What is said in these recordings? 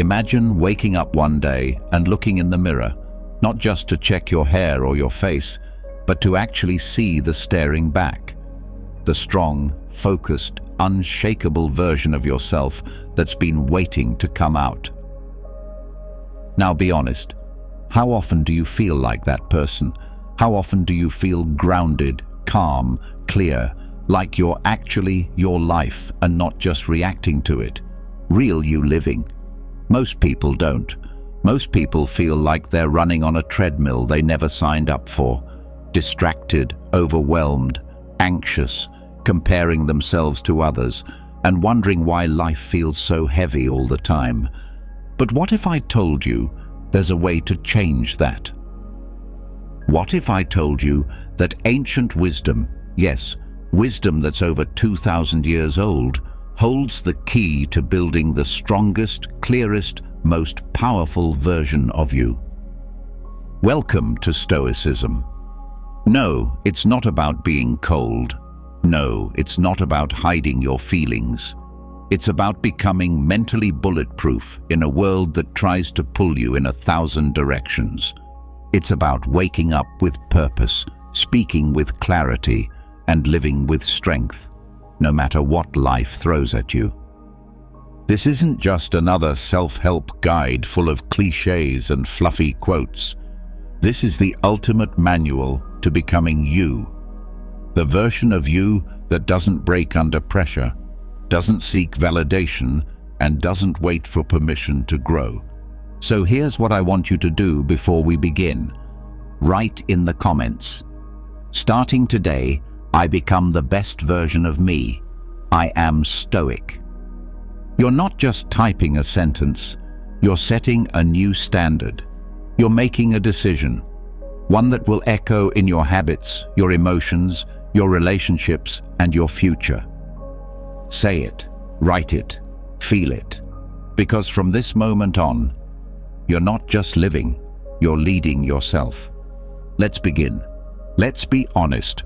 Imagine waking up one day and looking in the mirror, not just to check your hair or your face, but to actually see the staring back. The strong, focused, unshakable version of yourself that's been waiting to come out. Now be honest, how often do you feel like that person? How often do you feel grounded, calm, clear, like you're actually your life and not just reacting to it? Real you living. Most people don't. Most people feel like they're running on a treadmill they never signed up for, distracted, overwhelmed, anxious, comparing themselves to others, and wondering why life feels so heavy all the time. But what if I told you there's a way to change that? What if I told you that ancient wisdom, yes, wisdom that's over 2,000 years old, holds the key to building the strongest, clearest, most powerful version of you? Welcome to Stoicism. No, it's not about being cold. No, it's not about hiding your feelings. It's about becoming mentally bulletproof in a world that tries to pull you in 1,000 directions. It's about waking up with purpose, speaking with clarity, and living with strength, no matter what life throws at you. This isn't just another self-help guide full of cliches and fluffy quotes. This is the ultimate manual to becoming you. The version of you that doesn't break under pressure, doesn't seek validation, and doesn't wait for permission to grow. So here's what I want you to do before we begin. Write in the comments. Starting today, I become the best version of me. I am Stoic. You're not just typing a sentence. You're setting a new standard. You're making a decision. One that will echo in your habits, your emotions, your relationships, and your future. Say it, write it, feel it. Because from this moment on, you're not just living, you're leading yourself. Let's begin. Let's be honest.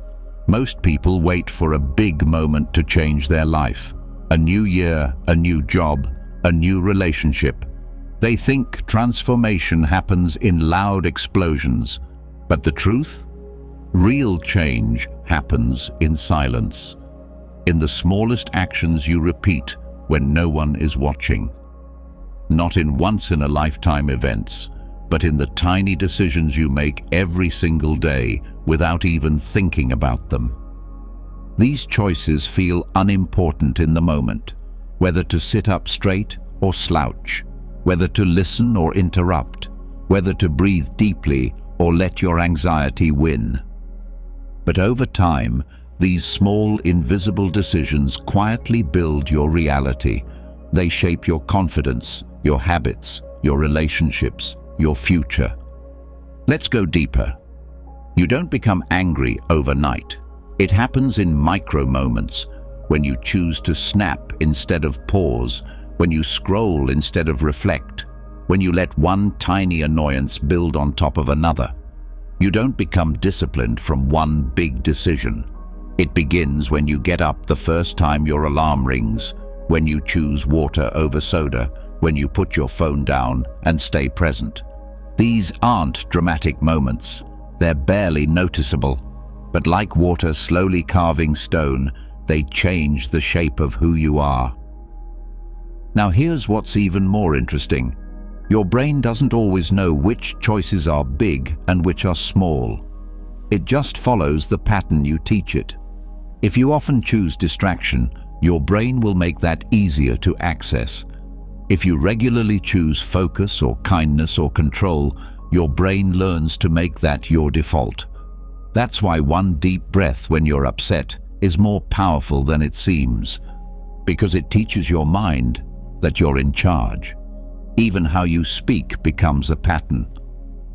Most people wait for a big moment to change their life. A new year, a new job, a new relationship. They think transformation happens in loud explosions. But the truth? Real change happens in silence. In the smallest actions you repeat when no one is watching. Not in once-in-a-lifetime events, but in the tiny decisions you make every single day without even thinking about them. These choices feel unimportant in the moment, whether to sit up straight or slouch, whether to listen or interrupt, whether to breathe deeply or let your anxiety win. But over time, these small, invisible decisions quietly build your reality. They shape your confidence, your habits, your relationships, your future. Let's go deeper. You don't become angry overnight. It happens in micro moments, when you choose to snap instead of pause, when you scroll instead of reflect, when you let one tiny annoyance build on top of another. You don't become disciplined from one big decision. It begins when you get up the first time your alarm rings, when you choose water over soda, when you put your phone down and stay present. These aren't dramatic moments. They're barely noticeable. But like water slowly carving stone, they change the shape of who you are. Now here's what's even more interesting. Your brain doesn't always know which choices are big and which are small. It just follows the pattern you teach it. If you often choose distraction, your brain will make that easier to access. If you regularly choose focus or kindness or control, your brain learns to make that your default. That's why one deep breath when you're upset is more powerful than it seems, because it teaches your mind that you're in charge. Even how you speak becomes a pattern.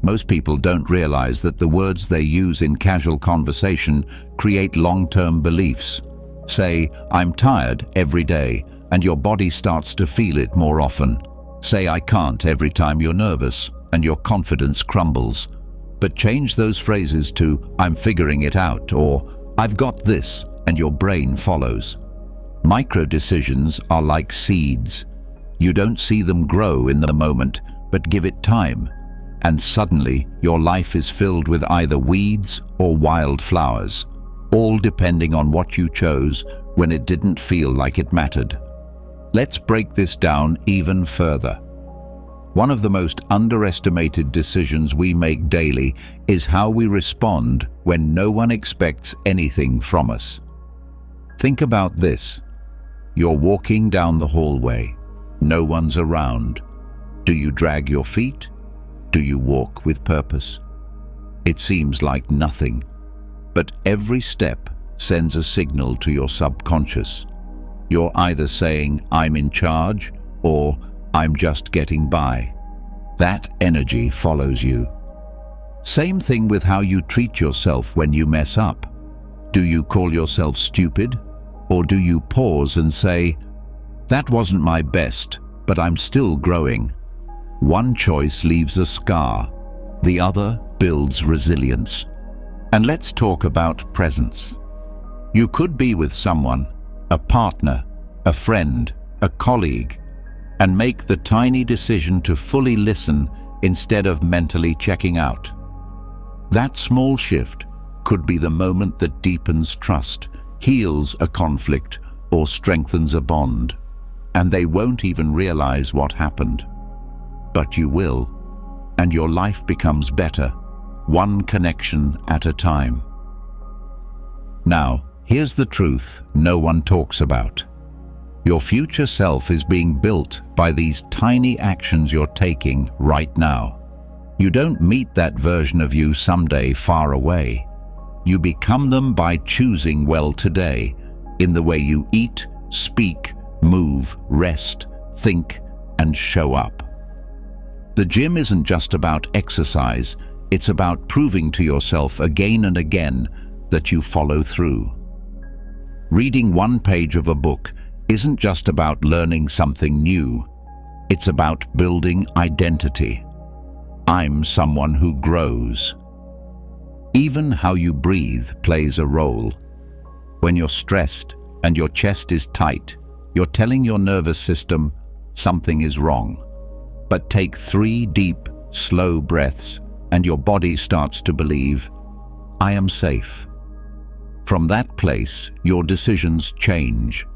Most people don't realize that the words they use in casual conversation create long-term beliefs. Say, "I'm tired," every day, and your body starts to feel it more often. Say, "I can't," every time you're nervous, and your confidence crumbles. But change those phrases to, "I'm figuring it out," or "I've got this," and your brain follows. Micro decisions are like seeds. You don't see them grow in the moment, but give it time, and suddenly your life is filled with either weeds or wildflowers, all depending on what you chose when it didn't feel like it mattered. Let's break this down even further. One of the most underestimated decisions we make daily is how we respond when no one expects anything from us. Think about this. You're walking down the hallway. No one's around. Do you drag your feet? Do you walk with purpose? It seems like nothing, but every step sends a signal to your subconscious. You're either saying, "I'm in charge," or "I'm just getting by." That energy follows you. Same thing with how you treat yourself when you mess up. Do you call yourself stupid? Or do you pause and say, "That wasn't my best, but I'm still growing"? One choice leaves a scar, the other builds resilience. And let's talk about presence. You could be with someone, a partner, a friend, a colleague, and make the tiny decision to fully listen instead of mentally checking out. That small shift could be the moment that deepens trust, heals a conflict, or strengthens a bond. And they won't even realize what happened. But you will, and your life becomes better, one connection at a time. Now, here's the truth no one talks about. Your future self is being built by these tiny actions you're taking right now. You don't meet that version of you someday far away. You become them by choosing well today, in the way you eat, speak, move, rest, think, and show up. The gym isn't just about exercise, it's about proving to yourself again and again that you follow through. Reading one page of a book isn't just about learning something new, it's about building identity. I'm someone who grows. Even how you breathe plays a role. When you're stressed and your chest is tight, you're telling your nervous system something is wrong. But take 3 deep, slow breaths and your body starts to believe, "I am safe." From that place, your decisions change,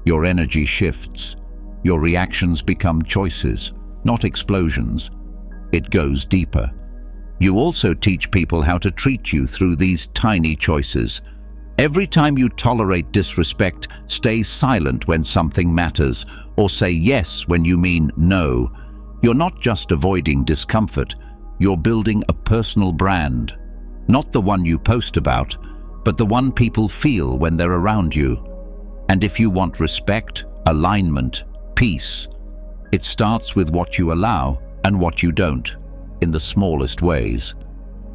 your energy shifts, your reactions become choices, not explosions. It goes deeper. You also teach people how to treat you through these tiny choices. Every time you tolerate disrespect, stay silent when something matters, or say yes when you mean no. You're not just avoiding discomfort, you're building a personal brand. Not the one you post about, but the one people feel when they're around you. And if you want respect, alignment, peace, it starts with what you allow and what you don't, in the smallest ways.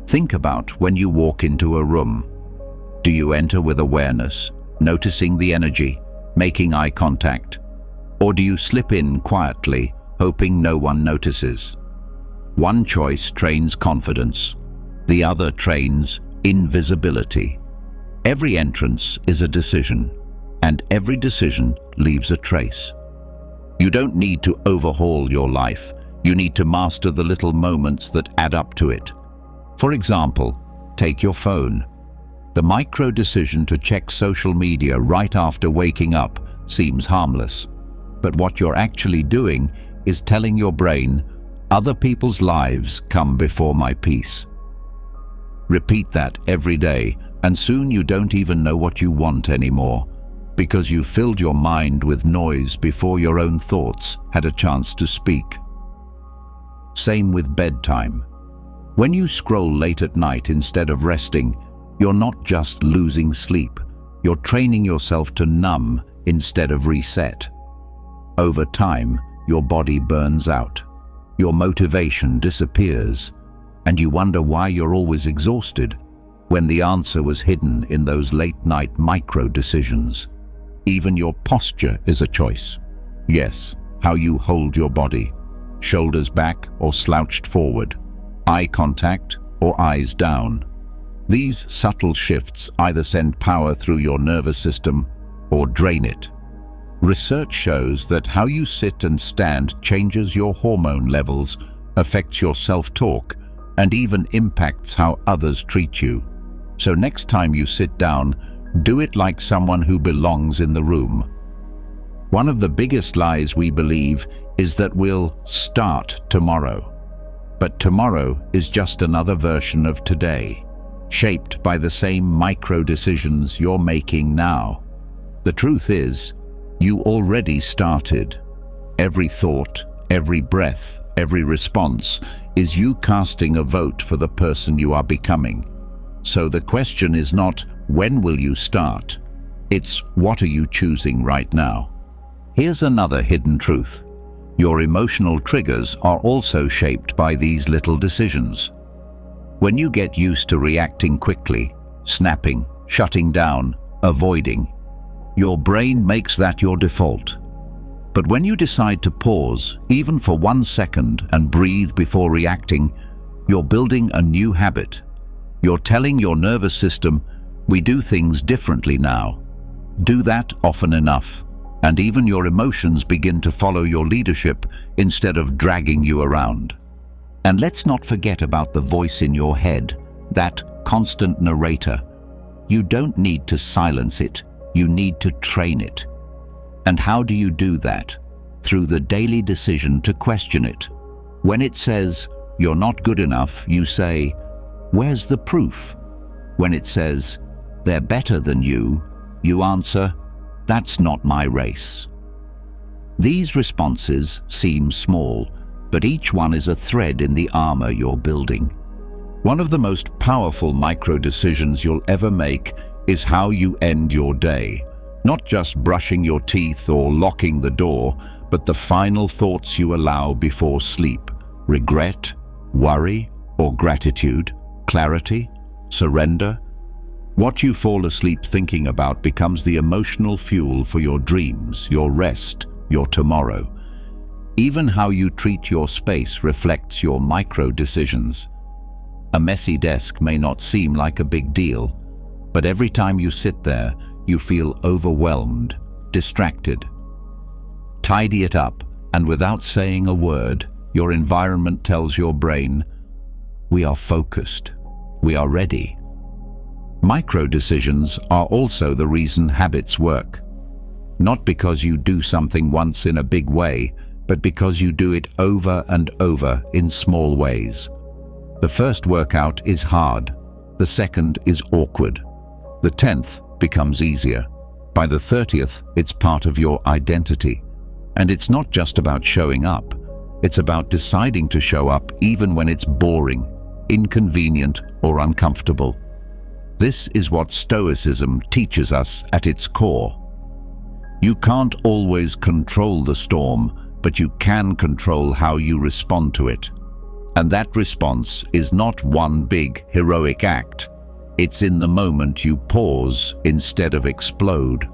Think about when you walk into a room. Do you enter with awareness, noticing the energy, making eye contact? Or do you slip in quietly, hoping no one notices? One choice trains confidence, the other trains invisibility. Every entrance is a decision, and every decision leaves a trace. You don't need to overhaul your life. You need to master the little moments that add up to it. For example, take your phone. The micro decision to check social media right after waking up seems harmless. But what you're actually doing is telling your brain, "Other people's lives come before my peace." Repeat that every day, and soon you don't even know what you want anymore, because you filled your mind with noise before your own thoughts had a chance to speak. Same with bedtime. When you scroll late at night instead of resting, you're not just losing sleep, you're training yourself to numb instead of reset. Over time, your body burns out, your motivation disappears, and you wonder why you're always exhausted, when the answer was hidden in those late-night micro-decisions. Even your posture is a choice. Yes, how you hold your body, shoulders back or slouched forward, eye contact or eyes down. These subtle shifts either send power through your nervous system or drain it. Research shows that how you sit and stand changes your hormone levels, affects your self-talk, and even impacts how others treat you. So next time you sit down, do it like someone who belongs in the room. One of the biggest lies we believe is that we'll start tomorrow. But tomorrow is just another version of today, shaped by the same micro-decisions you're making now. The truth is, you already started. Every thought, every breath, every response is you casting a vote for the person you are becoming. So the question is not, when will you start? It's, what are you choosing right now? Here's another hidden truth. Your emotional triggers are also shaped by these little decisions. When you get used to reacting quickly, snapping, shutting down, avoiding, your brain makes that your default. But when you decide to pause, even for 1 second, and breathe before reacting, you're building a new habit. You're telling your nervous system, we do things differently now. Do that often enough, and even your emotions begin to follow your leadership instead of dragging you around. And let's not forget about the voice in your head, that constant narrator. You don't need to silence it, you need to train it. And how do you do that? Through the daily decision to question it. When it says, you're not good enough, you say, where's the proof? When it says, they're better than you answer, that's not my race. These responses seem small, but each one is a thread in the armor you're building. One of the most powerful micro-decisions you'll ever make is how you end your day. Not just brushing your teeth or locking the door, but the final thoughts you allow before sleep. Regret, worry, or gratitude, clarity, surrender. What you fall asleep thinking about becomes the emotional fuel for your dreams, your rest, your tomorrow. Even how you treat your space reflects your micro-decisions. A messy desk may not seem like a big deal, but every time you sit there, you feel overwhelmed, distracted. Tidy it up, and without saying a word, your environment tells your brain, we are focused, we are ready. Micro-decisions are also the reason habits work. Not because you do something once in a big way, but because you do it over and over in small ways. The first workout is hard, the second is awkward. The 10th becomes easier. By the 30th, it's part of your identity. And it's not just about showing up. It's about deciding to show up even when it's boring, inconvenient, or uncomfortable. This is what Stoicism teaches us at its core. You can't always control the storm, but you can control how you respond to it. And that response is not one big, heroic act. It's in the moment you pause instead of explode.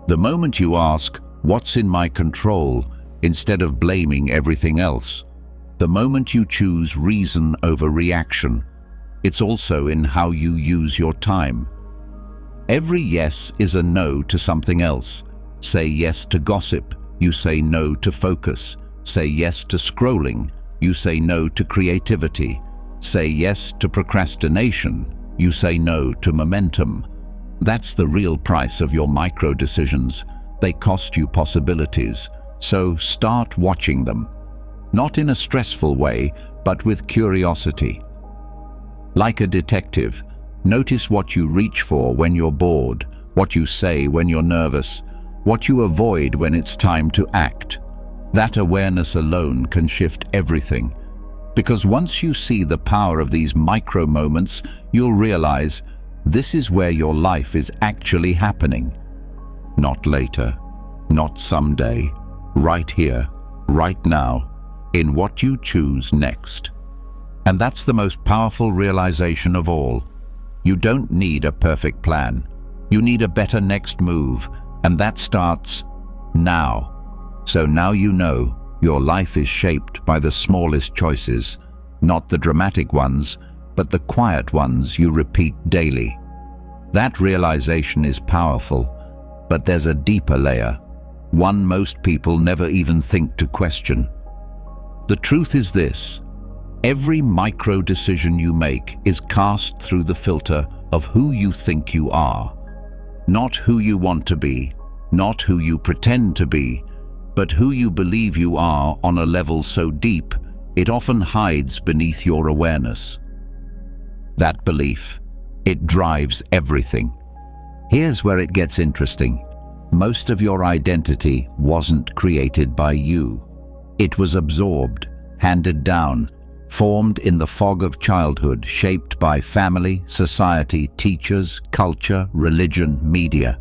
The moment you ask, what's in my control, instead of blaming everything else. The moment you choose reason over reaction. It's also in how you use your time. Every yes is a no to something else. Say yes to gossip, you say no to focus. Say yes to scrolling, you say no to creativity. Say yes to procrastination, you say no to momentum. That's the real price of your micro-decisions. They cost you possibilities, so start watching them. Not in a stressful way, but with curiosity. Like a detective, notice what you reach for when you're bored, what you say when you're nervous, what you avoid when it's time to act. That awareness alone can shift everything. Because once you see the power of these micro moments, you'll realize this is where your life is actually happening. Not later, not someday, right here, right now, in what you choose next. And that's the most powerful realization of all. You don't need a perfect plan. You need a better next move, and that starts now. So now you know your life is shaped by the smallest choices, not the dramatic ones, but the quiet ones you repeat daily. That realization is powerful, but there's a deeper layer. one most people never even think to question. The truth is this: every micro decision you make is cast through the filter of who you think you are. Not who you want to be, not who you pretend to be, but who you believe you are on a level so deep it often hides beneath your awareness. That belief, it drives everything. Here's where it gets interesting. Most of your identity wasn't created by you. It was absorbed, handed down, formed in the fog of childhood, shaped by family, society, teachers, culture, religion, media.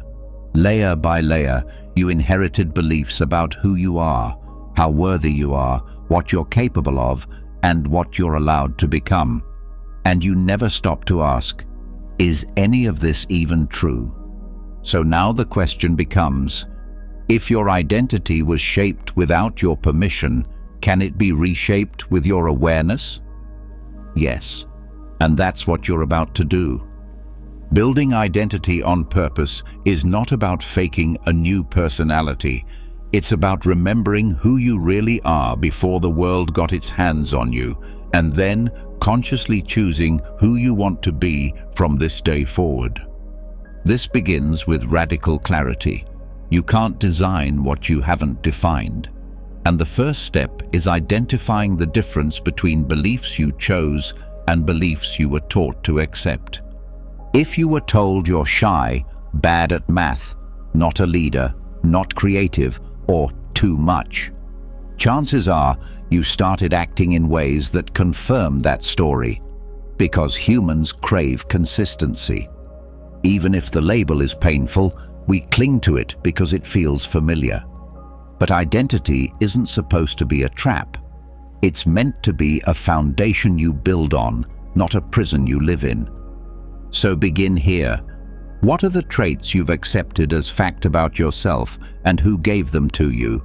Layer by layer, you inherited beliefs about who you are, how worthy you are, what you're capable of, and what you're allowed to become. And you never stop to ask, is any of this even true? So now the question becomes, if your identity was shaped without your permission, can it be reshaped with your awareness? Yes, and that's what you're about to do. Building identity on purpose is not about faking a new personality. It's about remembering who you really are before the world got its hands on you, and then consciously choosing who you want to be from this day forward. This begins with radical clarity. You can't design what you haven't defined. And the first step is identifying the difference between beliefs you chose and beliefs you were taught to accept. If you were told you're shy, bad at math, not a leader, not creative, or too much, chances are you started acting in ways that confirm that story, because humans crave consistency. Even if the label is painful, we cling to it because it feels familiar. But identity isn't supposed to be a trap. It's meant to be a foundation you build on, not a prison you live in. So begin here. What are the traits you've accepted as fact about yourself, and who gave them to you?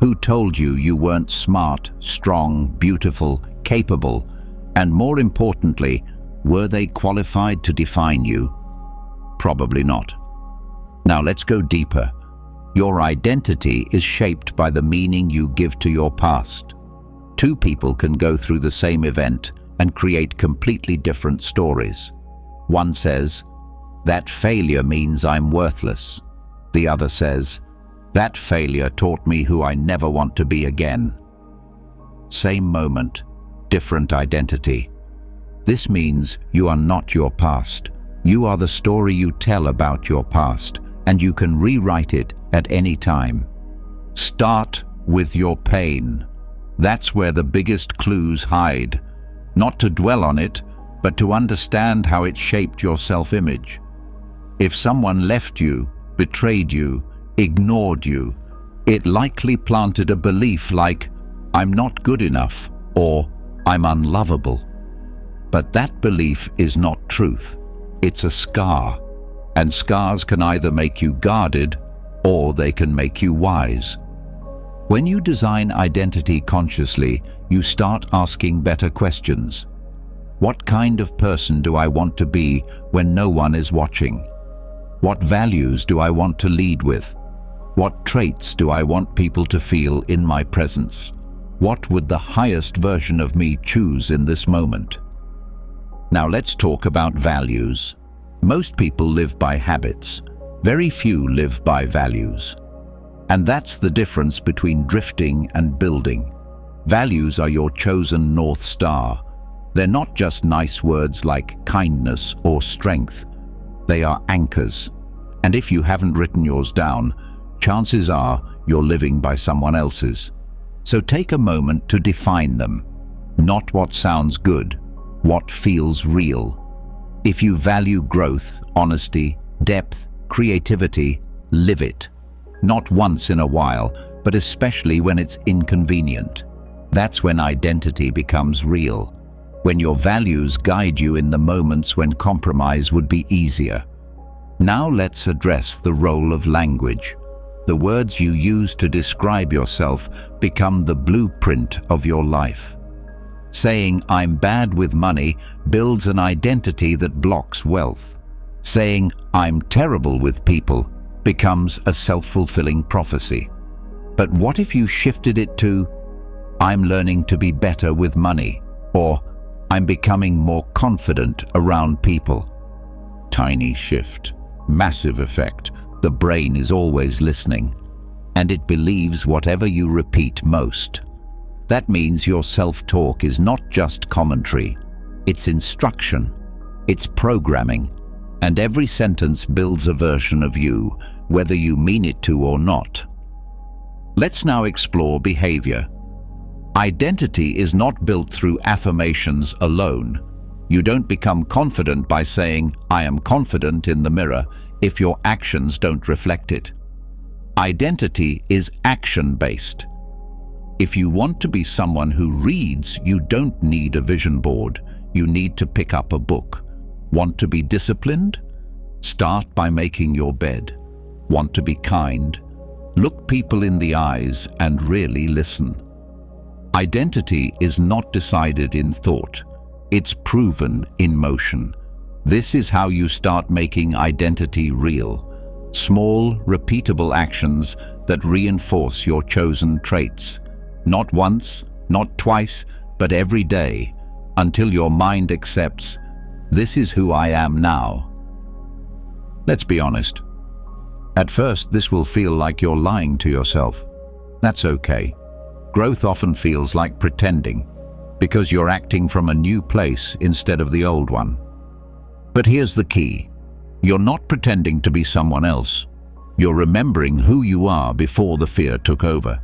Who told you you weren't smart, strong, beautiful, capable? And more importantly, were they qualified to define you? Probably not. Now let's go deeper. Your identity is shaped by the meaning you give to your past. Two people can go through the same event and create completely different stories. One says, "That failure means I'm worthless." The other says, "That failure taught me who I never want to be again." Same moment, different identity. This means you are not your past. You are the story you tell about your past, and you can rewrite it at any time. Start with your pain. That's where the biggest clues hide. Not to dwell on it, but to understand how it shaped your self-image. If someone left you, betrayed you, ignored you, it likely planted a belief like, "I'm not good enough," or "I'm unlovable." But that belief is not truth. It's a scar, and scars can either make you guarded or they can make you wise. When you design identity consciously, you start asking better questions. What kind of person do I want to be when no one is watching? What values do I want to lead with? What traits do I want people to feel in my presence? What would the highest version of me choose in this moment? Now let's talk about values. Most people live by habits. Very few live by values. And that's the difference between drifting and building. Values are your chosen North Star. They're not just nice words like kindness or strength. They are anchors. And if you haven't written yours down, chances are you're living by someone else's. So take a moment to define them. Not what sounds good, what feels real. If you value growth, honesty, depth, creativity, live it. Not once in a while, but especially when it's inconvenient. That's when identity becomes real. When your values guide you in the moments when compromise would be easier. Now let's address the role of language. The words you use to describe yourself become the blueprint of your life. Saying "I'm bad with money" builds an identity that blocks wealth. Saying "I'm terrible with people" becomes a self-fulfilling prophecy. But what if you shifted it to, I'm learning to be better with money, or I'm becoming more confident around people? Tiny shift, massive effect. The brain is always listening, and it believes whatever you repeat most. That means your self-talk is not just commentary, it's instruction, it's programming, and every sentence builds a version of you, whether you mean it to or not. Let's now explore behavior. Identity is not built through affirmations alone. You don't become confident by saying, I am confident in the mirror, if your actions don't reflect it. Identity is action-based. If you want to be someone who reads, you don't need a vision board. You need to pick up a book. Want to be disciplined? Start by making your bed. Want to be kind? Look people in the eyes and really listen. Identity is not decided in thought. It's proven in motion. This is how you start making identity real. Small, repeatable actions that reinforce your chosen traits. Not once, not twice, but every day, until your mind accepts, this is who I am now. Let's be honest. At first, this will feel like you're lying to yourself. That's okay. Growth often feels like pretending, because you're acting from a new place instead of the old one. But here's the key. You're not pretending to be someone else. You're remembering who you are before the fear took over.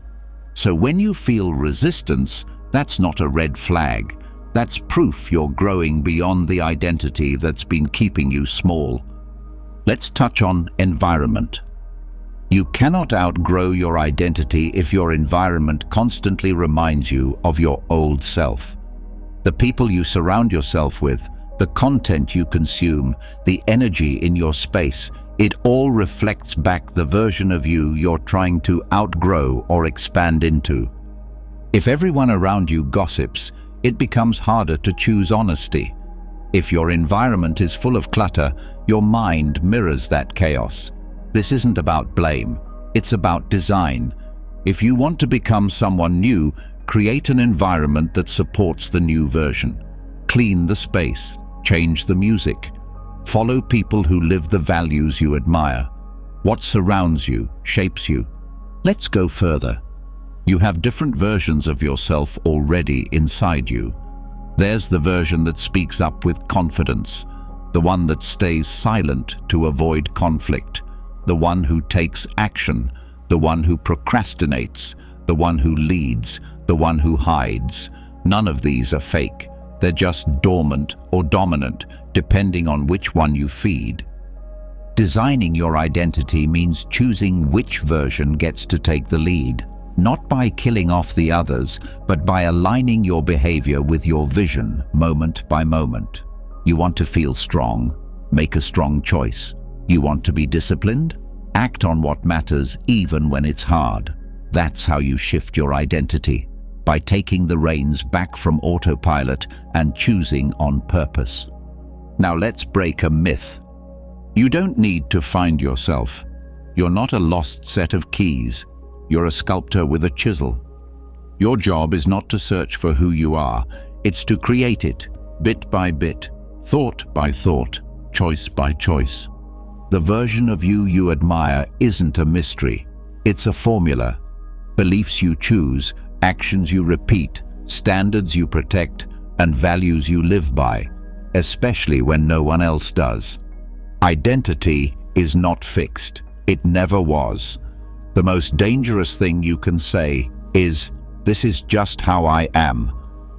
So when you feel resistance, that's not a red flag. That's proof you're growing beyond the identity that's been keeping you small. Let's touch on environment. You cannot outgrow your identity if your environment constantly reminds you of your old self. The people you surround yourself with, the content you consume, the energy in your space, it all reflects back the version of you you're trying to outgrow or expand into. If everyone around you gossips, it becomes harder to choose honesty. If your environment is full of clutter, your mind mirrors that chaos. This isn't about blame, it's about design. If you want to become someone new, create an environment that supports the new version. Clean the space, change the music. Follow people who live the values you admire. What surrounds you shapes you. Let's go further. You have different versions of yourself already inside you. There's the version that speaks up with confidence, the one that stays silent to avoid conflict, the one who takes action, the one who procrastinates, the one who leads, the one who hides. None of these are fake. They're just dormant or dominant, depending on which one you feed. Designing your identity means choosing which version gets to take the lead, not by killing off the others, but by aligning your behavior with your vision, moment by moment. You want to feel strong? Make a strong choice. You want to be disciplined? Act on what matters even when it's hard. That's how you shift your identity, by taking the reins back from autopilot and choosing on purpose. Now let's break a myth. You don't need to find yourself. You're not a lost set of keys. You're a sculptor with a chisel. Your job is not to search for who you are. It's to create it, bit by bit, thought by thought, choice by choice. The version of you you admire isn't a mystery. It's a formula. Beliefs you choose, actions you repeat, standards you protect, and values you live by, especially when no one else does. Identity is not fixed. It never was. The most dangerous thing you can say is, "This is just how I am,"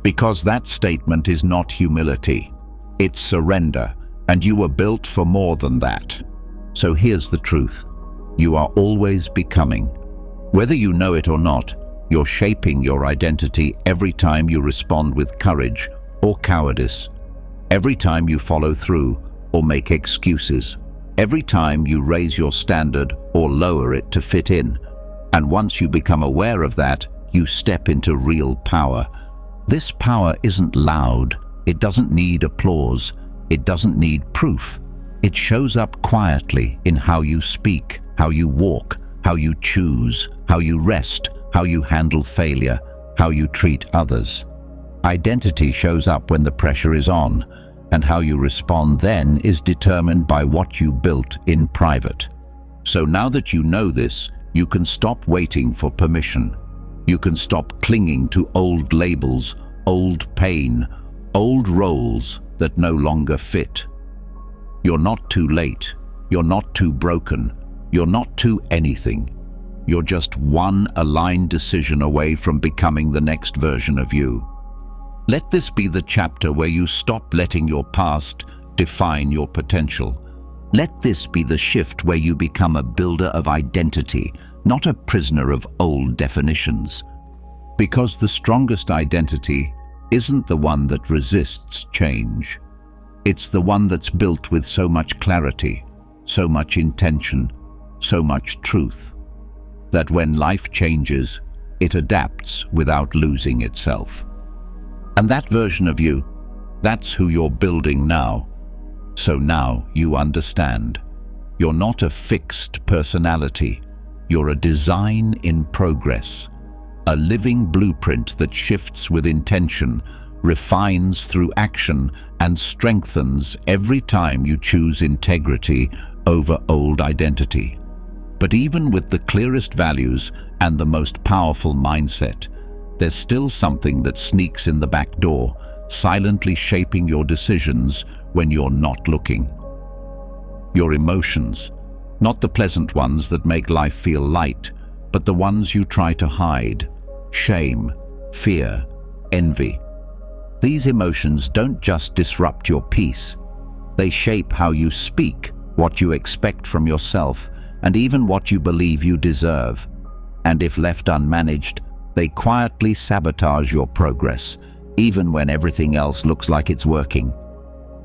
because that statement is not humility. It's surrender, and you were built for more than that. So here's the truth. You are always becoming. Whether you know it or not, you're shaping your identity every time you respond with courage or cowardice, every time you follow through or make excuses, every time you raise your standard or lower it to fit in. And once you become aware of that, you step into real power. This power isn't loud. It doesn't need applause. It doesn't need proof. It shows up quietly in how you speak, how you walk, how you choose, how you rest, how you handle failure, how you treat others. Identity shows up when the pressure is on, and how you respond then is determined by what you built in private. So now that you know this, you can stop waiting for permission. You can stop clinging to old labels, old pain, old roles that no longer fit. You're not too late. You're not too broken. You're not too anything. You're just one aligned decision away from becoming the next version of you. Let this be the chapter where you stop letting your past define your potential. Let this be the shift where you become a builder of identity, not a prisoner of old definitions. Because the strongest identity isn't the one that resists change. It's the one that's built with so much clarity, so much intention, so much truth, that when life changes, it adapts without losing itself. And that version of you, that's who you're building now. So now you understand. You're not a fixed personality. You're a design in progress. A living blueprint that shifts with intention, refines through action, and strengthens every time you choose integrity over old identity. But even with the clearest values and the most powerful mindset, there's still something that sneaks in the back door, silently shaping your decisions when you're not looking. Your emotions, not the pleasant ones that make life feel light, but the ones you try to hide. Shame, fear, envy. These emotions don't just disrupt your peace. They shape how you speak, what you expect from yourself, and even what you believe you deserve. And if left unmanaged, they quietly sabotage your progress, even when everything else looks like it's working.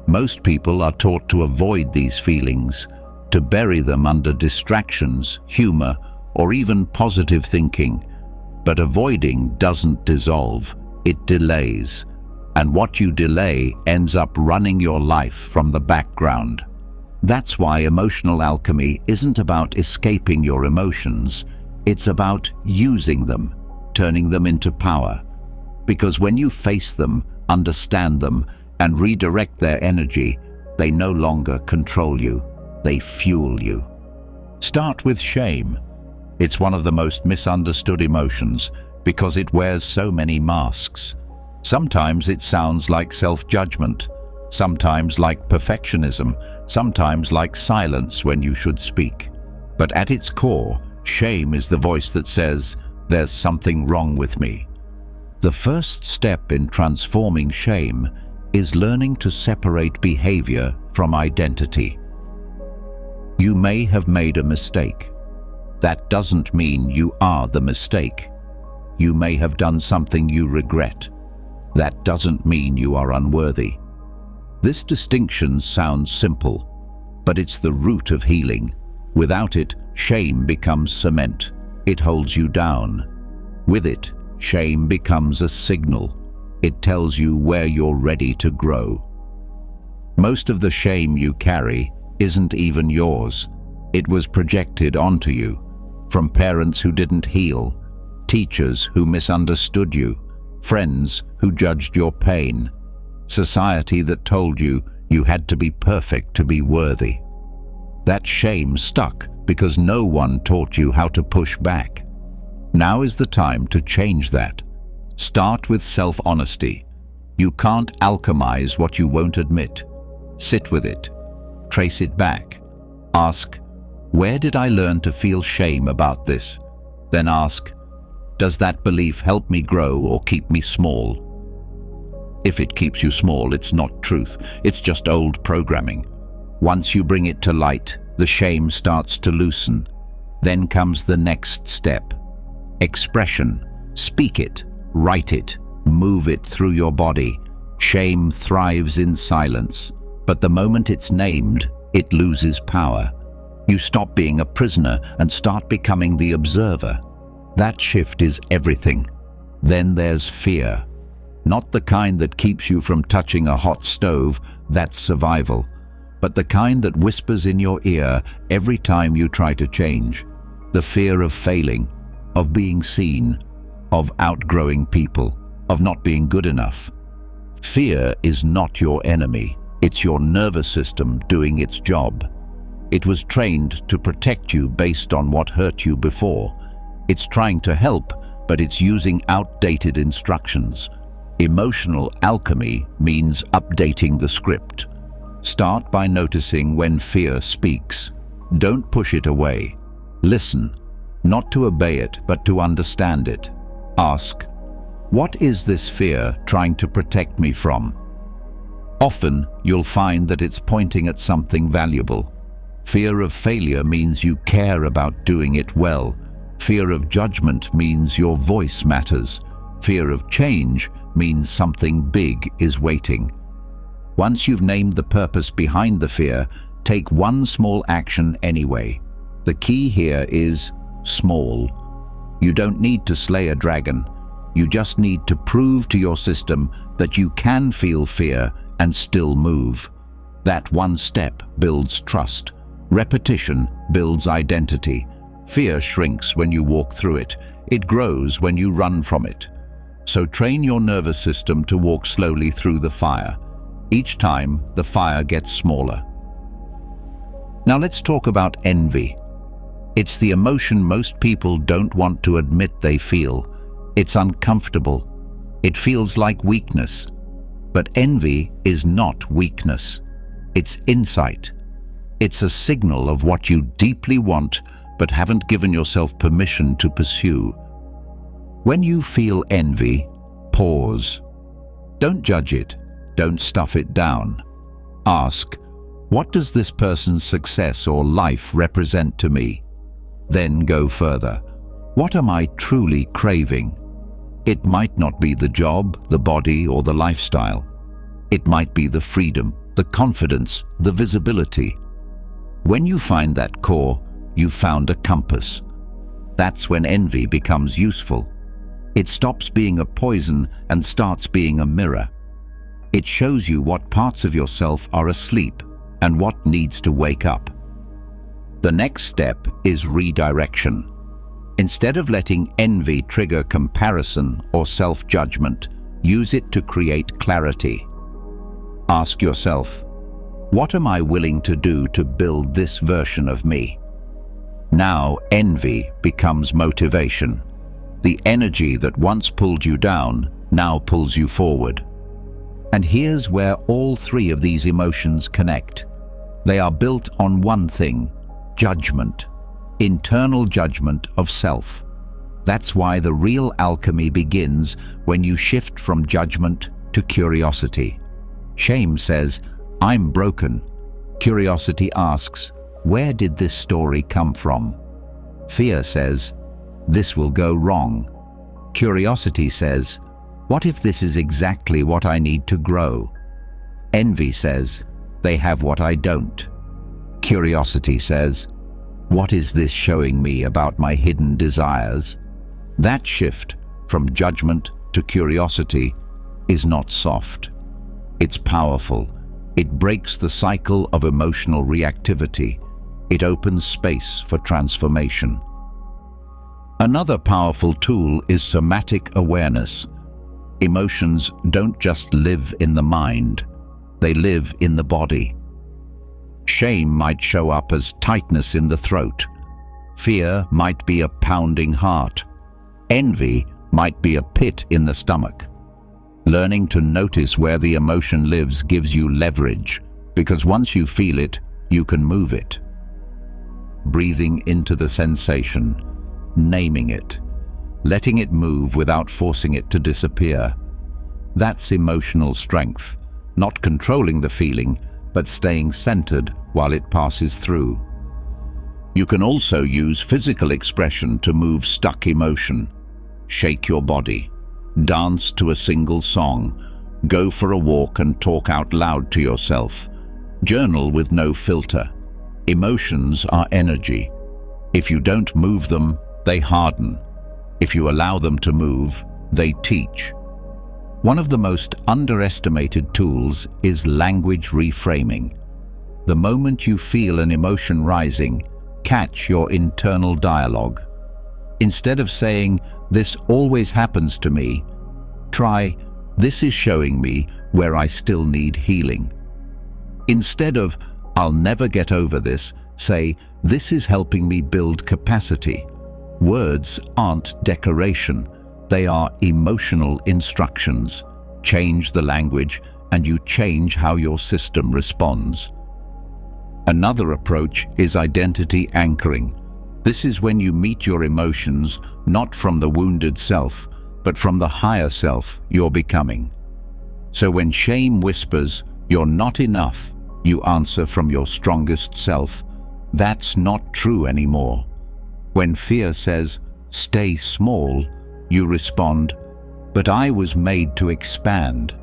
Most people are taught to avoid these feelings, to bury them under distractions, humor, or even positive thinking. But avoiding doesn't dissolve, it delays. And what you delay ends up running your life from the background. That's why emotional alchemy isn't about escaping your emotions, it's about using them, turning them into power. Because when you face them, understand them, and redirect their energy, they no longer control you, they fuel you. Start with shame. It's one of the most misunderstood emotions because it wears so many masks. Sometimes it sounds like self-judgment, sometimes like perfectionism, sometimes like silence when you should speak. But at its core, shame is the voice that says, "There's something wrong with me." The first step in transforming shame is learning to separate behavior from identity. You may have made a mistake. That doesn't mean you are the mistake. You may have done something you regret. That doesn't mean you are unworthy. This distinction sounds simple, but it's the root of healing. Without it, shame becomes cement. It holds you down. With it, shame becomes a signal. It tells you where you're ready to grow. Most of the shame you carry isn't even yours. It was projected onto you from parents who didn't heal, teachers who misunderstood you, friends who judged your pain, society that told you you had to be perfect to be worthy. That shame stuck because no one taught you how to push back. Now is the time to change that. Start with self-honesty. You can't alchemize what you won't admit. Sit with it. Trace it back. Ask, where did I learn to feel shame about this? Then ask, does that belief help me grow or keep me small? If it keeps you small, it's not truth. It's just old programming. Once you bring it to light, the shame starts to loosen. Then comes the next step. Expression. Speak it, write it, move it through your body. Shame thrives in silence, but the moment it's named, it loses power. You stop being a prisoner and start becoming the observer. That shift is everything. Then there's fear. Not the kind that keeps you from touching a hot stove, that's survival, but the kind that whispers in your ear every time you try to change. The fear of failing, of being seen, of outgrowing people, of not being good enough. Fear is not your enemy. It's your nervous system doing its job. It was trained to protect you based on what hurt you before. It's trying to help, but it's using outdated instructions. Emotional alchemy means updating the script. Start by noticing when fear speaks. Don't push it away. Listen, not to obey it, but to understand it. Ask, what is this fear trying to protect me from? Often, you'll find that it's pointing at something valuable. Fear of failure means you care about doing it well. Fear of judgment means your voice matters. Fear of change means something big is waiting. Once you've named the purpose behind the fear, take one small action anyway. The key here is small. You don't need to slay a dragon. You just need to prove to your system that you can feel fear and still move. That one step builds trust. Repetition builds identity. Fear shrinks when you walk through it. It grows when you run from it. So train your nervous system to walk slowly through the fire. Each time, the fire gets smaller. Now let's talk about envy. It's the emotion most people don't want to admit they feel. It's uncomfortable. It feels like weakness. But envy is not weakness. It's insight. It's a signal of what you deeply want but haven't given yourself permission to pursue. When you feel envy, pause. Don't judge it. Don't stuff it down. Ask, what does this person's success or life represent to me? Then go further. What am I truly craving? It might not be the job, the body, or the lifestyle. It might be the freedom, the confidence, the visibility. When you find that core, you've found a compass. That's when envy becomes useful. It stops being a poison and starts being a mirror. It shows you what parts of yourself are asleep and what needs to wake up. The next step is redirection. Instead of letting envy trigger comparison or self-judgment, use it to create clarity. Ask yourself, what am I willing to do to build this version of me? Now envy becomes motivation. The energy that once pulled you down now pulls you forward. And here's where all three of these emotions connect. They are built on one thing: judgment. Internal judgment of self. That's why the real alchemy begins when you shift from judgment to curiosity. Shame says, I'm broken. Curiosity asks, where did this story come from? Fear says, this will go wrong. Curiosity says, what if this is exactly what I need to grow? Envy says, they have what I don't. Curiosity says, what is this showing me about my hidden desires? That shift from judgment to curiosity is not soft. It's powerful. It breaks the cycle of emotional reactivity. It opens space for transformation. Another powerful tool is somatic awareness. Emotions don't just live in the mind, they live in the body. Shame might show up as tightness in the throat. Fear might be a pounding heart. Envy might be a pit in the stomach. Learning to notice where the emotion lives gives you leverage, because once you feel it, you can move it. Breathing into the sensation, naming it, letting it move without forcing it to disappear. That's emotional strength, not controlling the feeling, but staying centered while it passes through. You can also use physical expression to move stuck emotion. Shake your body, dance to a single song, go for a walk and talk out loud to yourself. Journal with no filter. Emotions are energy. If you don't move them, they harden. If you allow them to move, they teach. One of the most underestimated tools is language reframing. The moment you feel an emotion rising, catch your internal dialogue. Instead of saying, "This always happens to me," try, "This is showing me where I still need healing." Instead of, "I'll never get over this," say, "This is helping me build capacity." Words aren't decoration, they are emotional instructions. Change the language, and you change how your system responds. Another approach is identity anchoring. This is when you meet your emotions not from the wounded self, but from the higher self you're becoming. So when shame whispers, "You're not enough," you answer from your strongest self, "That's not true anymore." When fear says, "Stay small," you respond, "But I was made to expand."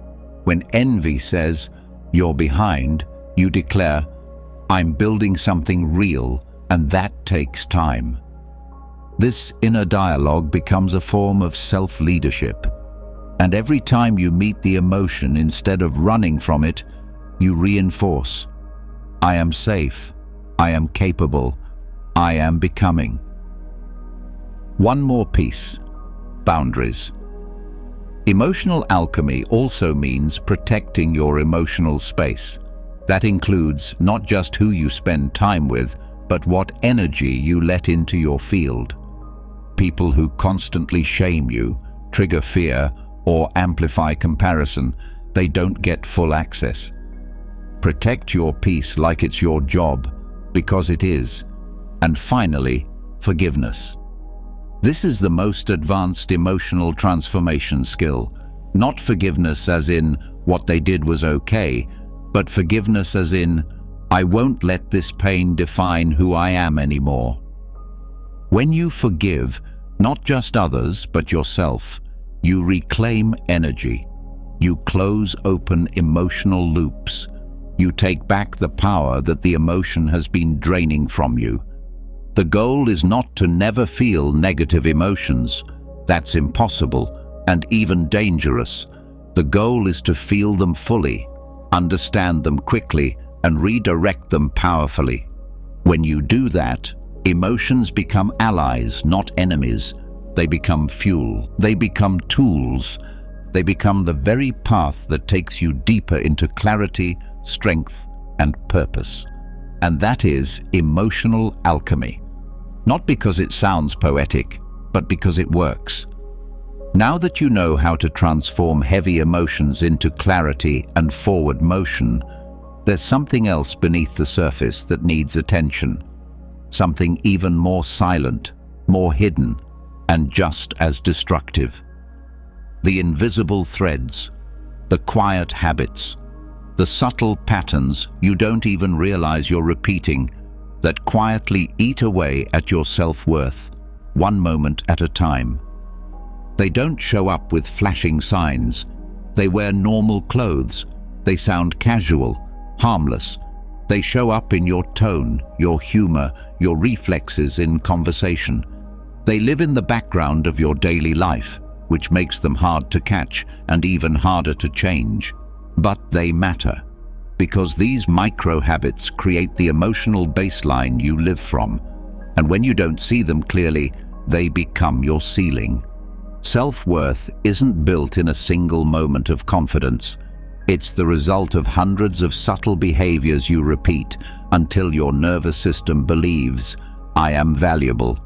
When envy says, "You're behind," you declare, "I'm building something real, and that takes time." This inner dialogue becomes a form of self-leadership. And every time you meet the emotion, instead of running from it, you reinforce, "I am safe, I am capable, I am becoming." One more piece: boundaries. Emotional alchemy also means protecting your emotional space. That includes not just who you spend time with, but what energy you let into your field. People who constantly shame you, trigger fear, or amplify comparison, they don't get full access. Protect your peace like it's your job, because it is. And finally, forgiveness. This is the most advanced emotional transformation skill. Not forgiveness as in, "What they did was okay," but forgiveness as in, "I won't let this pain define who I am anymore." When you forgive, not just others, but yourself, you reclaim energy. You close open emotional loops. You take back the power that the emotion has been draining from you. The goal is not to never feel negative emotions. That's impossible and even dangerous. The goal is to feel them fully, understand them quickly, and redirect them powerfully. When you do that, emotions become allies, not enemies. They become fuel. They become tools. They become the very path that takes you deeper into clarity, strength, and purpose. And that is emotional alchemy. Not because it sounds poetic, but because it works. Now that you know how to transform heavy emotions into clarity and forward motion, there's something else beneath the surface that needs attention. Something even more silent, more hidden, and just as destructive. The invisible threads, the quiet habits, the subtle patterns you don't even realize you're repeating that quietly eat away at your self-worth, one moment at a time. They don't show up with flashing signs. They wear normal clothes. They sound casual, harmless. They show up in your tone, your humor, your reflexes in conversation. They live in the background of your daily life, which makes them hard to catch and even harder to change. But they matter, because these micro-habits create the emotional baseline you live from, and when you don't see them clearly, they become your ceiling. Self-worth isn't built in a single moment of confidence. It's the result of hundreds of subtle behaviors you repeat until your nervous system believes, "I am valuable."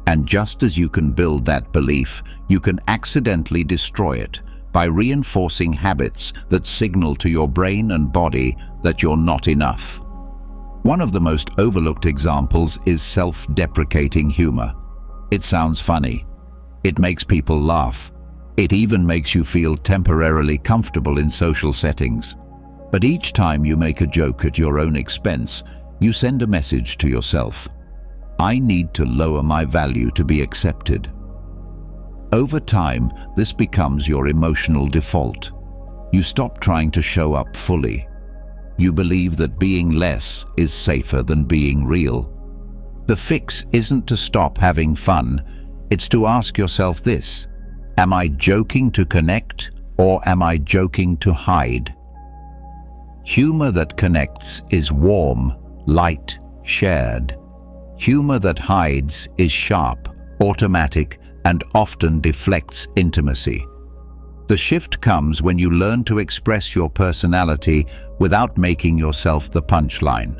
And just as you can build that belief, you can accidentally destroy it by reinforcing habits that signal to your brain and body that you're not enough. One of the most overlooked examples is self-deprecating humor. It sounds funny. It makes people laugh. It even makes you feel temporarily comfortable in social settings. But each time you make a joke at your own expense, you send a message to yourself. I need to lower my value to be accepted. Over time, this becomes your emotional default. You stop trying to show up fully. You believe that being less is safer than being real. The fix isn't to stop having fun, it's to ask yourself this: am I joking to connect, or am I joking to hide? Humor that connects is warm, light, shared. Humor that hides is sharp, automatic, and often deflects intimacy. The shift comes when you learn to express your personality without making yourself the punchline.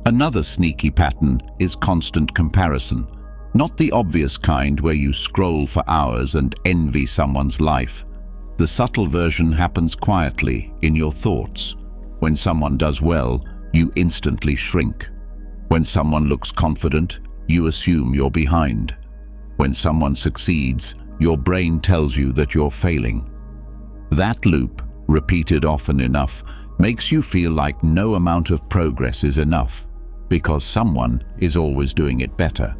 Another sneaky pattern is constant comparison, not the obvious kind where you scroll for hours and envy someone's life. The subtle version happens quietly in your thoughts. When someone does well, you instantly shrink. When someone looks confident, you assume you're behind. When someone succeeds, your brain tells you that you're failing. That loop, repeated often enough, makes you feel like no amount of progress is enough, because someone is always doing it better.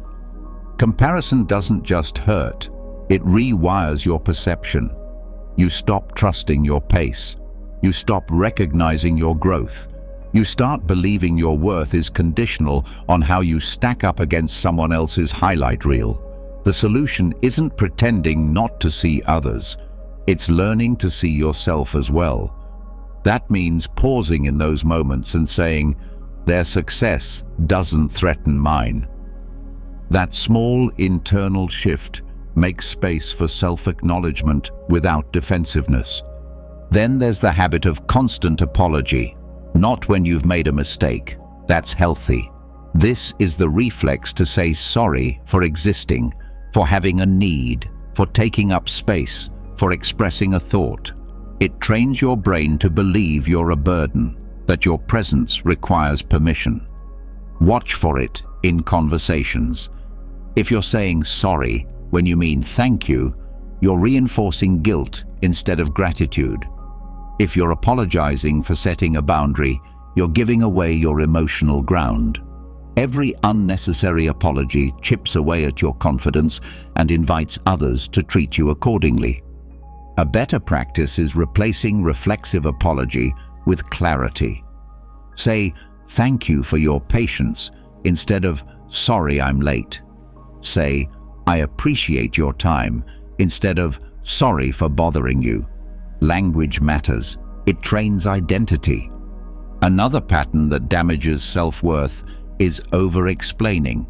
Comparison doesn't just hurt, it rewires your perception. You stop trusting your pace. You stop recognizing your growth. You start believing your worth is conditional on how you stack up against someone else's highlight reel. The solution isn't pretending not to see others. It's learning to see yourself as well. That means pausing in those moments and saying, their success doesn't threaten mine. That small internal shift makes space for self-acknowledgement without defensiveness. Then there's the habit of constant apology. Not when you've made a mistake. That's healthy. This is the reflex to say sorry for existing, for having a need, for taking up space, for expressing a thought. It trains your brain to believe you're a burden, that your presence requires permission. Watch for it in conversations. If you're saying sorry when you mean thank you, you're reinforcing guilt instead of gratitude. If you're apologizing for setting a boundary, you're giving away your emotional ground. Every unnecessary apology chips away at your confidence and invites others to treat you accordingly. A better practice is replacing reflexive apology with clarity. Say, thank you for your patience, instead of, sorry I'm late. Say, I appreciate your time, instead of, sorry for bothering you. Language matters. It trains identity. Another pattern that damages self-worth is over-explaining.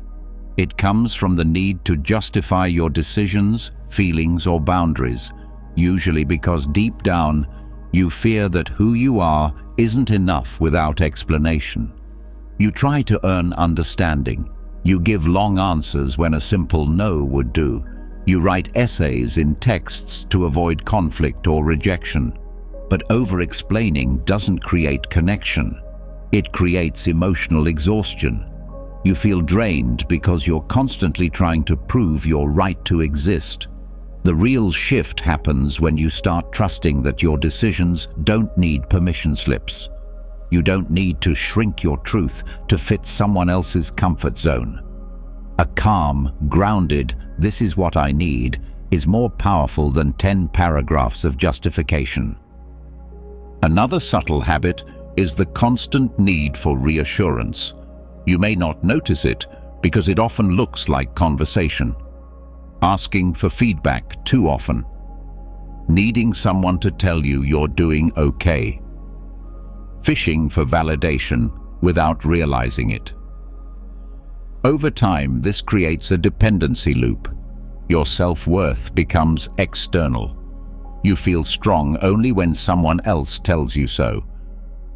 It comes from the need to justify your decisions, feelings, or boundaries, usually because deep down, you fear that who you are isn't enough without explanation. You try to earn understanding. You give long answers when a simple no would do. You write essays in texts to avoid conflict or rejection. But over-explaining doesn't create connection. It creates emotional exhaustion. You feel drained because you're constantly trying to prove your right to exist. The real shift happens when you start trusting that your decisions don't need permission slips. You don't need to shrink your truth to fit someone else's comfort zone. A calm, grounded, "this is what I need," is more powerful than 10 paragraphs of justification. Another subtle habit is the constant need for reassurance. You may not notice it because it often looks like conversation. Asking for feedback too often. Needing someone to tell you you're doing okay. Fishing for validation without realizing it. Over time, this creates a dependency loop. Your self-worth becomes external. You feel strong only when someone else tells you so.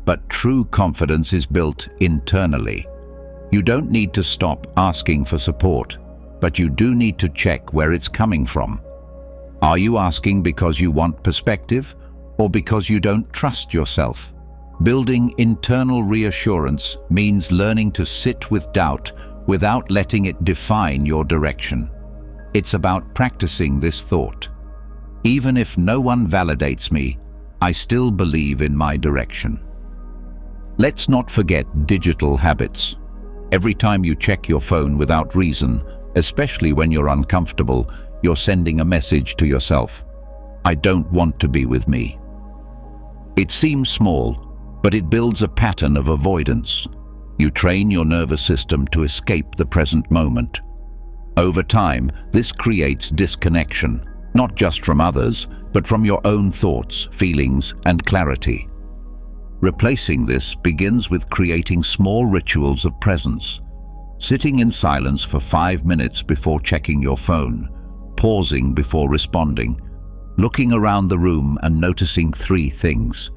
But true confidence is built internally. You don't need to stop asking for support, but you do need to check where it's coming from. Are you asking because you want perspective, or because you don't trust yourself? Building internal reassurance means learning to sit with doubt without letting it define your direction. It's about practicing this thought. Even if no one validates me, I still believe in my direction. Let's not forget digital habits. Every time you check your phone without reason, especially when you're uncomfortable, you're sending a message to yourself. I don't want to be with me. It seems small, but it builds a pattern of avoidance. You train your nervous system to escape the present moment. Over time, this creates disconnection, not just from others, but from your own thoughts, feelings, and clarity. Replacing this begins with creating small rituals of presence. Sitting in silence for 5 minutes before checking your phone, pausing before responding, looking around the room and noticing 3 things.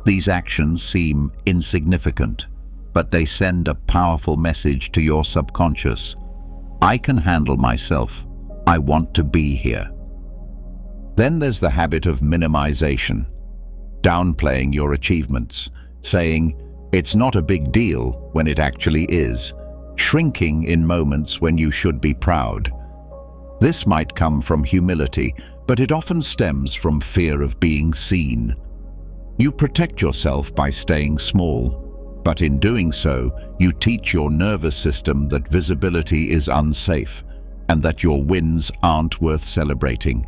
These actions seem insignificant, but they send a powerful message to your subconscious. I can handle myself. I want to be here. Then there's the habit of minimization, downplaying your achievements, saying it's not a big deal when it actually is, shrinking in moments when you should be proud. This might come from humility, but it often stems from fear of being seen. You protect yourself by staying small, but in doing so, you teach your nervous system that visibility is unsafe and that your wins aren't worth celebrating.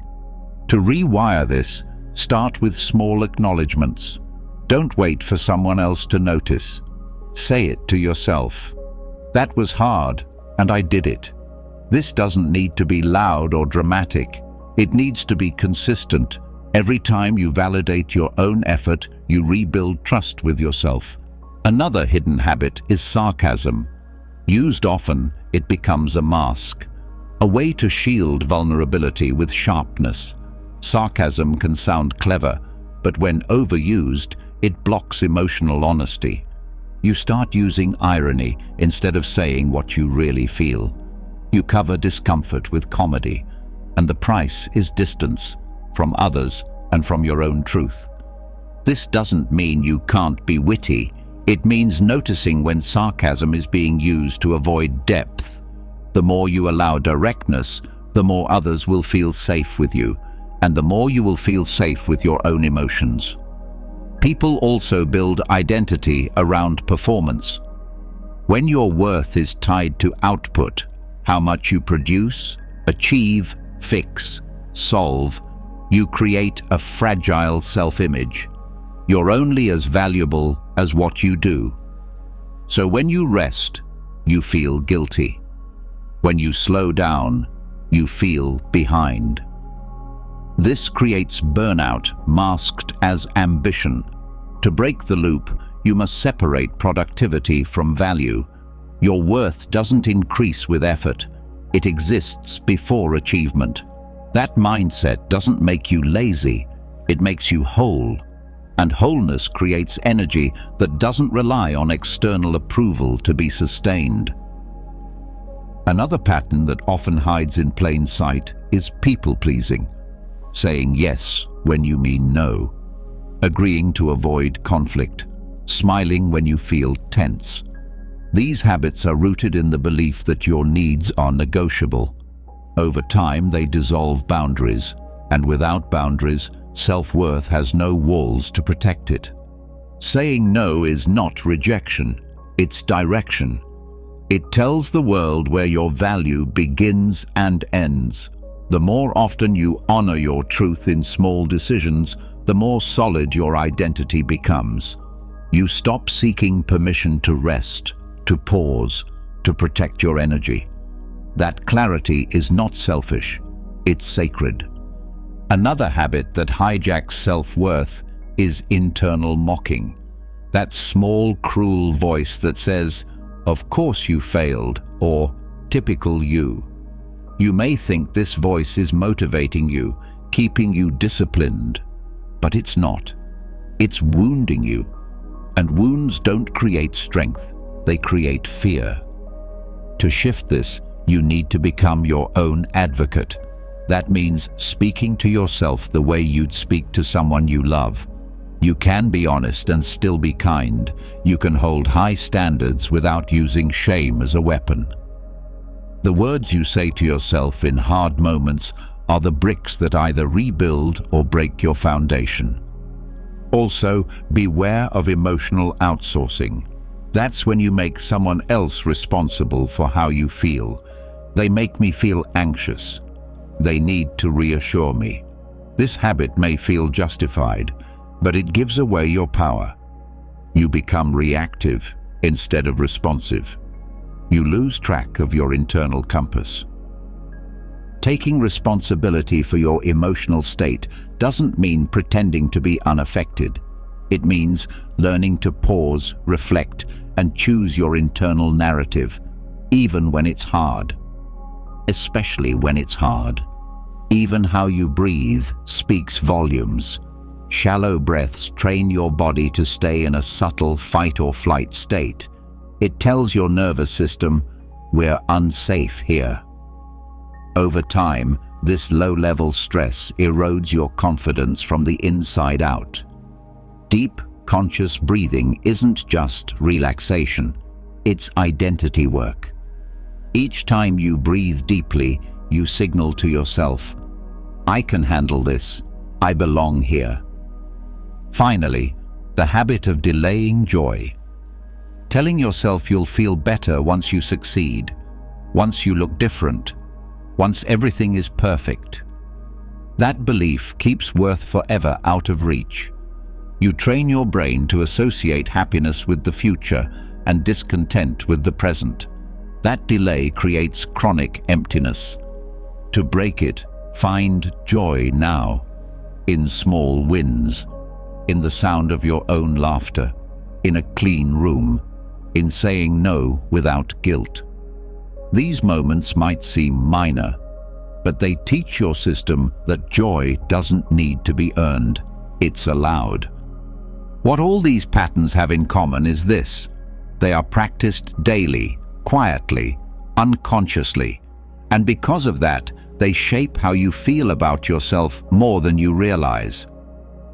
To rewire this, start with small acknowledgements. Don't wait for someone else to notice. Say it to yourself. That was hard, and I did it. This doesn't need to be loud or dramatic. It needs to be consistent. Every time you validate your own effort, you rebuild trust with yourself. Another hidden habit is sarcasm. Used often, it becomes a mask, a way to shield vulnerability with sharpness. Sarcasm can sound clever, but when overused, it blocks emotional honesty. You start using irony instead of saying what you really feel. You cover discomfort with comedy, and the price is distance from others and from your own truth. This doesn't mean you can't be witty. It means noticing when sarcasm is being used to avoid depth. The more you allow directness, the more others will feel safe with you, and the more you will feel safe with your own emotions. People also build identity around performance. When your worth is tied to output, how much you produce, achieve, fix, solve, you create a fragile self-image. You're only as valuable as what you do. So when you rest, you feel guilty. When you slow down, you feel behind. This creates burnout masked as ambition. To break the loop, you must separate productivity from value. Your worth doesn't increase with effort. It exists before achievement. That mindset doesn't make you lazy. It makes you whole. And wholeness creates energy that doesn't rely on external approval to be sustained. Another pattern that often hides in plain sight is people-pleasing. Saying yes when you mean no. Agreeing to avoid conflict. Smiling when you feel tense. These habits are rooted in the belief that your needs are negotiable. Over time, they dissolve boundaries, and without boundaries, self-worth has no walls to protect it. Saying no is not rejection, it's direction. It tells the world where your value begins and ends. The more often you honor your truth in small decisions, the more solid your identity becomes. You stop seeking permission to rest, to pause, to protect your energy. That clarity is not selfish, it's sacred. Another habit that hijacks self-worth is internal mocking. That small, cruel voice that says, "Of course you failed," or "typical you." You may think this voice is motivating you, keeping you disciplined, but it's not. It's wounding you. And wounds don't create strength, they create fear. To shift this, you need to become your own advocate. That means speaking to yourself the way you'd speak to someone you love. You can be honest and still be kind. You can hold high standards without using shame as a weapon. The words you say to yourself in hard moments are the bricks that either rebuild or break your foundation. Also, beware of emotional outsourcing. That's when you make someone else responsible for how you feel. They make me feel anxious. They need to reassure me. This habit may feel justified, but it gives away your power. You become reactive instead of responsive. You lose track of your internal compass. Taking responsibility for your emotional state doesn't mean pretending to be unaffected. It means learning to pause, reflect, and choose your internal narrative. even when it's hard. Especially when it's hard. Even how you breathe speaks volumes. Shallow breaths train your body to stay in a subtle fight or flight state. It tells your nervous system, we're unsafe here. Over time, this low-level stress erodes your confidence from the inside out. Deep, conscious breathing isn't just relaxation, it's identity work. Each time you breathe deeply, you signal to yourself, I can handle this, I belong here. Finally, the habit of delaying joy. Telling yourself you'll feel better once you succeed, once you look different, once everything is perfect. That belief keeps worth forever out of reach. You train your brain to associate happiness with the future and discontent with the present. That delay creates chronic emptiness. To break it, find joy now, in small wins, in the sound of your own laughter, in a clean room, in saying no without guilt. These moments might seem minor, but they teach your system that joy doesn't need to be earned, it's allowed. What all these patterns have in common is this: they are practiced daily, quietly, unconsciously, and because of that, they shape how you feel about yourself more than you realize.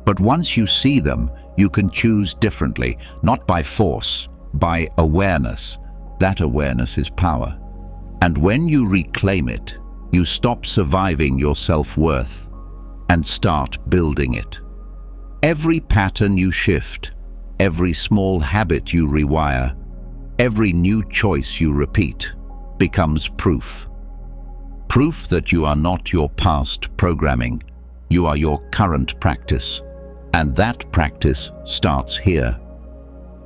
But once you see them, you can choose differently, not by force, by awareness. That awareness is power. And when you reclaim it, you stop surviving your self-worth and start building it. Every pattern you shift, every small habit you rewire, every new choice you repeat becomes proof. Proof that you are not your past programming, you are your current practice. And that practice starts here.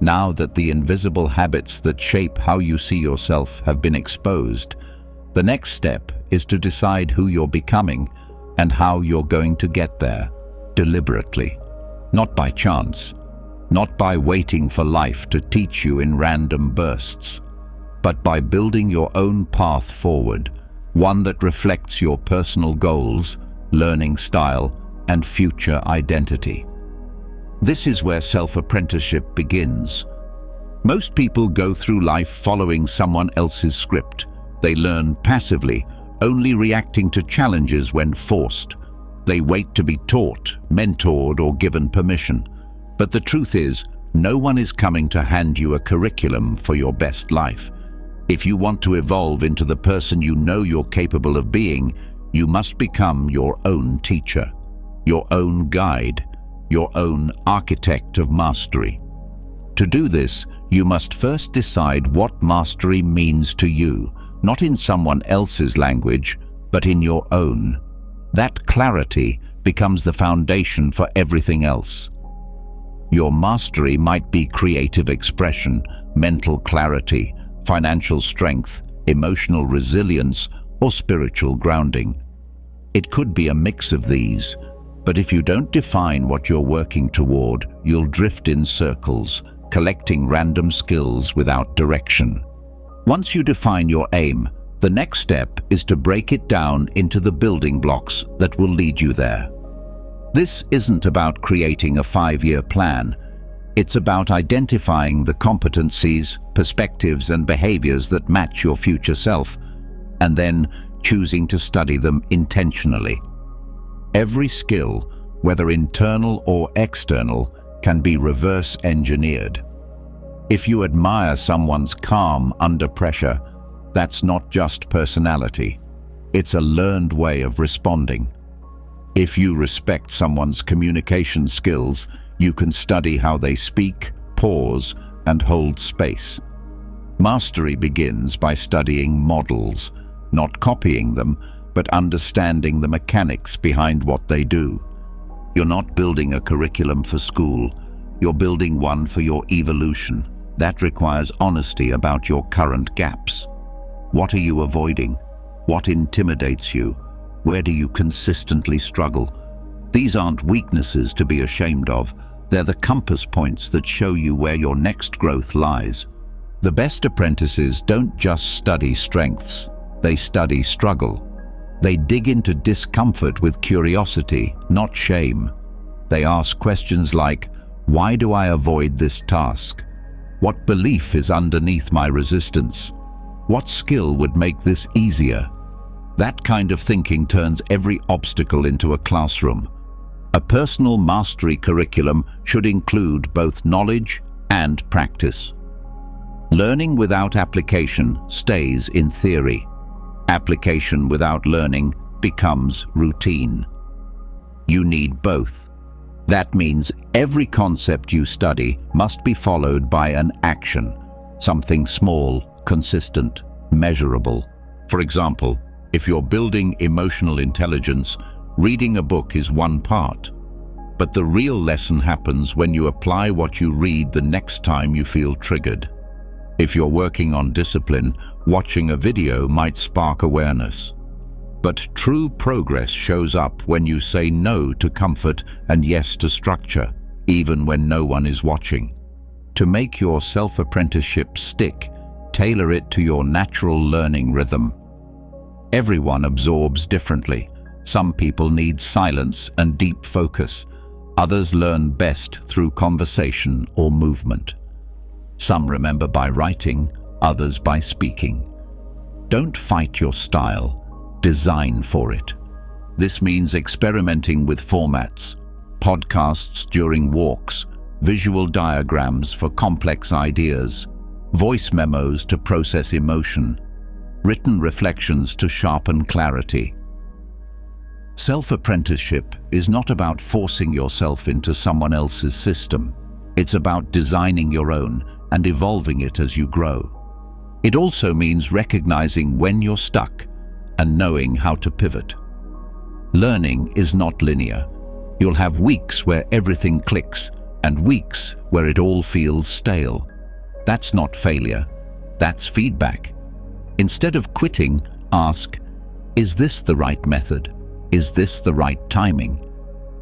Now that the invisible habits that shape how you see yourself have been exposed, the next step is to decide who you're becoming and how you're going to get there, deliberately, not by chance, not by waiting for life to teach you in random bursts, but by building your own path forward, one that reflects your personal goals, learning style, and future identity. This is where self-apprenticeship begins. Most people go through life following someone else's script. They learn passively, only reacting to challenges when forced. They wait to be taught, mentored, or given permission. But the truth is, no one is coming to hand you a curriculum for your best life. If you want to evolve into the person you know you're capable of being, you must become your own teacher, your own guide, your own architect of mastery. To do this, you must first decide what mastery means to you, not in someone else's language, but in your own. That clarity becomes the foundation for everything else. Your mastery might be creative expression, mental clarity, financial strength, emotional resilience, or spiritual grounding. It could be a mix of these, but if you don't define what you're working toward, you'll drift in circles, collecting random skills without direction. Once you define your aim, the next step is to break it down into the building blocks that will lead you there. This isn't about creating a 5-year plan. It's about identifying the competencies, perspectives, and behaviors that match your future self, and then choosing to study them intentionally. Every skill, whether internal or external, can be reverse engineered. If you admire someone's calm under pressure, that's not just personality. It's a learned way of responding. If you respect someone's communication skills, you can study how they speak, pause, and hold space. Mastery begins by studying models, not copying them, but understanding the mechanics behind what they do. You're not building a curriculum for school, you're building one for your evolution. That requires honesty about your current gaps. What are you avoiding? What intimidates you? Where do you consistently struggle? These aren't weaknesses to be ashamed of. They're the compass points that show you where your next growth lies. The best apprentices don't just study strengths, they study struggle. They dig into discomfort with curiosity, not shame. They ask questions like, why do I avoid this task? What belief is underneath my resistance? What skill would make this easier? That kind of thinking turns every obstacle into a classroom. A personal mastery curriculum should include both knowledge and practice. Learning without application stays in theory. Application without learning becomes routine. You need both. That means every concept you study must be followed by an action, something small, consistent, measurable. For example, if you're building emotional intelligence, reading a book is one part. But the real lesson happens when you apply what you read the next time you feel triggered. If you're working on discipline, watching a video might spark awareness. But true progress shows up when you say no to comfort and yes to structure, even when no one is watching. To make your self-apprenticeship stick, tailor it to your natural learning rhythm. Everyone absorbs differently. Some people need silence and deep focus. Others learn best through conversation or movement. Some remember by writing, others by speaking. Don't fight your style. Design for it. This means experimenting with formats, podcasts during walks, visual diagrams for complex ideas, voice memos to process emotion, written reflections to sharpen clarity. Self-apprenticeship is not about forcing yourself into someone else's system. It's about designing your own and evolving it as you grow. It also means recognizing when you're stuck and knowing how to pivot. Learning is not linear. You'll have weeks where everything clicks and weeks where it all feels stale. That's not failure. That's feedback. Instead of quitting, ask, is this the right method? Is this the right timing?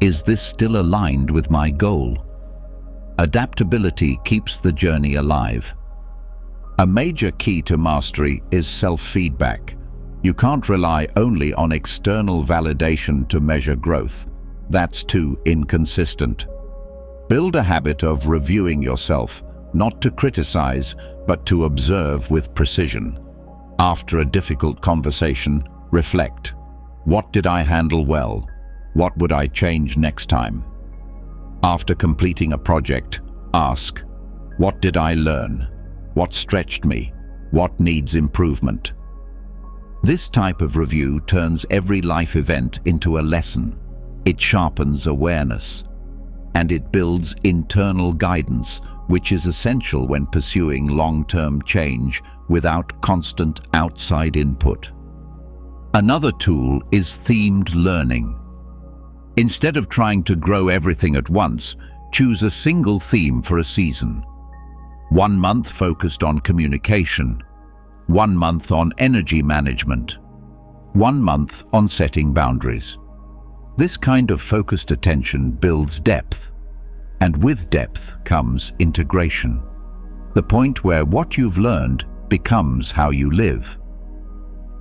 Is this still aligned with my goal? Adaptability keeps the journey alive. A major key to mastery is self-feedback. You can't rely only on external validation to measure growth. That's too inconsistent. Build a habit of reviewing yourself, not to criticize, but to observe with precision. After a difficult conversation, reflect. What did I handle well? What would I change next time? After completing a project, ask, what did I learn? What stretched me? What needs improvement? This type of review turns every life event into a lesson. It sharpens awareness. And it builds internal guidance, which is essential when pursuing long-term change without constant outside input. Another tool is themed learning. Instead of trying to grow everything at once, choose a single theme for a season. 1 month focused on communication, 1 month on energy management, 1 month on setting boundaries. This kind of focused attention builds depth, and with depth comes integration. The point where what you've learned becomes how you live.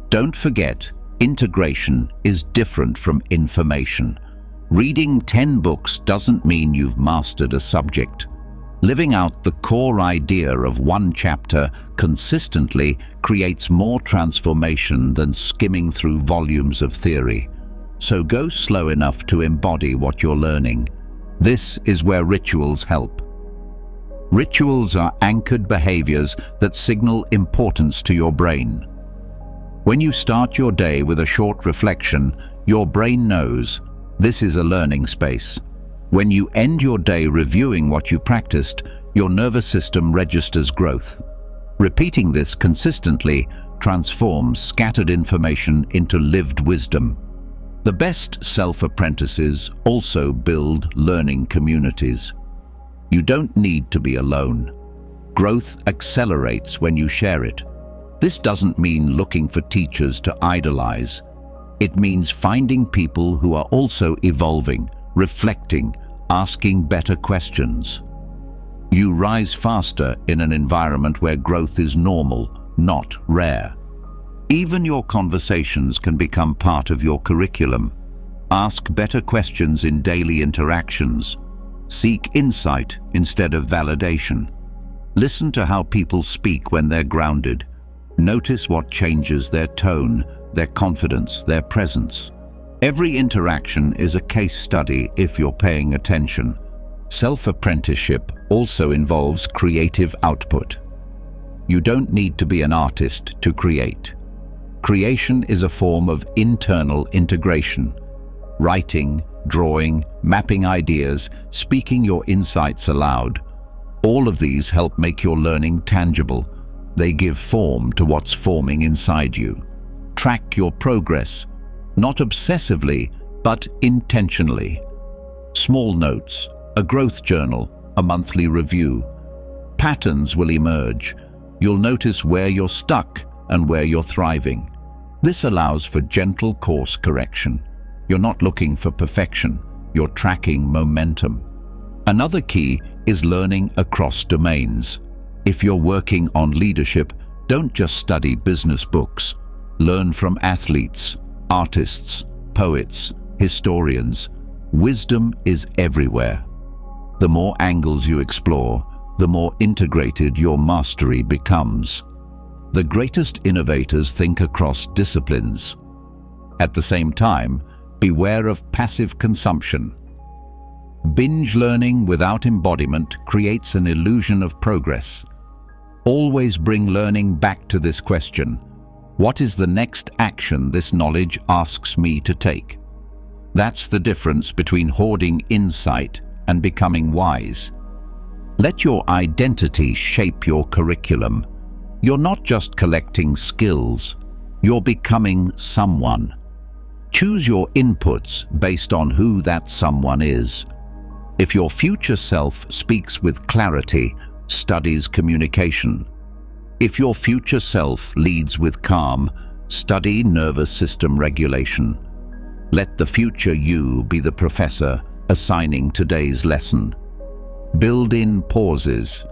Don't forget, integration is different from information. Reading 10 books doesn't mean you've mastered a subject. Living out the core idea of one chapter consistently creates more transformation than skimming through volumes of theory. So go slow enough to embody what you're learning. This is where rituals help. Rituals are anchored behaviors that signal importance to your brain. When you start your day with a short reflection, your brain knows this is a learning space. When you end your day reviewing what you practiced, your nervous system registers growth. Repeating this consistently transforms scattered information into lived wisdom. The best self-apprentices also build learning communities. You don't need to be alone. Growth accelerates when you share it. This doesn't mean looking for teachers to idolize. It means finding people who are also evolving, reflecting, asking better questions. You rise faster in an environment where growth is normal, not rare. Even your conversations can become part of your curriculum. Ask better questions in daily interactions. Seek insight instead of validation. Listen to how people speak when they're grounded. Notice what changes their tone, their confidence, their presence. Every interaction is a case study if you're paying attention. Self-apprenticeship also involves creative output. You don't need to be an artist to create. Creation is a form of internal integration. Writing, drawing, mapping ideas, speaking your insights aloud. All of these help make your learning tangible. They give form to what's forming inside you. Track your progress, not obsessively, but intentionally. Small notes, a growth journal, a monthly review. Patterns will emerge. You'll notice where you're stuck and where you're thriving. This allows for gentle course correction. You're not looking for perfection, you're tracking momentum. Another key is learning across domains. If you're working on leadership, don't just study business books. Learn from athletes, artists, poets, historians. Wisdom is everywhere. The more angles you explore, the more integrated your mastery becomes. The greatest innovators think across disciplines. At the same time, beware of passive consumption. Binge learning without embodiment creates an illusion of progress. Always bring learning back to this question: what is the next action this knowledge asks me to take? That's the difference between hoarding insight and becoming wise. Let your identity shape your curriculum. You're not just collecting skills, you're becoming someone. Choose your inputs based on who that someone is. If your future self speaks with clarity, studies communication. If your future self leads with calm, study nervous system regulation. Let the future you be the professor assigning today's lesson. Build in pauses.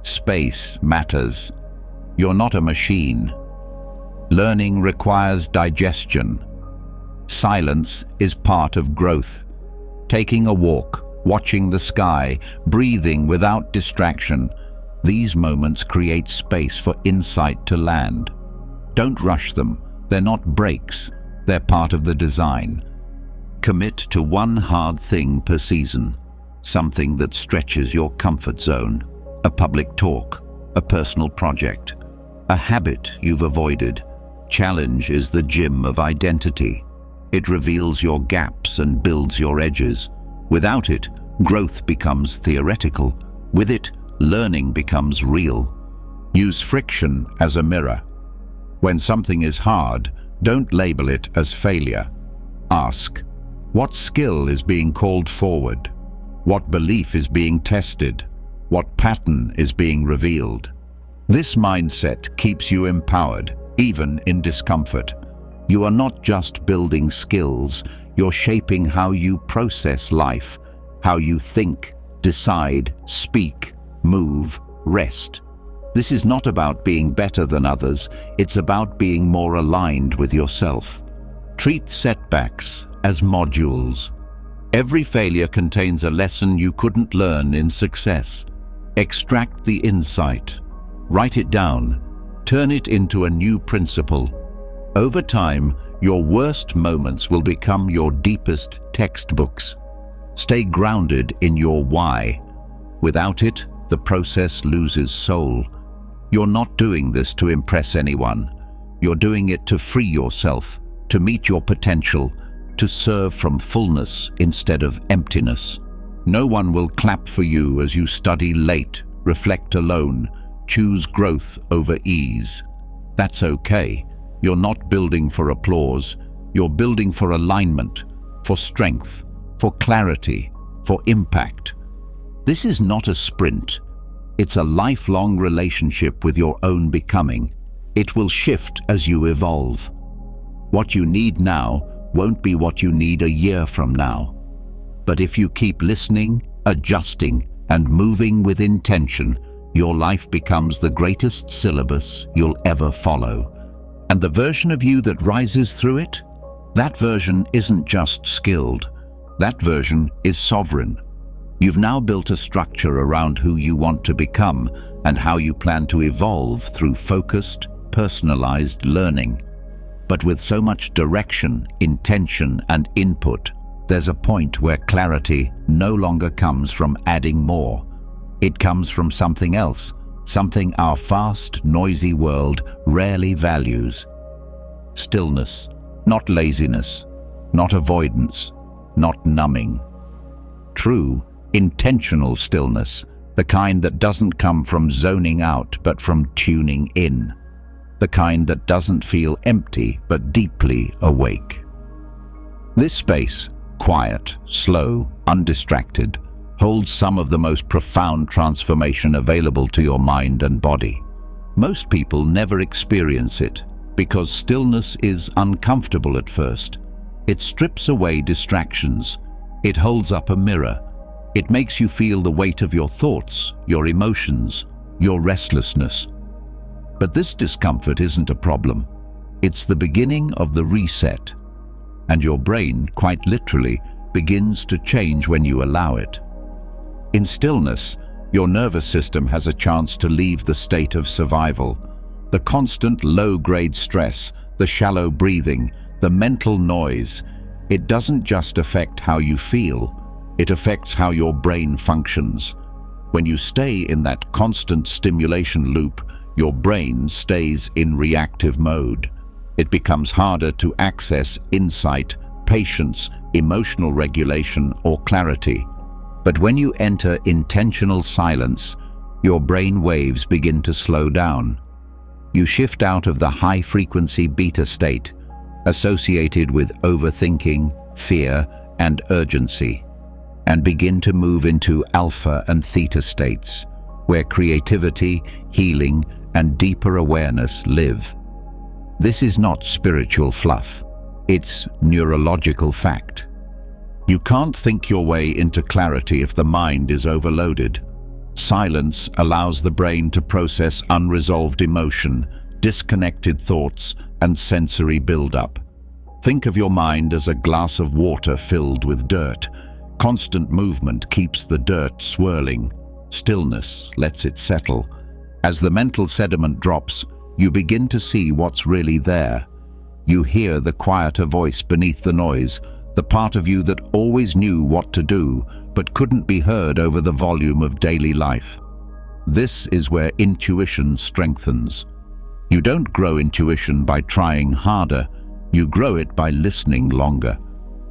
Space matters. You're not a machine. Learning requires digestion. Silence is part of growth. Taking a walk, watching the sky, breathing without distraction. These moments create space for insight to land. Don't rush them. They're not breaks. They're part of the design. Commit to one hard thing per season. Something that stretches your comfort zone. A public talk, a personal project, a habit you've avoided. Challenge is the gym of identity. It reveals your gaps and builds your edges. Without it, growth becomes theoretical. With it, learning becomes real. Use friction as a mirror. When something is hard, don't label it as failure. Ask, what skill is being called forward? What belief is being tested? What pattern is being revealed? This mindset keeps you empowered, even in discomfort. You are not just building skills, you're shaping how you process life, how you think, decide, speak, move, rest. This is not about being better than others, it's about being more aligned with yourself. Treat setbacks as modules. Every failure contains a lesson you couldn't learn in success. Extract the insight. Write it down. Turn it into a new principle. Over time, your worst moments will become your deepest textbooks. Stay grounded in your why. Without it, the process loses soul. You're not doing this to impress anyone. You're doing it to free yourself, to meet your potential, to serve from fullness instead of emptiness. No one will clap for you as you study late, reflect alone, choose growth over ease. That's okay. You're not building for applause. You're building for alignment, for strength, for clarity, for impact. This is not a sprint. It's a lifelong relationship with your own becoming. It will shift as you evolve. What you need now won't be what you need a year from now. But if you keep listening, adjusting, and moving with intention, your life becomes the greatest syllabus you'll ever follow. And the version of you that rises through it? That version isn't just skilled. That version is sovereign. You've now built a structure around who you want to become and how you plan to evolve through focused, personalized learning. But with so much direction, intention, and input, there's a point where clarity no longer comes from adding more. It comes from something else, something our fast, noisy world rarely values. Stillness, not laziness, not avoidance, not numbing. True, intentional stillness, the kind that doesn't come from zoning out but from tuning in. The kind that doesn't feel empty but deeply awake. This space, quiet, slow, undistracted, holds some of the most profound transformation available to your mind and body. Most people never experience it because stillness is uncomfortable at first. It strips away distractions. It holds up a mirror. It makes you feel the weight of your thoughts, your emotions, your restlessness. But this discomfort isn't a problem. It's the beginning of the reset. And your brain, quite literally, begins to change when you allow it. In stillness, your nervous system has a chance to leave the state of survival. The constant low-grade stress, the shallow breathing, the mental noise, it doesn't just affect how you feel, it affects how your brain functions. When you stay in that constant stimulation loop, your brain stays in reactive mode. It becomes harder to access insight, patience, emotional regulation, or clarity. But when you enter intentional silence, your brain waves begin to slow down. You shift out of the high-frequency beta state, associated with overthinking, fear, and urgency, and begin to move into alpha and theta states, where creativity, healing, and deeper awareness live. This is not spiritual fluff. It's neurological fact. You can't think your way into clarity if the mind is overloaded. Silence allows the brain to process unresolved emotion, disconnected thoughts, and sensory buildup. Think of your mind as a glass of water filled with dirt. Constant movement keeps the dirt swirling. Stillness lets it settle. As the mental sediment drops, you begin to see what's really there. You hear the quieter voice beneath the noise, the part of you that always knew what to do, but couldn't be heard over the volume of daily life. This is where intuition strengthens. You don't grow intuition by trying harder, you grow it by listening longer.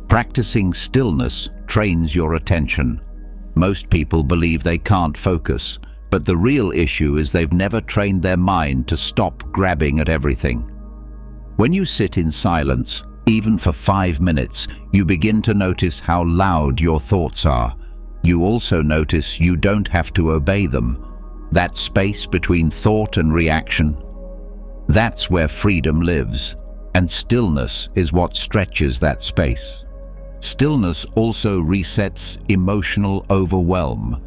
Practicing stillness trains your attention. Most people believe they can't focus, but the real issue is they've never trained their mind to stop grabbing at everything. When you sit in silence, even for 5 minutes, you begin to notice how loud your thoughts are. You also notice you don't have to obey them. That space between thought and reaction, that's where freedom lives, and stillness is what stretches that space. Stillness also resets emotional overwhelm.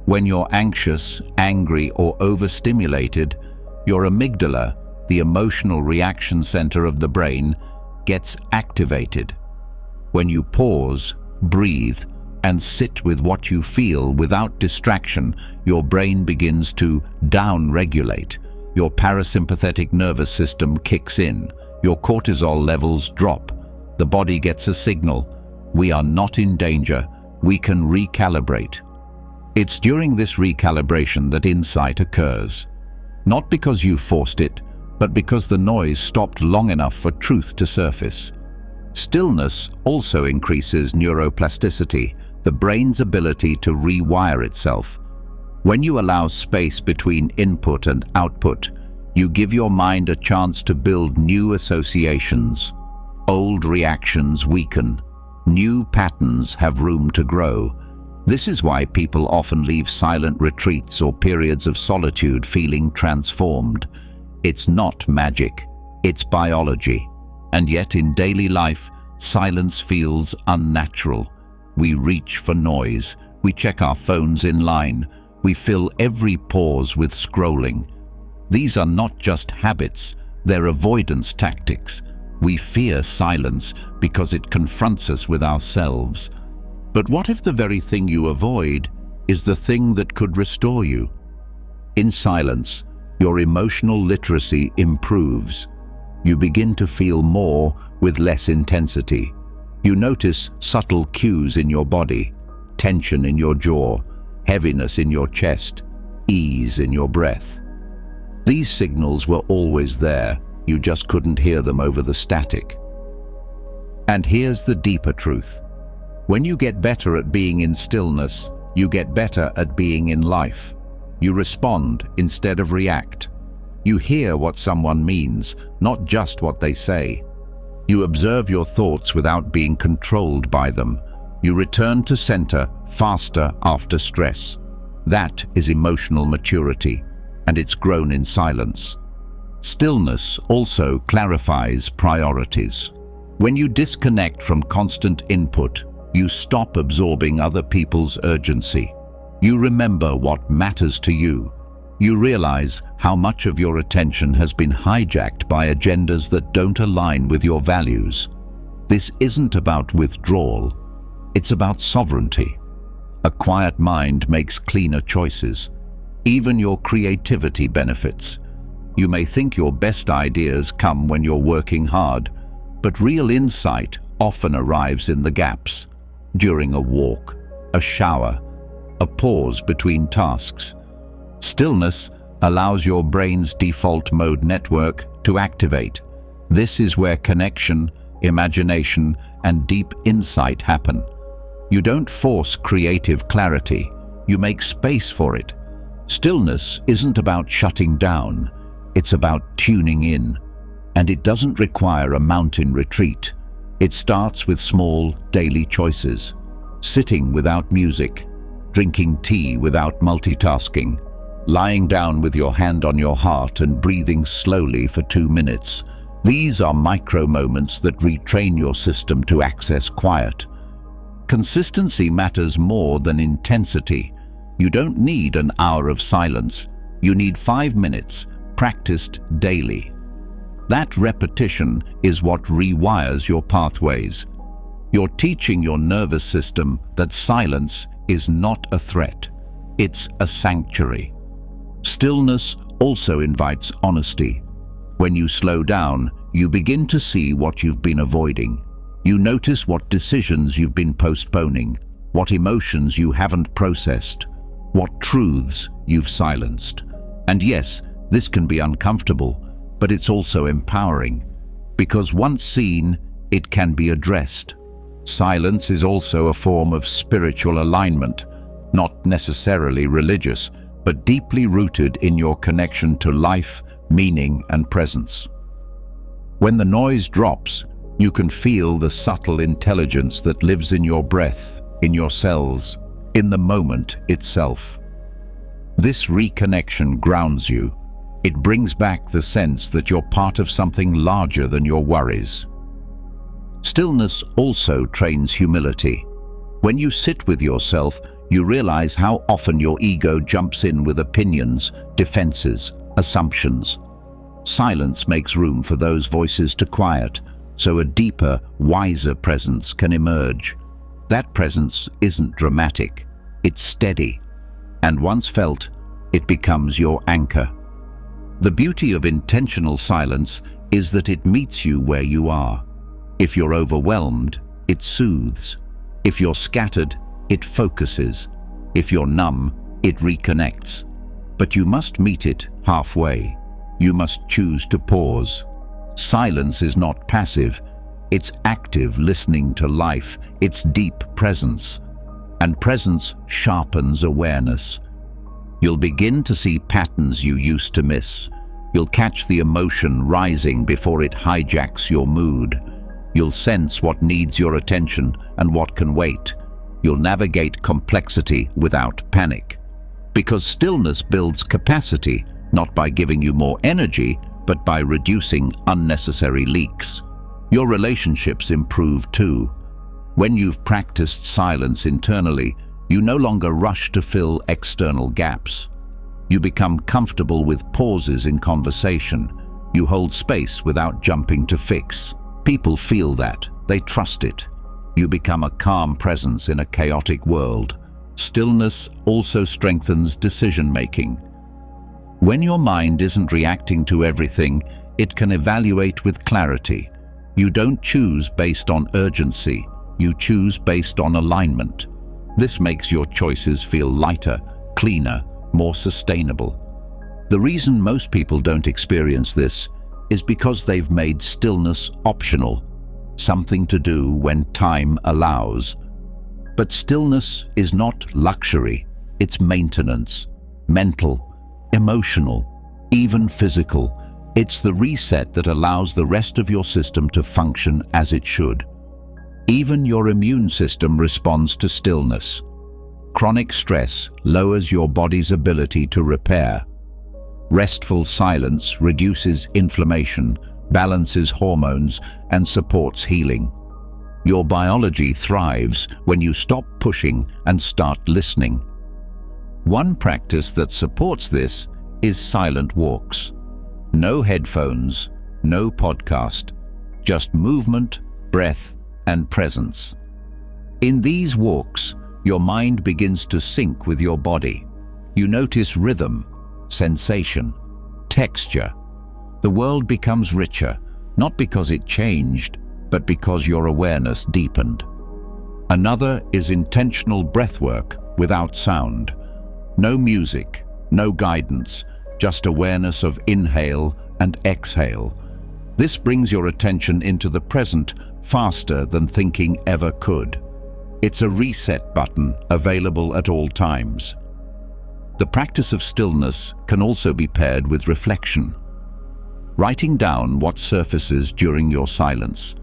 When you're anxious, angry, or overstimulated, your amygdala, the emotional reaction center of the brain, gets activated. When you pause, breathe, and sit with what you feel without distraction, your brain begins to down-regulate. Your parasympathetic nervous system kicks in. Your cortisol levels drop. The body gets a signal. We are not in danger. We can recalibrate. It's during this recalibration that insight occurs. Not because you forced it, but because the noise stopped long enough for truth to surface. Stillness also increases neuroplasticity, the brain's ability to rewire itself. When you allow space between input and output, you give your mind a chance to build new associations. Old reactions weaken. New patterns have room to grow. This is why people often leave silent retreats or periods of solitude feeling transformed. It's not magic, it's biology. And yet in daily life, silence feels unnatural. We reach for noise, We check our phones in line. We fill every pause with scrolling. These are not just habits, they're avoidance tactics. We fear silence because it confronts us with ourselves. But what if the very thing you avoid is the thing that could restore you? In silence, your emotional literacy improves. You begin to feel more with less intensity. You notice subtle cues in your body, tension in your jaw, heaviness in your chest, ease in your breath. These signals were always there, you just couldn't hear them over the static. And here's the deeper truth. When you get better at being in stillness, you get better at being in life. You respond instead of react. You hear what someone means, not just what they say. You observe your thoughts without being controlled by them. You return to center faster after stress. That is emotional maturity, and it's grown in silence. Stillness also clarifies priorities. When you disconnect from constant input, you stop absorbing other people's urgency. You remember what matters to you. You realize how much of your attention has been hijacked by agendas that don't align with your values. This isn't about withdrawal. It's about sovereignty. A quiet mind makes cleaner choices. Even your creativity benefits. You may think your best ideas come when you're working hard, but real insight often arrives in the gaps. During a walk, a shower, a pause between tasks. Stillness allows your brain's default mode network to activate. This is where connection, imagination, and deep insight happen. You don't force creative clarity, you make space for it. Stillness isn't about shutting down, it's about tuning in. And it doesn't require a mountain retreat. It starts with small, daily choices. Sitting without music, drinking tea without multitasking, lying down with your hand on your heart and breathing slowly for 2 minutes. These are micro moments that retrain your system to access quiet. Consistency matters more than intensity. You don't need an hour of silence. You need 5 minutes, practiced daily. That repetition is what rewires your pathways. You're teaching your nervous system that silence is not a threat. It's a sanctuary. Stillness also invites honesty. When you slow down, you begin to see what you've been avoiding. You notice what decisions you've been postponing, what emotions you haven't processed, what truths you've silenced. And yes, this can be uncomfortable, but it's also empowering, because once seen, it can be addressed. Silence is also a form of spiritual alignment, not necessarily religious, but deeply rooted in your connection to life, meaning, and presence. When the noise drops, you can feel the subtle intelligence that lives in your breath, in your cells, in the moment itself. This reconnection grounds you. It brings back the sense that you're part of something larger than your worries. Stillness also trains humility. When you sit with yourself, you realize how often your ego jumps in with opinions, defenses, assumptions. Silence makes room for those voices to quiet, so a deeper, wiser presence can emerge. That presence isn't dramatic, it's steady, and once felt, it becomes your anchor. The beauty of intentional silence is that it meets you where you are. If you're overwhelmed, it soothes. If you're scattered, it focuses. If you're numb, it reconnects. But you must meet it halfway. You must choose to pause. Silence is not passive. It's active listening to life. It's deep presence. And presence sharpens awareness. You'll begin to see patterns you used to miss. You'll catch the emotion rising before it hijacks your mood. You'll sense what needs your attention and what can wait. You'll navigate complexity without panic. Because stillness builds capacity, not by giving you more energy, but by reducing unnecessary leaks. Your relationships improve too. When you've practiced silence internally, You no longer rush to fill external gaps. You become comfortable with pauses in conversation. You hold space without jumping to fix. People feel that. They trust it. You become a calm presence in a chaotic world. Stillness also strengthens decision-making. When your mind isn't reacting to everything, it can evaluate with clarity. You don't choose based on urgency. You choose based on alignment. This makes your choices feel lighter, cleaner, more sustainable. The reason most people don't experience this is because they've made stillness optional, something to do when time allows. But stillness is not luxury, it's maintenance, mental, emotional, even physical. It's the reset that allows the rest of your system to function as it should. Even your immune system responds to stillness. Chronic stress lowers your body's ability to repair. Restful silence reduces inflammation, balances hormones, and supports healing. Your biology thrives when you stop pushing and start listening. One practice that supports this is silent walks. No headphones, no podcast, just movement, breath, and presence. In these walks, your mind begins to sync with your body. You notice rhythm, sensation, texture. The world becomes richer, not because it changed, but because your awareness deepened. Another is intentional breathwork without sound. No music, no guidance, just awareness of inhale and exhale. This brings your attention into the present faster than thinking ever could. It's a reset button available at all times. The practice of stillness can also be paired with reflection. Writing down what surfaces during your silence.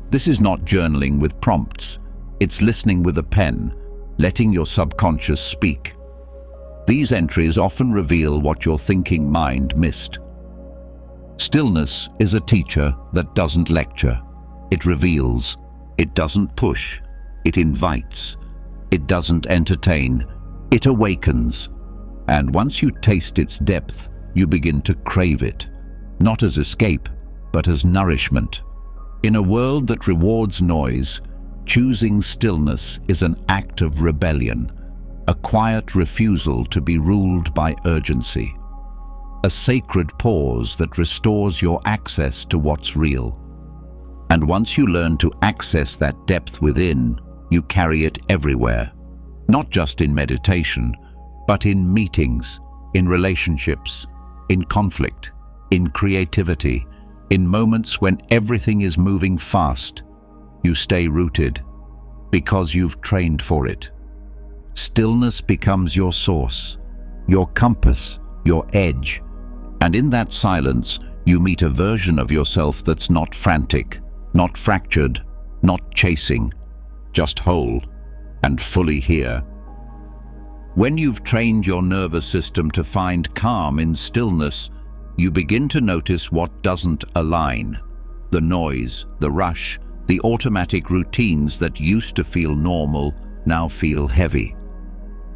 This is not journaling with prompts. It's listening with a pen, letting your subconscious speak. These entries often reveal what your thinking mind missed. Stillness is a teacher that doesn't lecture. It reveals. It doesn't push. It invites. It doesn't entertain. It awakens. And once you taste its depth, you begin to crave it, not as escape, but as nourishment. In a world that rewards noise, choosing stillness is an act of rebellion, a quiet refusal to be ruled by urgency, a sacred pause that restores your access to what's real. And once you learn to access that depth within, you carry it everywhere, not just in meditation, but in meetings, in relationships, in conflict, in creativity, in moments when everything is moving fast. You stay rooted because you've trained for it. Stillness becomes your source, your compass, your edge, and in that silence, you meet a version of yourself that's not frantic, not fractured, not chasing, just whole and fully here. When you've trained your nervous system to find calm in stillness, you begin to notice what doesn't align. The noise, the rush, the automatic routines that used to feel normal now feel heavy.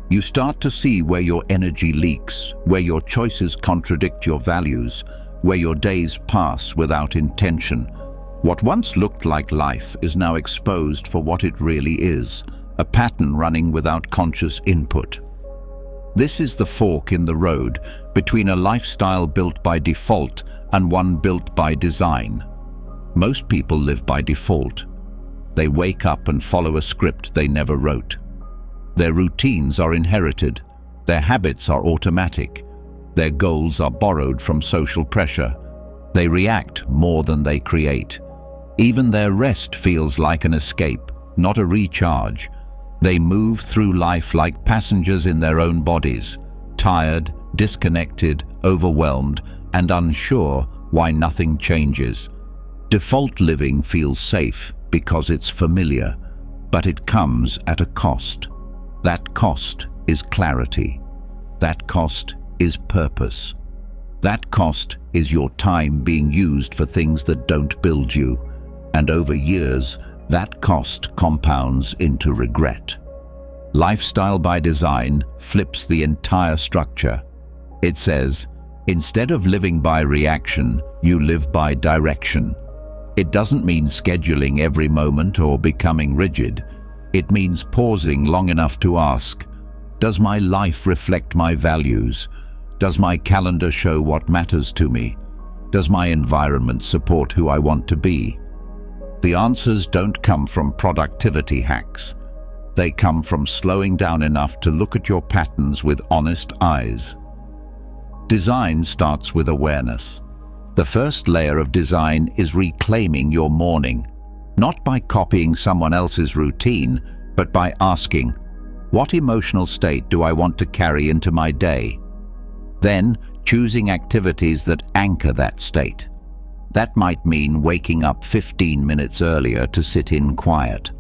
You start to see where your energy leaks, where your choices contradict your values, where your days pass without intention. What once looked like life is now exposed for what it really is, a pattern running without conscious input. This is the fork in the road between a lifestyle built by default and one built by design. Most people live by default. They wake up and follow a script they never wrote. Their routines are inherited. Their habits are automatic. Their goals are borrowed from social pressure. They react more than they create. Even their rest feels like an escape, not a recharge. They move through life like passengers in their own bodies, tired, disconnected, overwhelmed, and unsure why nothing changes. Default living feels safe because it's familiar, but it comes at a cost. That cost is clarity. That cost is purpose. That cost is your time being used for things that don't build you. And over years, that cost compounds into regret. Lifestyle by Design flips the entire structure. It says, instead of living by reaction, you live by direction. It doesn't mean scheduling every moment or becoming rigid. It means pausing long enough to ask, does my life reflect my values? Does my calendar show what matters to me? Does my environment support who I want to be? The answers don't come from productivity hacks. They come from slowing down enough to look at your patterns with honest eyes. Design starts with awareness. The first layer of design is reclaiming your morning, not by copying someone else's routine, but by asking, what emotional state do I want to carry into my day? Then, choosing activities that anchor that state. That might mean waking up 15 minutes earlier to sit in quiet.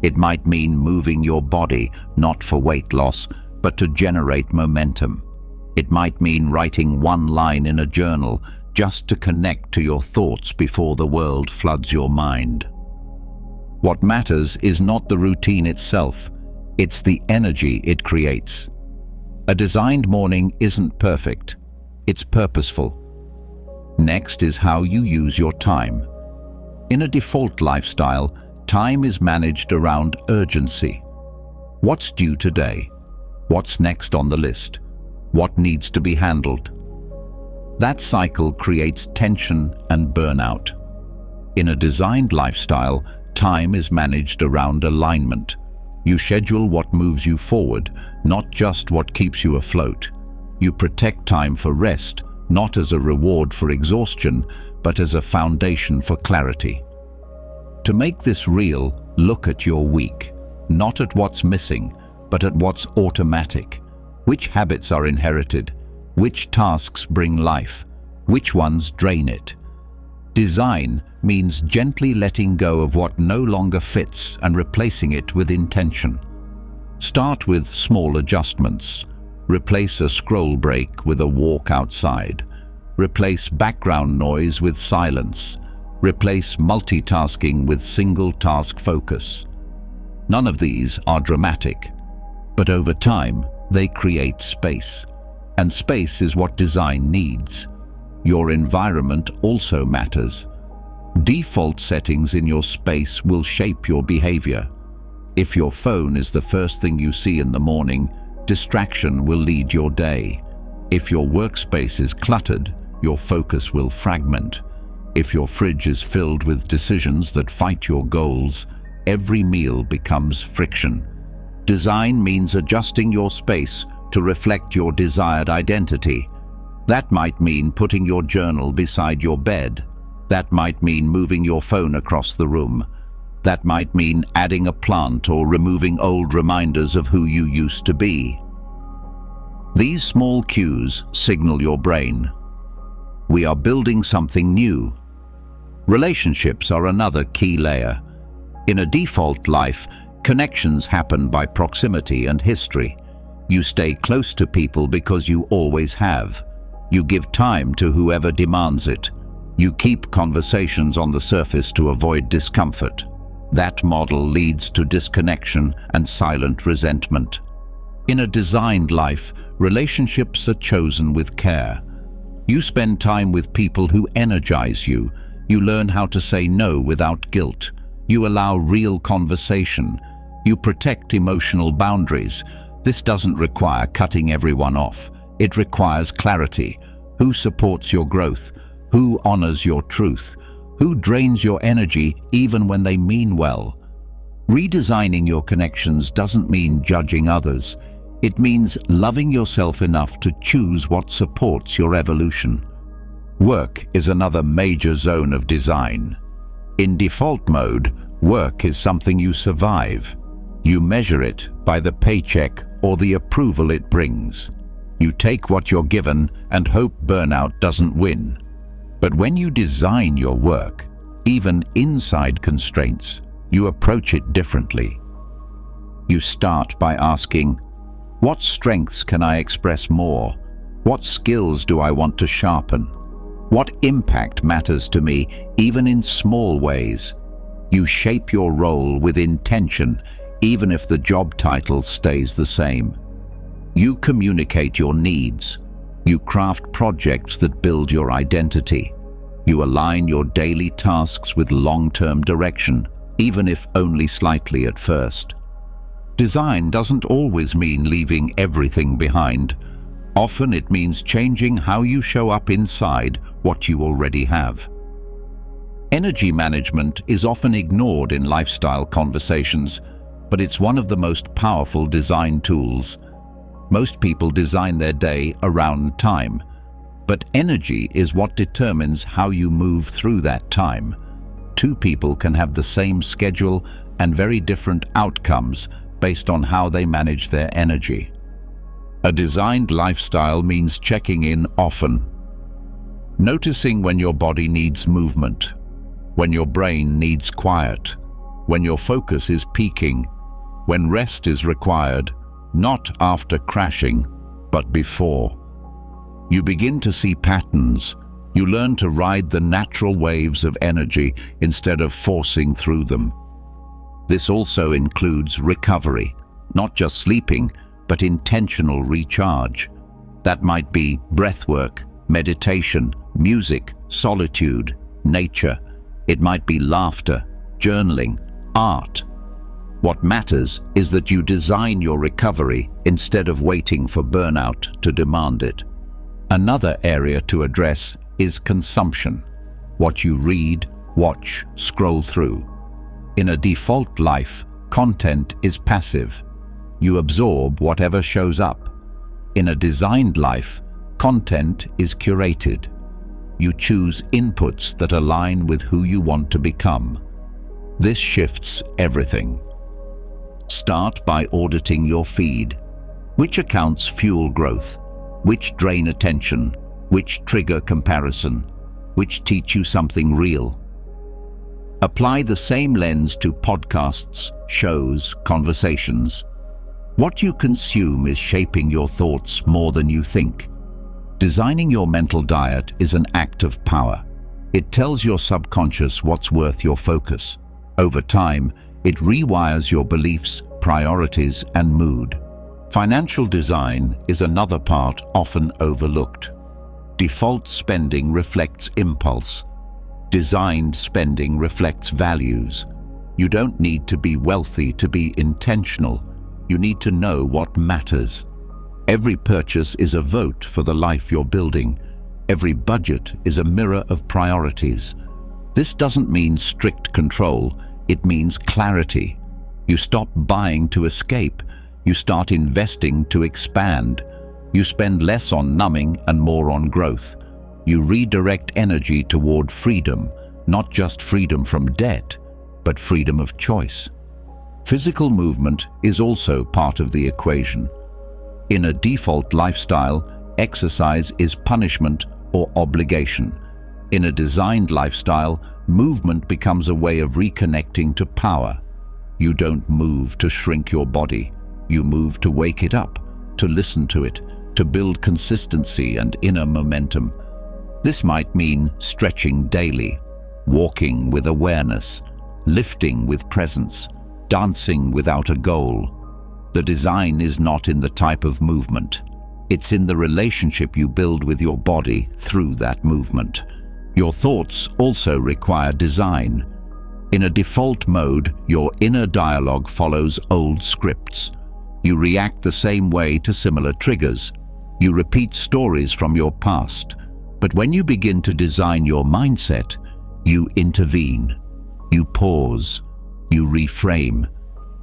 It might mean moving your body, not for weight loss, but to generate momentum. It might mean writing one line in a journal just to connect to your thoughts before the world floods your mind. What matters is not the routine itself, it's the energy it creates. A designed morning isn't perfect, it's purposeful. Next is how you use your time. In a default lifestyle, time is managed around urgency. What's due today? What's next on the list? What needs to be handled? That cycle creates tension and burnout. In a designed lifestyle, time is managed around alignment. You schedule what moves you forward, not just what keeps you afloat. You protect time for rest, not as a reward for exhaustion, but as a foundation for clarity. To make this real, look at your week, not at what's missing, but at what's automatic. Which habits are inherited? Which tasks bring life? Which ones drain it? Design means gently letting go of what no longer fits and replacing it with intention. Start with small adjustments. Replace a scroll break with a walk outside. Replace background noise with silence. Replace multitasking with single task focus. None of these are dramatic, but over time, they create space. And space is what design needs. Your environment also matters. Default settings in your space will shape your behavior. If your phone is the first thing you see in the morning, distraction will lead your day. If your workspace is cluttered, your focus will fragment. If your fridge is filled with decisions that fight your goals, every meal becomes friction. Design means adjusting your space to reflect your desired identity. That might mean putting your journal beside your bed. That might mean moving your phone across the room. That might mean adding a plant or removing old reminders of who you used to be. These small cues signal your brain. We are building something new. Relationships are another key layer. In a default life, connections happen by proximity and history. You stay close to people because you always have. You give time to whoever demands it. You keep conversations on the surface to avoid discomfort. That model leads to disconnection and silent resentment. In a designed life, relationships are chosen with care. You spend time with people who energize you. You learn how to say no without guilt. You allow real conversation. You protect emotional boundaries. This doesn't require cutting everyone off. It requires clarity. Who supports your growth? Who honors your truth? Who drains your energy even when they mean well? Redesigning your connections doesn't mean judging others. It means loving yourself enough to choose what supports your evolution. Work is another major zone of design. In default mode, work is something you survive. You measure it by the paycheck or the approval it brings. You take what you're given and hope burnout doesn't win. But when you design your work, even inside constraints, you approach it differently. You start by asking, what strengths can I express more? What skills do I want to sharpen? What impact matters to me, even in small ways? You shape your role with intention, even if the job title stays the same. You communicate your needs. You craft projects that build your identity. You align your daily tasks with long-term direction, even if only slightly at first. Design doesn't always mean leaving everything behind. Often it means changing how you show up inside what you already have. Energy management is often ignored in lifestyle conversations, but it's one of the most powerful design tools. Most people design their day around time, but energy is what determines how you move through that time. Two people can have the same schedule and very different outcomes based on how they manage their energy. A designed lifestyle means checking in often. Noticing when your body needs movement, when your brain needs quiet, when your focus is peaking, when rest is required, not after crashing, but before. You begin to see patterns. You learn to ride the natural waves of energy instead of forcing through them. This also includes recovery, not just sleeping, but intentional recharge. That might be breathwork, meditation, music, solitude, nature. It might be laughter, journaling, art. What matters is that you design your recovery instead of waiting for burnout to demand it. Another area to address is consumption. What you read, watch, scroll through. In a default life, content is passive. You absorb whatever shows up. In a designed life, content is curated. You choose inputs that align with who you want to become. This shifts everything. Start by auditing your feed. Which accounts fuel growth? Which drain attention? Which trigger comparison? Which teach you something real? Apply the same lens to podcasts, shows, conversations. What you consume is shaping your thoughts more than you think. Designing your mental diet is an act of power. It tells your subconscious what's worth your focus. Over time, it rewires your beliefs, priorities, and mood. Financial design is another part often overlooked. Default spending reflects impulse. Designed spending reflects values. You don't need to be wealthy to be intentional. You need to know what matters. Every purchase is a vote for the life you're building. Every budget is a mirror of priorities. This doesn't mean strict control. It means clarity. You stop buying to escape. You start investing to expand. You spend less on numbing and more on growth. You redirect energy toward freedom, not just freedom from debt, but freedom of choice. Physical movement is also part of the equation. In a default lifestyle, exercise is punishment or obligation. In a designed lifestyle, movement becomes a way of reconnecting to power. You don't move to shrink your body. You move to wake it up, to listen to it, to build consistency and inner momentum. This might mean stretching daily, walking with awareness, lifting with presence, dancing without a goal. The design is not in the type of movement. It's in the relationship you build with your body through that movement. Your thoughts also require design. In a default mode, your inner dialogue follows old scripts. You react the same way to similar triggers. You repeat stories from your past. But when you begin to design your mindset, you intervene. You pause. You reframe.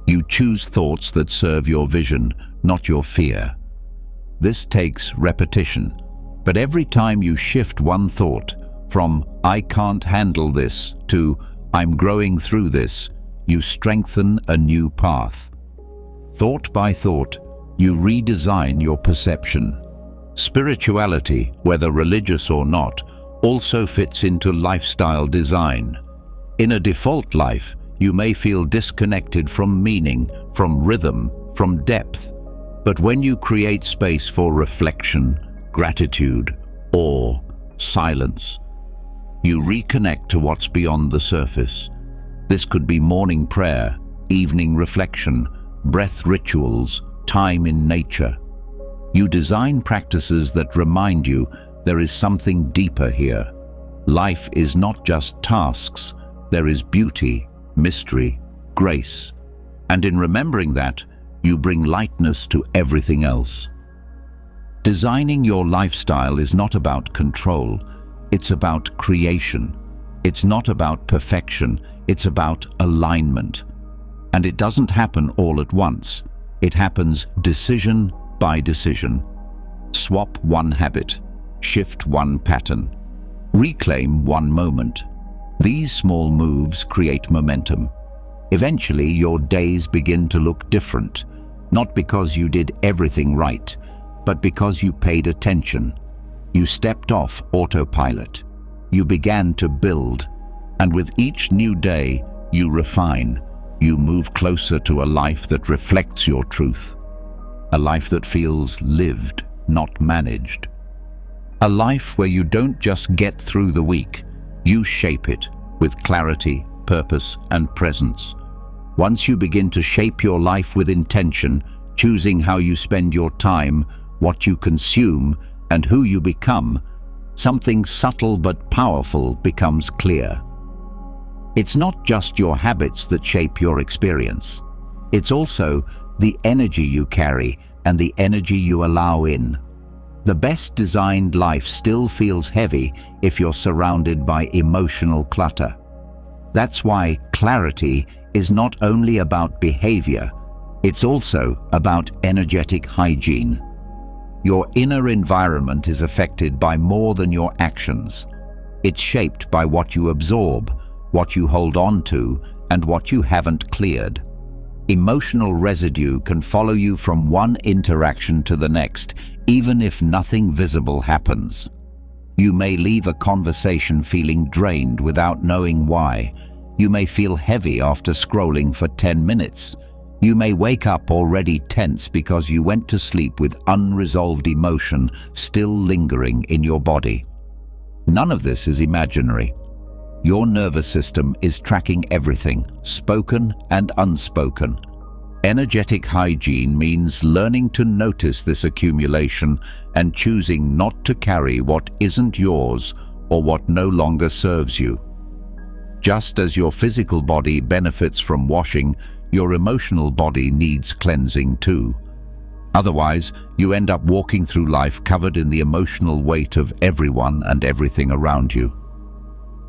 You choose thoughts that serve your vision, not your fear. This takes repetition, but every time you shift one thought from "I can't handle this" to "I'm growing through this," you strengthen a new path. Thought by thought, you redesign your perception. Spirituality, whether religious or not, also fits into lifestyle design. In a default life, you may feel disconnected from meaning, from rhythm, from depth. But when you create space for reflection, gratitude, awe, silence, you reconnect to what's beyond the surface. This could be morning prayer, evening reflection, breath rituals, time in nature. You design practices that remind you there is something deeper here. Life is not just tasks, there is beauty, mystery, grace. And in remembering that, you bring lightness to everything else. Designing your lifestyle is not about control, it's about creation. It's not about perfection, it's about alignment. And it doesn't happen all at once. It happens decision by decision. Swap one habit, shift one pattern, reclaim one moment. These small moves create momentum. Eventually, your days begin to look different, not because you did everything right, but because you paid attention. You stepped off autopilot. You began to build, and with each new day, you refine. You move closer to a life that reflects your truth. A life that feels lived, not managed. A life where you don't just get through the week, you shape it with clarity, purpose, and presence. Once you begin to shape your life with intention, choosing how you spend your time, what you consume, and who you become, something subtle but powerful becomes clear. It's not just your habits that shape your experience. It's also the energy you carry and the energy you allow in. The best designed life still feels heavy if you're surrounded by emotional clutter. That's why clarity is not only about behavior, it's also about energetic hygiene. Your inner environment is affected by more than your actions. It's shaped by what you absorb, what you hold on to, and what you haven't cleared. Emotional residue can follow you from one interaction to the next, even if nothing visible happens. You may leave a conversation feeling drained without knowing why. You may feel heavy after scrolling for 10 minutes. You may wake up already tense because you went to sleep with unresolved emotion still lingering in your body. None of this is imaginary. Your nervous system is tracking everything, spoken and unspoken. Energetic hygiene means learning to notice this accumulation and choosing not to carry what isn't yours or what no longer serves you. Just as your physical body benefits from washing, your emotional body needs cleansing too. Otherwise, you end up walking through life covered in the emotional weight of everyone and everything around you.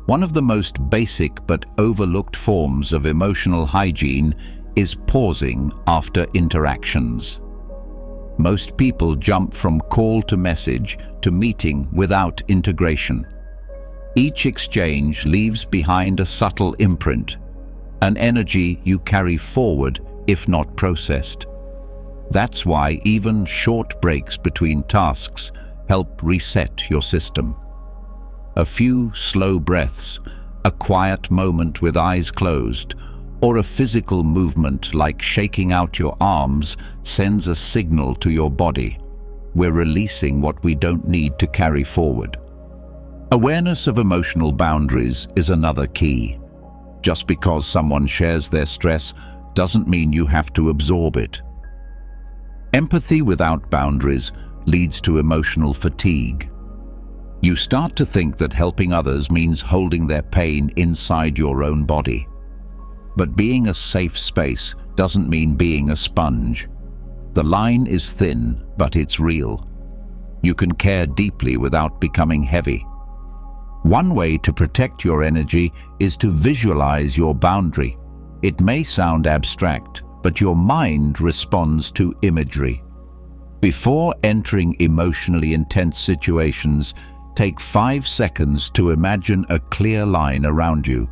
One of the most basic but overlooked forms of emotional hygiene is pausing after interactions. Most people jump from call to message to meeting without integration. Each exchange leaves behind a subtle imprint, an energy you carry forward if not processed. That's why even short breaks between tasks help reset your system. A few slow breaths, a quiet moment with eyes closed, or a physical movement like shaking out your arms sends a signal to your body. We're releasing what we don't need to carry forward. Awareness of emotional boundaries is another key. Just because someone shares their stress doesn't mean you have to absorb it. Empathy without boundaries leads to emotional fatigue. You start to think that helping others means holding their pain inside your own body. But being a safe space doesn't mean being a sponge. The line is thin, but it's real. You can care deeply without becoming heavy. One way to protect your energy is to visualize your boundary. It may sound abstract, but your mind responds to imagery. Before entering emotionally intense situations, take 5 seconds to imagine a clear line around you,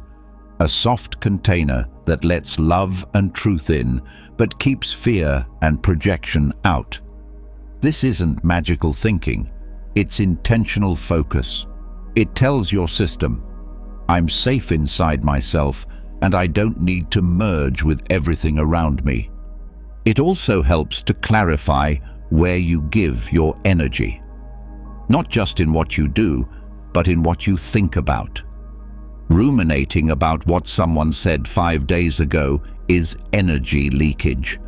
a soft container that lets love and truth in, but keeps fear and projection out. This isn't magical thinking, it's intentional focus. It tells your system, I'm safe inside myself and I don't need to merge with everything around me. It also helps to clarify where you give your energy. Not just in what you do, but in what you think about. Ruminating about what someone said 5 days ago is energy leakage.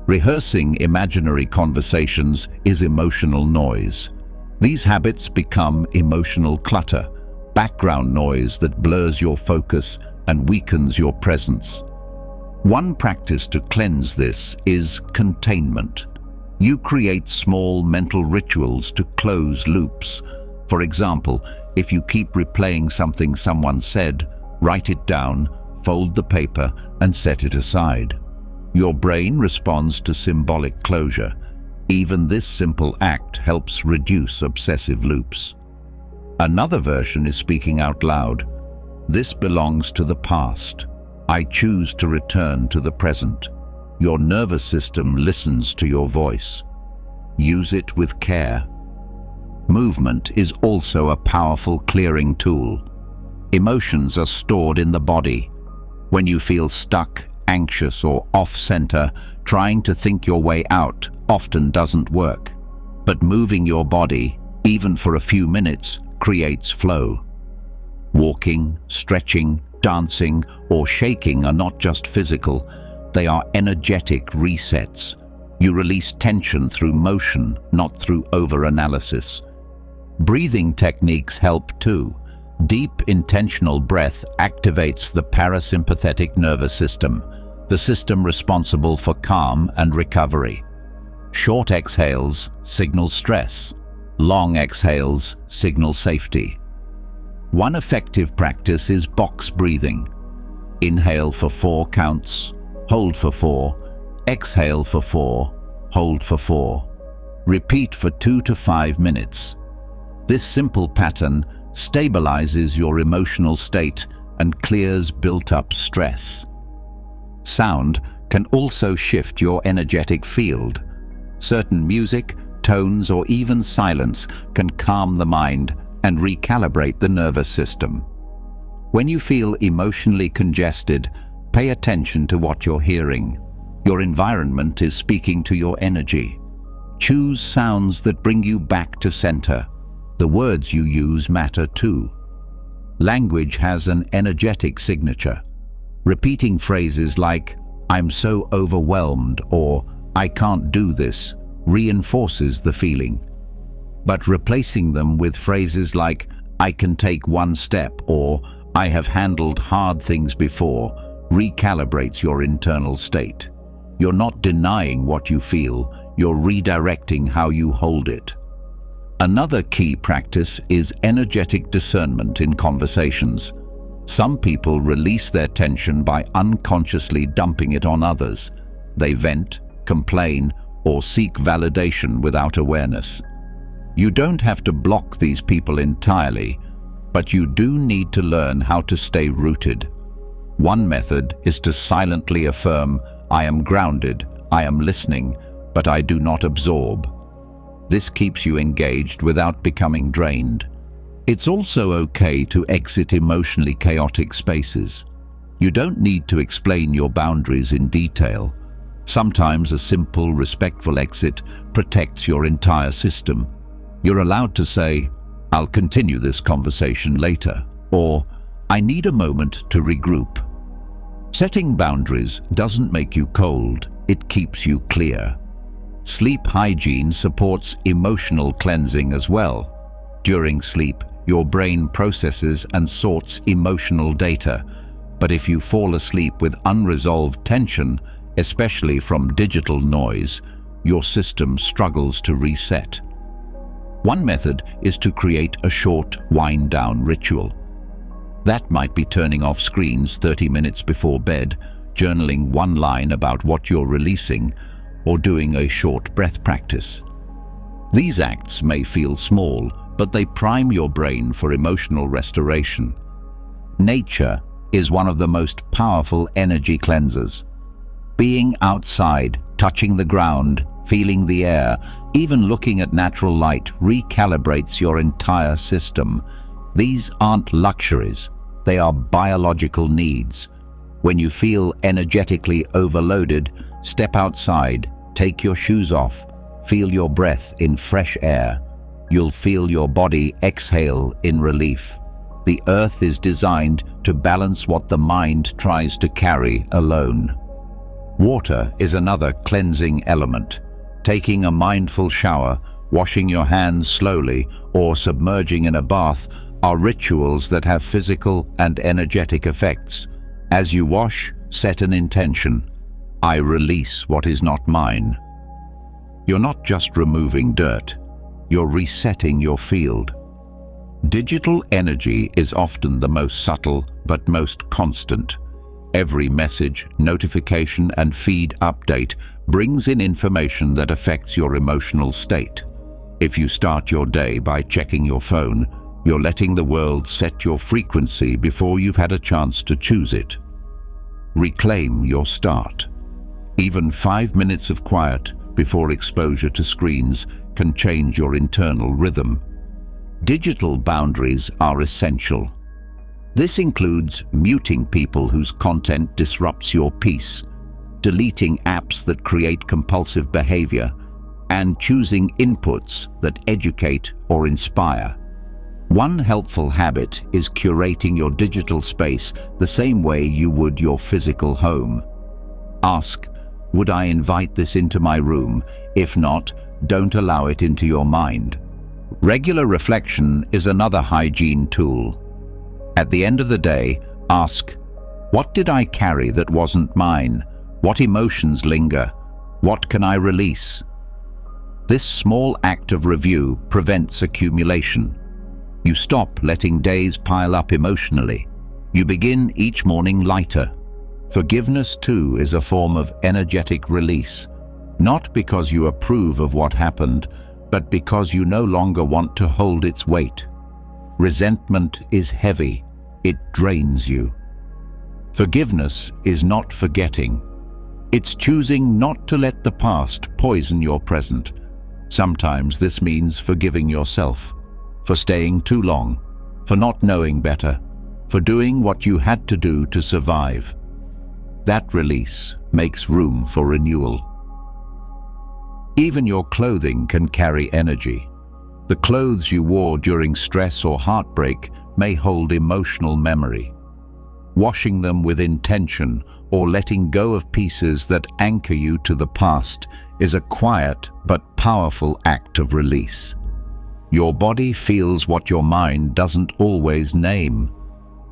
Rehearsing imaginary conversations is emotional noise. These habits become emotional clutter, background noise that blurs your focus and weakens your presence. One practice to cleanse this is containment. You create small mental rituals to close loops. For example, if you keep replaying something someone said, write it down, fold the paper, and set it aside. Your brain responds to symbolic closure. Even this simple act helps reduce obsessive loops. Another version is speaking out loud. This belongs to the past. I choose to return to the present. Your nervous system listens to your voice. Use it with care. Movement is also a powerful clearing tool. Emotions are stored in the body. When you feel stuck, anxious, or off-center, trying to think your way out often doesn't work. But moving your body, even for a few minutes, creates flow. Walking, stretching, dancing, or shaking are not just physical, they are energetic resets. You release tension through motion, not through over-analysis. Breathing techniques help too. Deep, intentional breath activates the parasympathetic nervous system, the system responsible for calm and recovery. Short exhales signal stress. Long exhales signal safety. One effective practice is box breathing. Inhale for 4 counts, hold for 4, exhale for 4, hold for 4. Repeat for 2 to 5 minutes. This simple pattern stabilizes your emotional state and clears built-up stress. Sound can also shift your energetic field. Certain music, tones, or even silence can calm the mind and recalibrate the nervous system. When you feel emotionally congested, pay attention to what you're hearing. Your environment is speaking to your energy. Choose sounds that bring you back to center. The words you use matter too. Language has an energetic signature. Repeating phrases like, "I'm so overwhelmed," or "I can't do this," reinforces the feeling. But replacing them with phrases like, "I can take one step," or "I have handled hard things before," recalibrates your internal state. You're not denying what you feel, you're redirecting how you hold it. Another key practice is energetic discernment in conversations. Some people release their tension by unconsciously dumping it on others. They vent, complain, or seek validation without awareness. You don't have to block these people entirely, but you do need to learn how to stay rooted. One method is to silently affirm, "I am grounded, I am listening, but I do not absorb." This keeps you engaged without becoming drained. It's also okay to exit emotionally chaotic spaces. You don't need to explain your boundaries in detail. Sometimes a simple, respectful exit protects your entire system. You're allowed to say, "I'll continue this conversation later," or "I need a moment to regroup." Setting boundaries doesn't make you cold, it keeps you clear. Sleep hygiene supports emotional cleansing as well. During sleep, your brain processes and sorts emotional data, but if you fall asleep with unresolved tension, especially from digital noise, your system struggles to reset. One method is to create a short wind-down ritual. That might be turning off screens 30 minutes before bed, journaling one line about what you're releasing, or doing a short breath practice. These acts may feel small, but they prime your brain for emotional restoration. Nature is one of the most powerful energy cleansers. Being outside, touching the ground, feeling the air, even looking at natural light recalibrates your entire system. These aren't luxuries, they are biological needs. When you feel energetically overloaded, step outside, take your shoes off, feel your breath in fresh air. You'll feel your body exhale in relief. The earth is designed to balance what the mind tries to carry alone. Water is another cleansing element. Taking a mindful shower, washing your hands slowly, or submerging in a bath are rituals that have physical and energetic effects. As you wash, set an intention. I release what is not mine. You're not just removing dirt, you're resetting your field. Digital energy is often the most subtle but most constant. Every message, notification, and feed update brings in information that affects your emotional state. If you start your day by checking your phone, you're letting the world set your frequency before you've had a chance to choose it. Reclaim your start. Even 5 minutes of quiet before exposure to screens can change your internal rhythm. Digital boundaries are essential. This includes muting people whose content disrupts your peace, deleting apps that create compulsive behavior, and choosing inputs that educate or inspire. One helpful habit is curating your digital space the same way you would your physical home. Ask, would I invite this into my room? If not, don't allow it into your mind. Regular reflection is another hygiene tool. At the end of the day, ask, what did I carry that wasn't mine? What emotions linger? What can I release? This small act of review prevents accumulation. You stop letting days pile up emotionally. You begin each morning lighter. Forgiveness, too, is a form of energetic release, not because you approve of what happened, but because you no longer want to hold its weight. Resentment is heavy. It drains you. Forgiveness is not forgetting. It's choosing not to let the past poison your present. Sometimes this means forgiving yourself, for staying too long, for not knowing better, for doing what you had to do to survive. That release makes room for renewal. Even your clothing can carry energy. The clothes you wore during stress or heartbreak may hold emotional memory. Washing them with intention or letting go of pieces that anchor you to the past is a quiet but powerful act of release. Your body feels what your mind doesn't always name.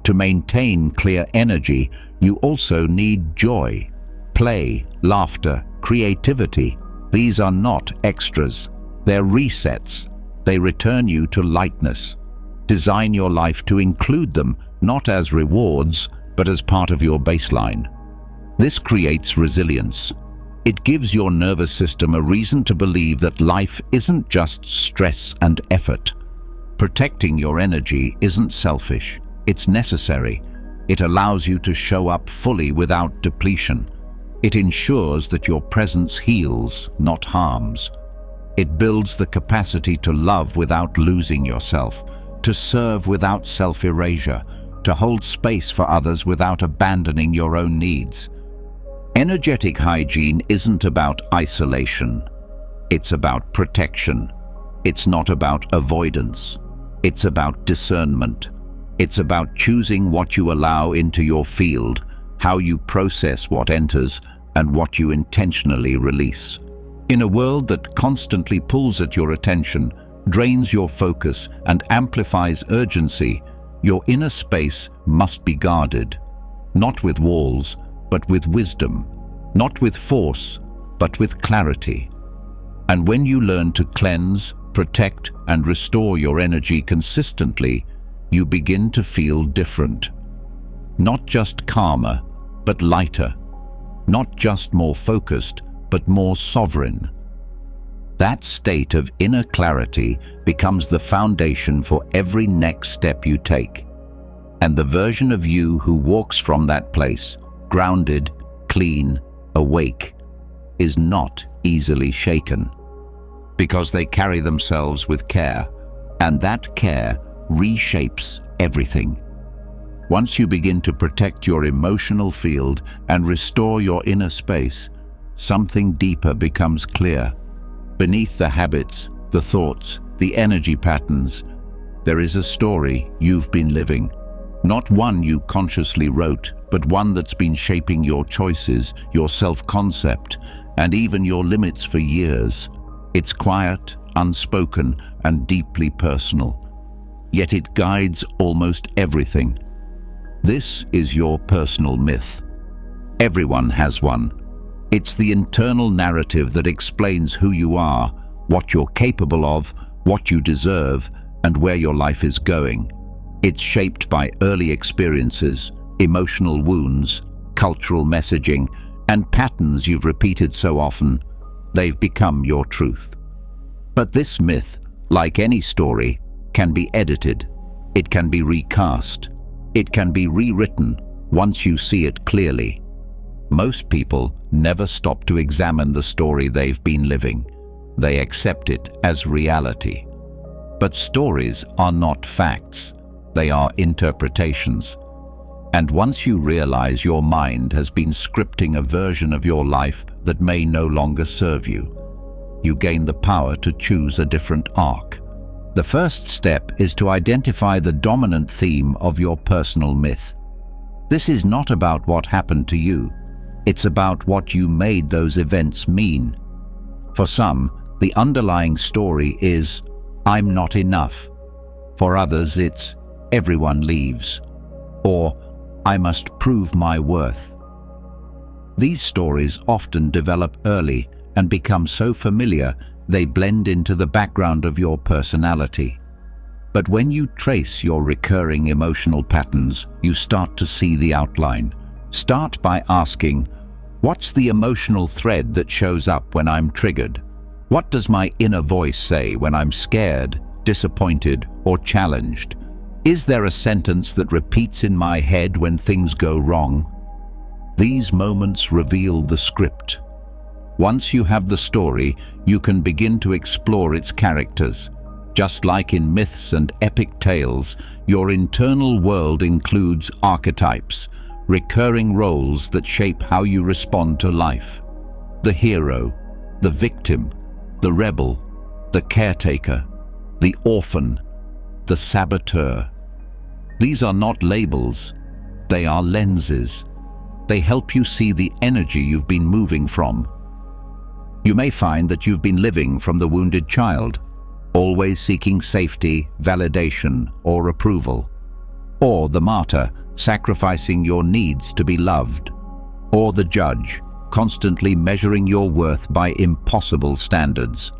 To maintain clear energy, you also need joy, play, laughter, creativity. These are not extras. They're resets. They return you to lightness. Design your life to include them, not as rewards, but as part of your baseline. This creates resilience. It gives your nervous system a reason to believe that life isn't just stress and effort. Protecting your energy isn't selfish. It's necessary. It allows you to show up fully without depletion. It ensures that your presence heals, not harms. It builds the capacity to love without losing yourself, to serve without self-erasure, to hold space for others without abandoning your own needs. Energetic hygiene isn't about isolation. It's about protection. It's not about avoidance. It's about discernment. It's about choosing what you allow into your field, how you process what enters, and what you intentionally release. In a world that constantly pulls at your attention, drains your focus, and amplifies urgency, your inner space must be guarded, not with walls, but with wisdom, not with force, but with clarity. And when you learn to cleanse, protect, and restore your energy consistently, you begin to feel different. Not just calmer, but lighter. Not just more focused, but more sovereign. That state of inner clarity becomes the foundation for every next step you take. And the version of you who walks from that place, grounded, clean, awake, is not easily shaken. Because they carry themselves with care, and that care reshapes everything. Once you begin to protect your emotional field and restore your inner space, something deeper becomes clear. Beneath the habits, the thoughts, the energy patterns, There is a story you've been living. Not one you consciously wrote, but one that's been shaping your choices, your self-concept, and even your limits for years. It's quiet, unspoken, and deeply personal. Yet it guides almost everything. This is your personal myth. Everyone has one. It's the internal narrative that explains who you are, what you're capable of, what you deserve, and where your life is going. It's shaped by early experiences, emotional wounds, cultural messaging, and patterns you've repeated so often, they've become your truth. But this myth, like any story, can be edited. It can be recast. It can be rewritten once you see it clearly. Most people never stop to examine the story they've been living. They accept it as reality. But stories are not facts. They are interpretations. And once you realize your mind has been scripting a version of your life that may no longer serve you, you gain the power to choose a different arc. The first step is to identify the dominant theme of your personal myth. This is not about what happened to you. It's about what you made those events mean. For some, the underlying story is, "I'm not enough." For others, it's, "Everyone leaves," or "I must prove my worth." These stories often develop early and become so familiar they blend into the background of your personality. But when you trace your recurring emotional patterns, you start to see the outline. Start by asking, what's the emotional thread that shows up when I'm triggered? What does my inner voice say when I'm scared, disappointed, or challenged? Is there a sentence that repeats in my head when things go wrong? These moments reveal the script. Once you have the story, you can begin to explore its characters. Just like in myths and epic tales, your internal world includes archetypes, recurring roles that shape how you respond to life. The hero, the victim, the rebel, the caretaker, the orphan, the saboteur. These are not labels, they are lenses. They help you see the energy you've been moving from. You may find that you've been living from the wounded child, always seeking safety, validation, or approval. Or the martyr, sacrificing your needs to be loved. Or the judge, constantly measuring your worth by impossible standards.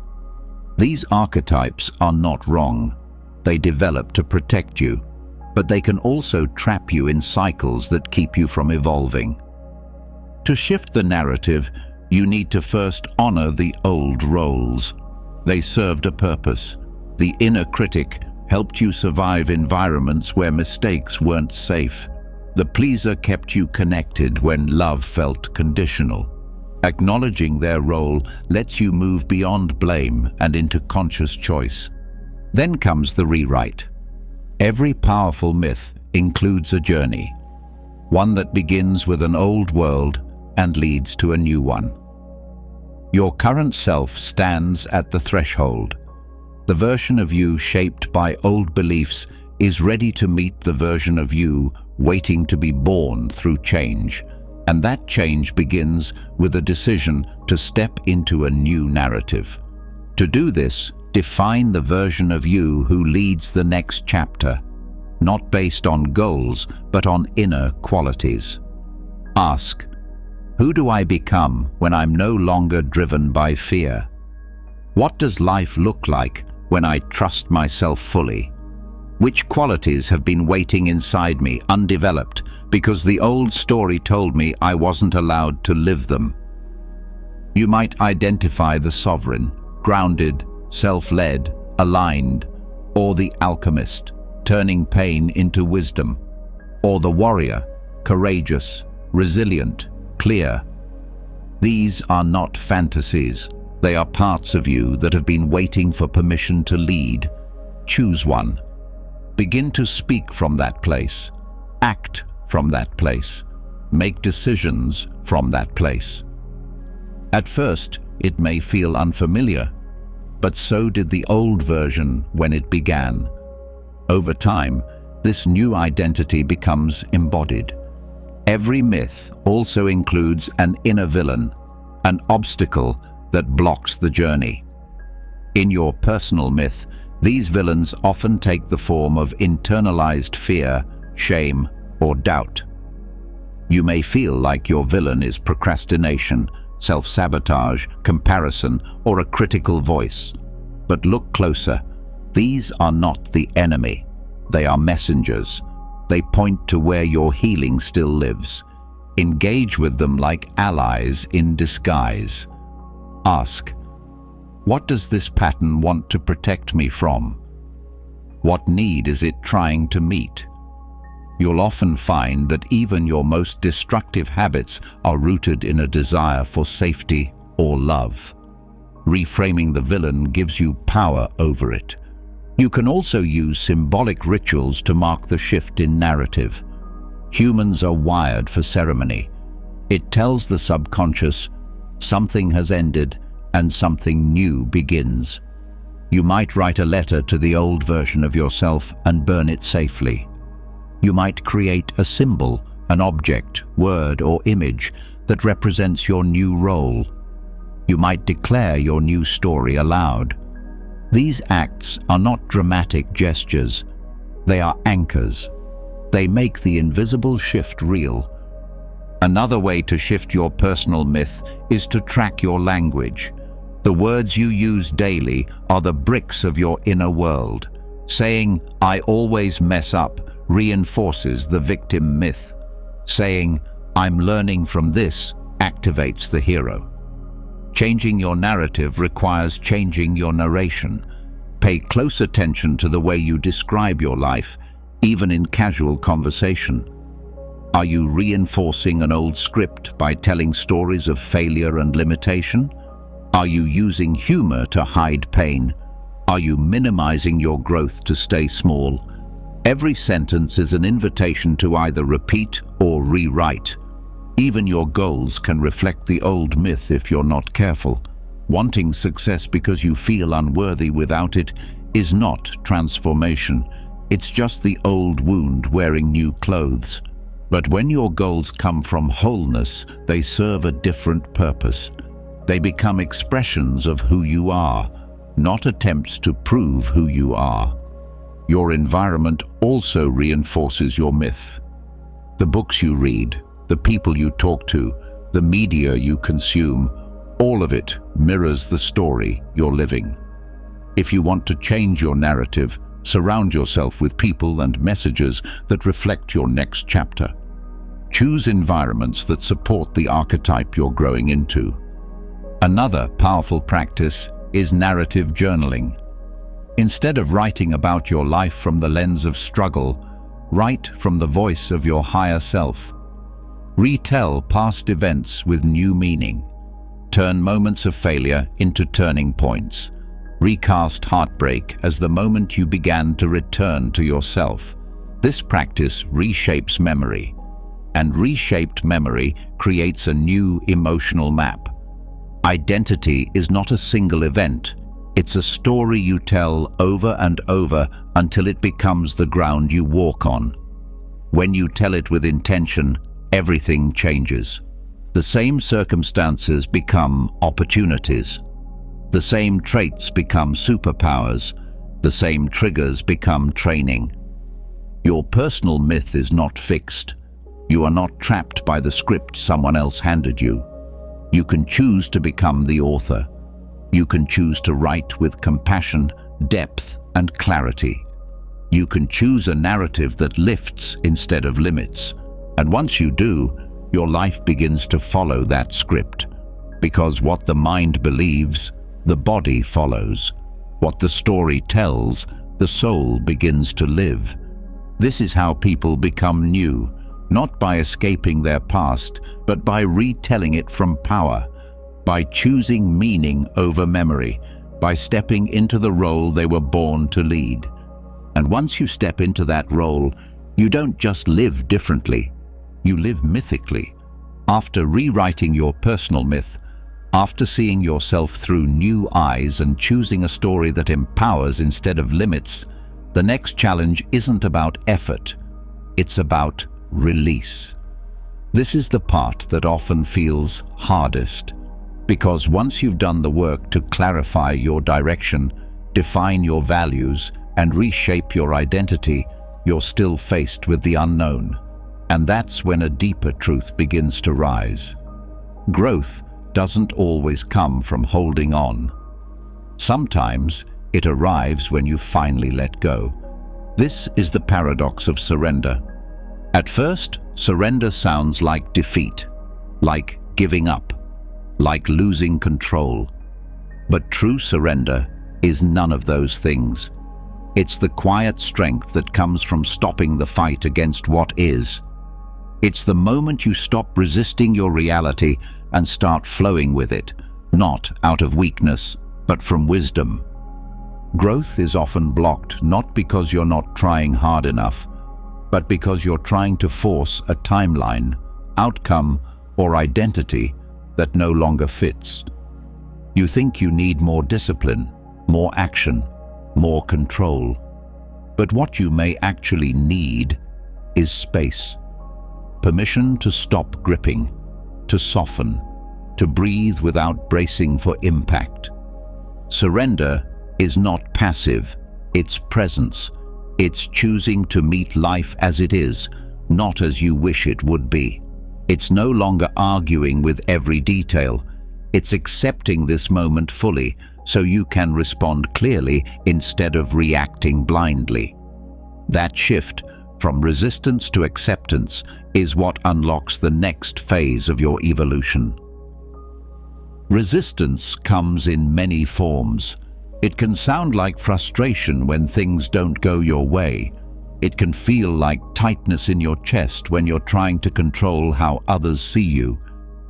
These archetypes are not wrong. They develop to protect you, but they can also trap you in cycles that keep you from evolving. To shift the narrative, you need to first honor the old roles. They served a purpose. The inner critic helped you survive environments where mistakes weren't safe. The pleaser kept you connected when love felt conditional. Acknowledging their role lets you move beyond blame and into conscious choice. Then comes the rewrite. Every powerful myth includes a journey, one that begins with an old world and leads to a new one. Your current self stands at the threshold. The version of you shaped by old beliefs is ready to meet the version of you waiting to be born through change. And that change begins with a decision to step into a new narrative. To do this, define the version of you who leads the next chapter, not based on goals, but on inner qualities. Ask, who do I become when I'm no longer driven by fear? What does life look like when I trust myself fully? Which qualities have been waiting inside me, undeveloped, because the old story told me I wasn't allowed to live them? You might identify the sovereign, grounded, self-led, aligned, or the alchemist, turning pain into wisdom, or the warrior, courageous, resilient, clear. These are not fantasies. They are parts of you that have been waiting for permission to lead. Choose one. Begin to speak from that place. Act from that place. Make decisions from that place. At first, it may feel unfamiliar, but so did the old version when it began. Over time, this new identity becomes embodied. Every myth also includes an inner villain, an obstacle that blocks the journey. In your personal myth, these villains often take the form of internalized fear, shame, or doubt. You may feel like your villain is procrastination, self-sabotage, comparison, or a critical voice. But look closer. These are not the enemy. They are messengers. They point to where your healing still lives. Engage with them like allies in disguise. Ask, what does this pattern want to protect me from? What need is it trying to meet? You'll often find that even your most destructive habits are rooted in a desire for safety or love. Reframing the villain gives you power over it. You can also use symbolic rituals to mark the shift in narrative. Humans are wired for ceremony. It tells the subconscious something has ended and something new begins. You might write a letter to the old version of yourself and burn it safely. You might create a symbol, an object, word, or image that represents your new role. You might declare your new story aloud. These acts are not dramatic gestures. They are anchors. They make the invisible shift real. Another way to shift your personal myth is to track your language. The words you use daily are the bricks of your inner world. Saying, "I always mess up," reinforces the victim myth. Saying, "I'm learning from this," activates the hero. Changing your narrative requires changing your narration. Pay close attention to the way you describe your life, even in casual conversation. Are you reinforcing an old script by telling stories of failure and limitation? Are you using humor to hide pain? Are you minimizing your growth to stay small? Every sentence is an invitation to either repeat or rewrite. Even your goals can reflect the old myth if you're not careful. Wanting success because you feel unworthy without it is not transformation. It's just the old wound wearing new clothes. But when your goals come from wholeness, they serve a different purpose. They become expressions of who you are, not attempts to prove who you are. Your environment also reinforces your myth. The books you read, the people you talk to, the media you consume, all of it mirrors the story you're living. If you want to change your narrative, surround yourself with people and messages that reflect your next chapter. Choose environments that support the archetype you're growing into. Another powerful practice is narrative journaling. Instead of writing about your life from the lens of struggle, write from the voice of your higher self. Retell past events with new meaning. Turn moments of failure into turning points. Recast heartbreak as the moment you began to return to yourself. This practice reshapes memory, and reshaped memory creates a new emotional map. Identity is not a single event. It's a story you tell over and over until it becomes the ground you walk on. When you tell it with intention, everything changes. The same circumstances become opportunities. The same traits become superpowers. The same triggers become training. Your personal myth is not fixed. You are not trapped by the script someone else handed you. You can choose to become the author. You can choose to write with compassion, depth, and clarity. You can choose a narrative that lifts instead of limits. And once you do, your life begins to follow that script. Because what the mind believes, the body follows. What the story tells, the soul begins to live. This is how people become new, not by escaping their past, but by retelling it from power, by choosing meaning over memory, by stepping into the role they were born to lead. And once you step into that role, you don't just live differently, you live mythically. After rewriting your personal myth, after seeing yourself through new eyes and choosing a story that empowers instead of limits, The next challenge isn't about effort, it's about release. This is the part that often feels hardest, because once you've done the work to clarify your direction, define your values, and reshape your identity, you're still faced with the unknown. And that's when a deeper truth begins to rise. Growth doesn't always come from holding on. Sometimes it arrives when you finally let go. This is the paradox of surrender. At first, surrender sounds like defeat, like giving up, like losing control. But true surrender is none of those things. It's the quiet strength that comes from stopping the fight against what is. It's the moment you stop resisting your reality and start flowing with it, not out of weakness, but from wisdom. Growth is often blocked not because you're not trying hard enough, but because you're trying to force a timeline, outcome, or identity that no longer fits. You think you need more discipline, more action, more control. But what you may actually need is space. Permission to stop gripping, to soften, to breathe without bracing for impact. Surrender is not passive, it's presence. It's choosing to meet life as it is, not as you wish it would be. It's no longer arguing with every detail. It's accepting this moment fully so you can respond clearly instead of reacting blindly. That shift from resistance to acceptance is what unlocks the next phase of your evolution. Resistance comes in many forms. It can sound like frustration when things don't go your way. It can feel like tightness in your chest when you're trying to control how others see you.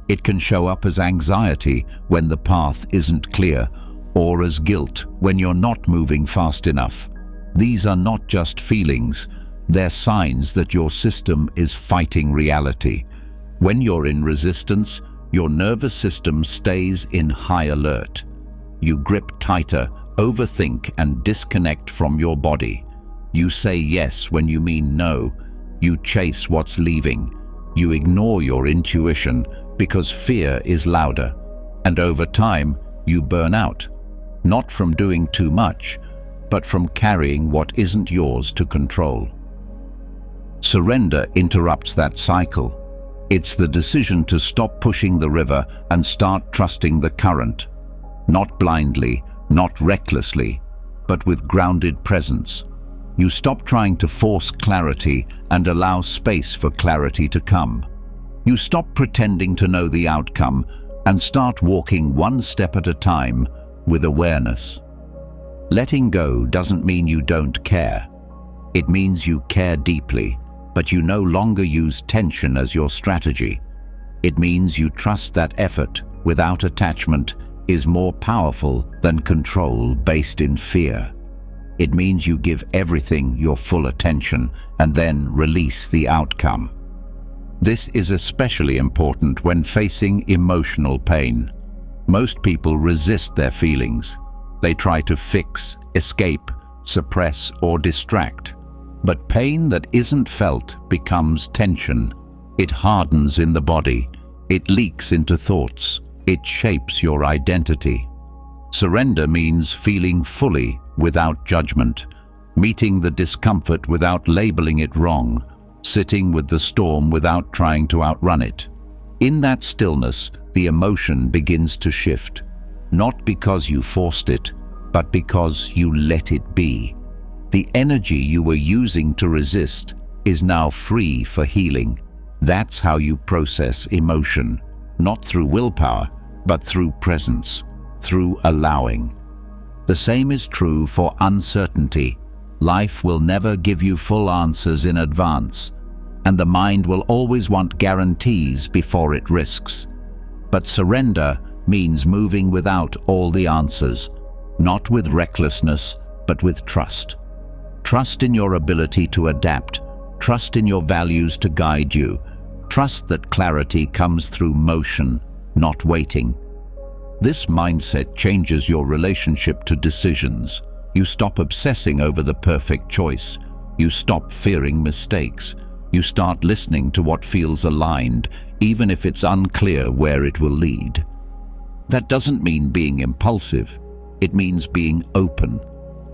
It can show up as anxiety when the path isn't clear, or as guilt when you're not moving fast enough. These are not just feelings, they're signs that your system is fighting reality. When you're in resistance, your nervous system stays in high alert. You grip tighter, overthink, and disconnect from your body. You say yes when you mean no. You chase what's leaving. You ignore your intuition because fear is louder. And over time, you burn out. Not from doing too much, but from carrying what isn't yours to control. Surrender interrupts that cycle. It's the decision to stop pushing the river and start trusting the current. Not blindly, not recklessly, but with grounded presence. You stop trying to force clarity and allow space for clarity to come. You stop pretending to know the outcome and start walking one step at a time with awareness. Letting go doesn't mean you don't care. It means you care deeply, but you no longer use tension as your strategy. It means you trust that effort, without attachment, is more powerful than control based in fear. It means you give everything your full attention and then release the outcome. This is especially important when facing emotional pain. Most people resist their feelings. They try to fix, escape, suppress, or distract. But pain that isn't felt becomes tension. It hardens in the body. It leaks into thoughts. It shapes your identity. Surrender means feeling fully without judgment, meeting the discomfort without labeling it wrong, sitting with the storm without trying to outrun it. In that stillness, the emotion begins to shift, not because you forced it, but because you let it be. The energy you were using to resist is now free for healing. That's how you process emotion, not through willpower, but through presence, through allowing. The same is true for uncertainty. Life will never give you full answers in advance, and the mind will always want guarantees before it risks. But surrender means moving without all the answers, not with recklessness, but with trust. Trust in your ability to adapt. Trust in your values to guide you. Trust that clarity comes through motion, not waiting. This mindset changes your relationship to decisions. You stop obsessing over the perfect choice. You stop fearing mistakes. You start listening to what feels aligned, even if it's unclear where it will lead. That doesn't mean being impulsive. It means being open.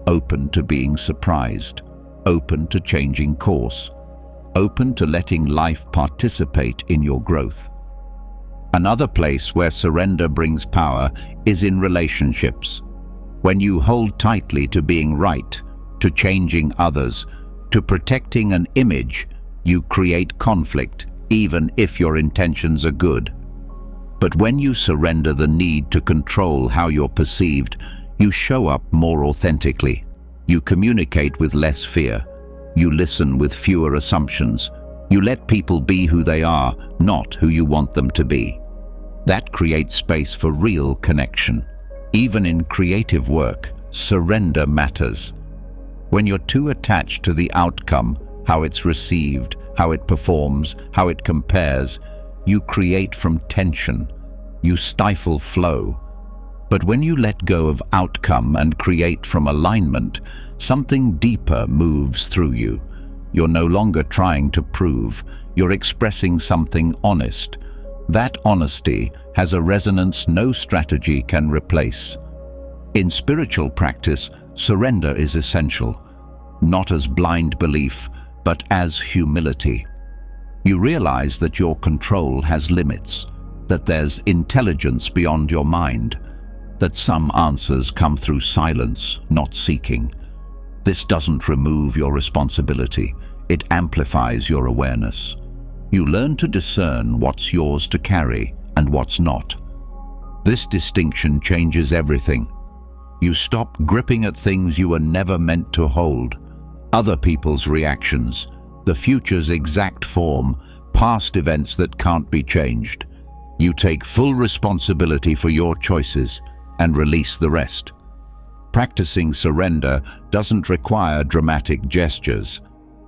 Open to being surprised. Open to changing course. Open to letting life participate in your growth. Another place where surrender brings power is in relationships. When you hold tightly to being right, to changing others, to protecting an image, you create conflict, even if your intentions are good. But when you surrender the need to control how you're perceived, you show up more authentically. You communicate with less fear. You listen with fewer assumptions. You let people be who they are, not who you want them to be. That creates space for real connection. Even in creative work, surrender matters. When you're too attached to the outcome, how it's received, how it performs, how it compares, you create from tension. You stifle flow. But when you let go of outcome and create from alignment, something deeper moves through you. You're no longer trying to prove. You're expressing something honest. That honesty has a resonance no strategy can replace. In spiritual practice, surrender is essential, not as blind belief, but as humility. You realize that your control has limits, that there's intelligence beyond your mind, that some answers come through silence, not seeking. This doesn't remove your responsibility, it amplifies your awareness. You learn to discern what's yours to carry and what's not. This distinction changes everything. You stop gripping at things you were never meant to hold. Other people's reactions, the future's exact form, past events that can't be changed. You take full responsibility for your choices and release the rest. Practicing surrender doesn't require dramatic gestures.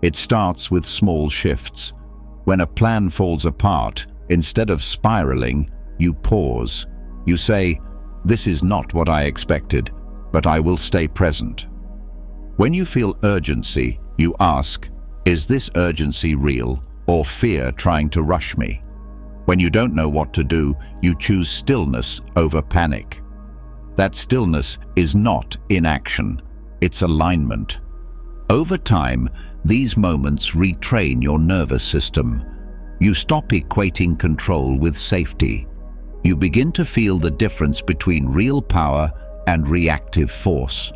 It starts with small shifts. When a plan falls apart, instead of spiraling, you pause. You say, "This is not what I expected, but I will stay present." When you feel urgency, you ask, "Is this urgency real or fear trying to rush me?" When you don't know what to do, you choose stillness over panic. That stillness is not inaction, it's alignment. Over time, these moments retrain your nervous system. You stop equating control with safety. You begin to feel the difference between real power and reactive force.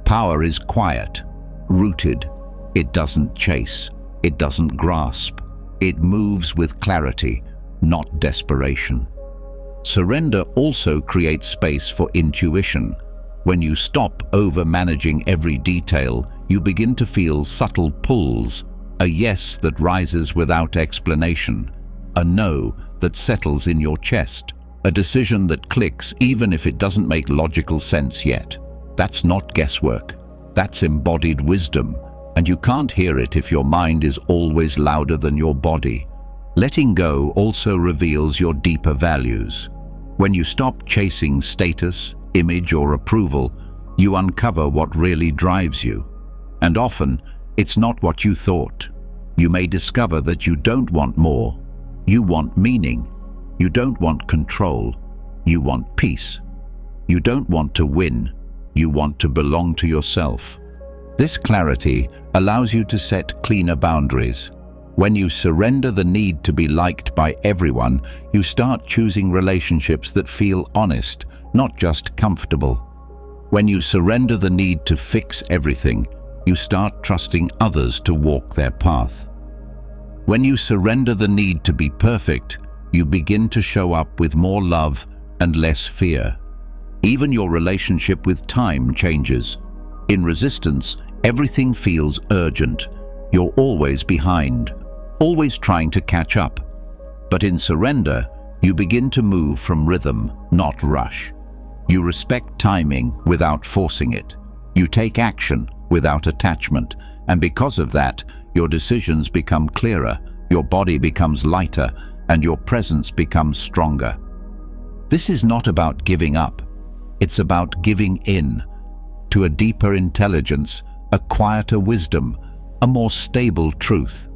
Power is quiet, rooted. It doesn't chase. It doesn't grasp. It moves with clarity, not desperation. Surrender also creates space for intuition. When you stop over-managing every detail, you begin to feel subtle pulls, a yes that rises without explanation, a no that settles in your chest, a decision that clicks even if it doesn't make logical sense yet. That's not guesswork. That's embodied wisdom, and you can't hear it if your mind is always louder than your body. Letting go also reveals your deeper values. When you stop chasing status, image, or approval, you uncover what really drives you. And often, it's not what you thought. You may discover that you don't want more. You want meaning. You don't want control. You want peace. You don't want to win. You want to belong to yourself. This clarity allows you to set cleaner boundaries. When you surrender the need to be liked by everyone, you start choosing relationships that feel honest, not just comfortable. When you surrender the need to fix everything, you start trusting others to walk their path. When you surrender the need to be perfect, you begin to show up with more love and less fear. Even your relationship with time changes. In resistance, everything feels urgent. You're always behind, always trying to catch up. But in surrender, you begin to move from rhythm, not rush. You respect timing without forcing it. You take action without attachment, and because of that, your decisions become clearer, your body becomes lighter, and your presence becomes stronger. This is not about giving up. It's about giving in. to a deeper intelligence, a quieter wisdom, a more stable truth.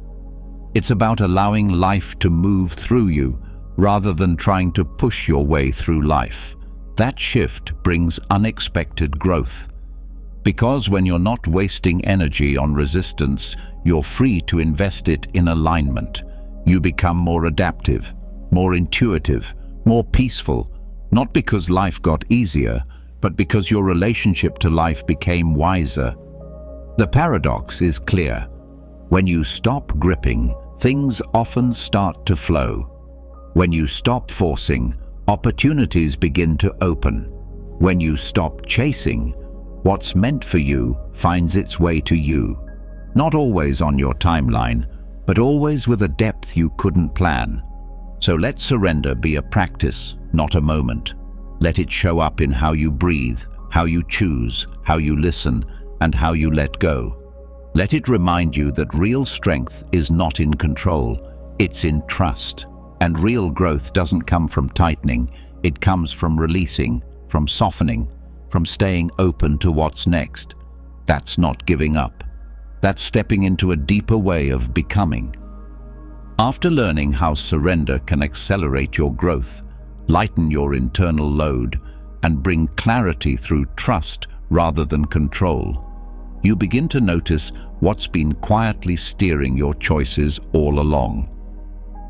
It's about allowing life to move through you rather than trying to push your way through life. That shift brings unexpected growth. Because when you're not wasting energy on resistance, you're free to invest it in alignment. You become more adaptive, more intuitive, more peaceful, not because life got easier, but because your relationship to life became wiser. The paradox is clear. When you stop gripping, things often start to flow. When you stop forcing, opportunities begin to open. When you stop chasing, what's meant for you finds its way to you. Not always on your timeline, but always with a depth you couldn't plan. So let surrender be a practice, not a moment. Let it show up in how you breathe, how you choose, how you listen, and how you let go. Let it remind you that real strength is not in control, it's in trust. And real growth doesn't come from tightening, it comes from releasing, from softening, from staying open to what's next. That's not giving up. That's stepping into a deeper way of becoming. After learning how surrender can accelerate your growth, lighten your internal load, and bring clarity through trust rather than control, you begin to notice what's been quietly steering your choices all along.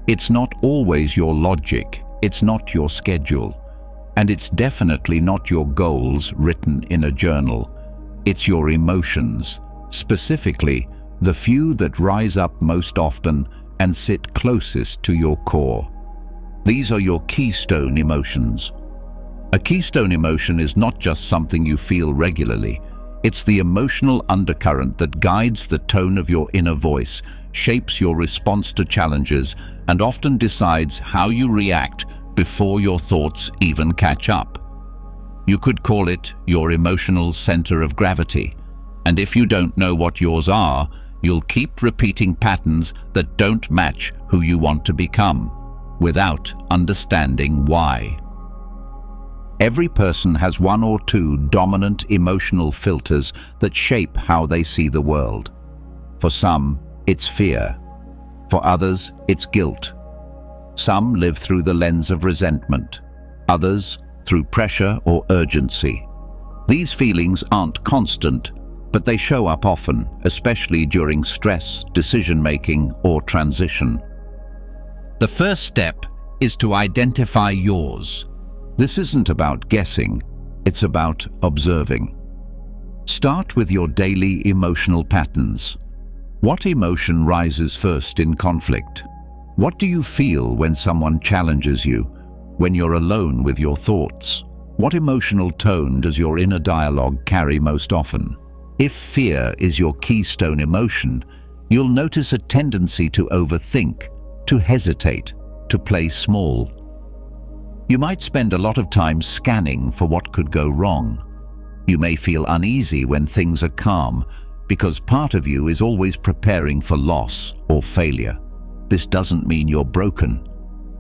It's not always your logic, it's not your schedule, and it's definitely not your goals written in a journal. It's your emotions, specifically the few that rise up most often and sit closest to your core. These are your keystone emotions. A keystone emotion is not just something you feel regularly. It's the emotional undercurrent that guides the tone of your inner voice, shapes your response to challenges, and often decides how you react before your thoughts even catch up. You could call it your emotional center of gravity. And if you don't know what yours are, you'll keep repeating patterns that don't match who you want to become, without understanding why. Every person has one or two dominant emotional filters that shape how they see the world. For some, it's fear. For others, it's guilt. Some live through the lens of resentment, others through pressure or urgency. These feelings aren't constant, but they show up often, especially during stress, decision-making, or transition. The first step is to identify yours. This isn't about guessing, it's about observing. Start with your daily emotional patterns. What emotion rises first in conflict? What do you feel when someone challenges you, when you're alone with your thoughts? What emotional tone does your inner dialogue carry most often? If fear is your keystone emotion, you'll notice a tendency to overthink, to hesitate, to play small. You might spend a lot of time scanning for what could go wrong. You may feel uneasy when things are calm, because part of you is always preparing for loss or failure. This doesn't mean you're broken.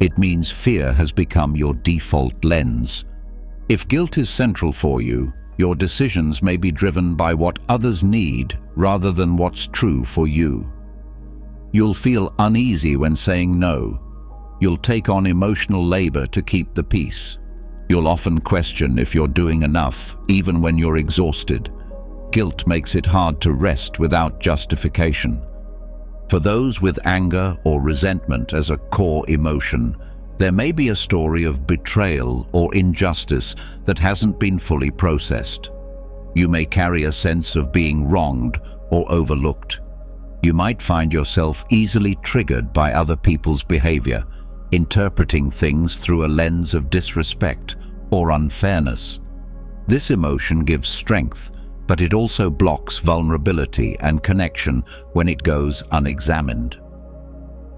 It means fear has become your default lens. If guilt is central for you, your decisions may be driven by what others need rather than what's true for you. You'll feel uneasy when saying no. You'll take on emotional labor to keep the peace. You'll often question if you're doing enough, even when you're exhausted. Guilt makes it hard to rest without justification. For those with anger or resentment as a core emotion, there may be a story of betrayal or injustice that hasn't been fully processed. You may carry a sense of being wronged or overlooked. You might find yourself easily triggered by other people's behavior, interpreting things through a lens of disrespect or unfairness. This emotion gives strength, but it also blocks vulnerability and connection when it goes unexamined.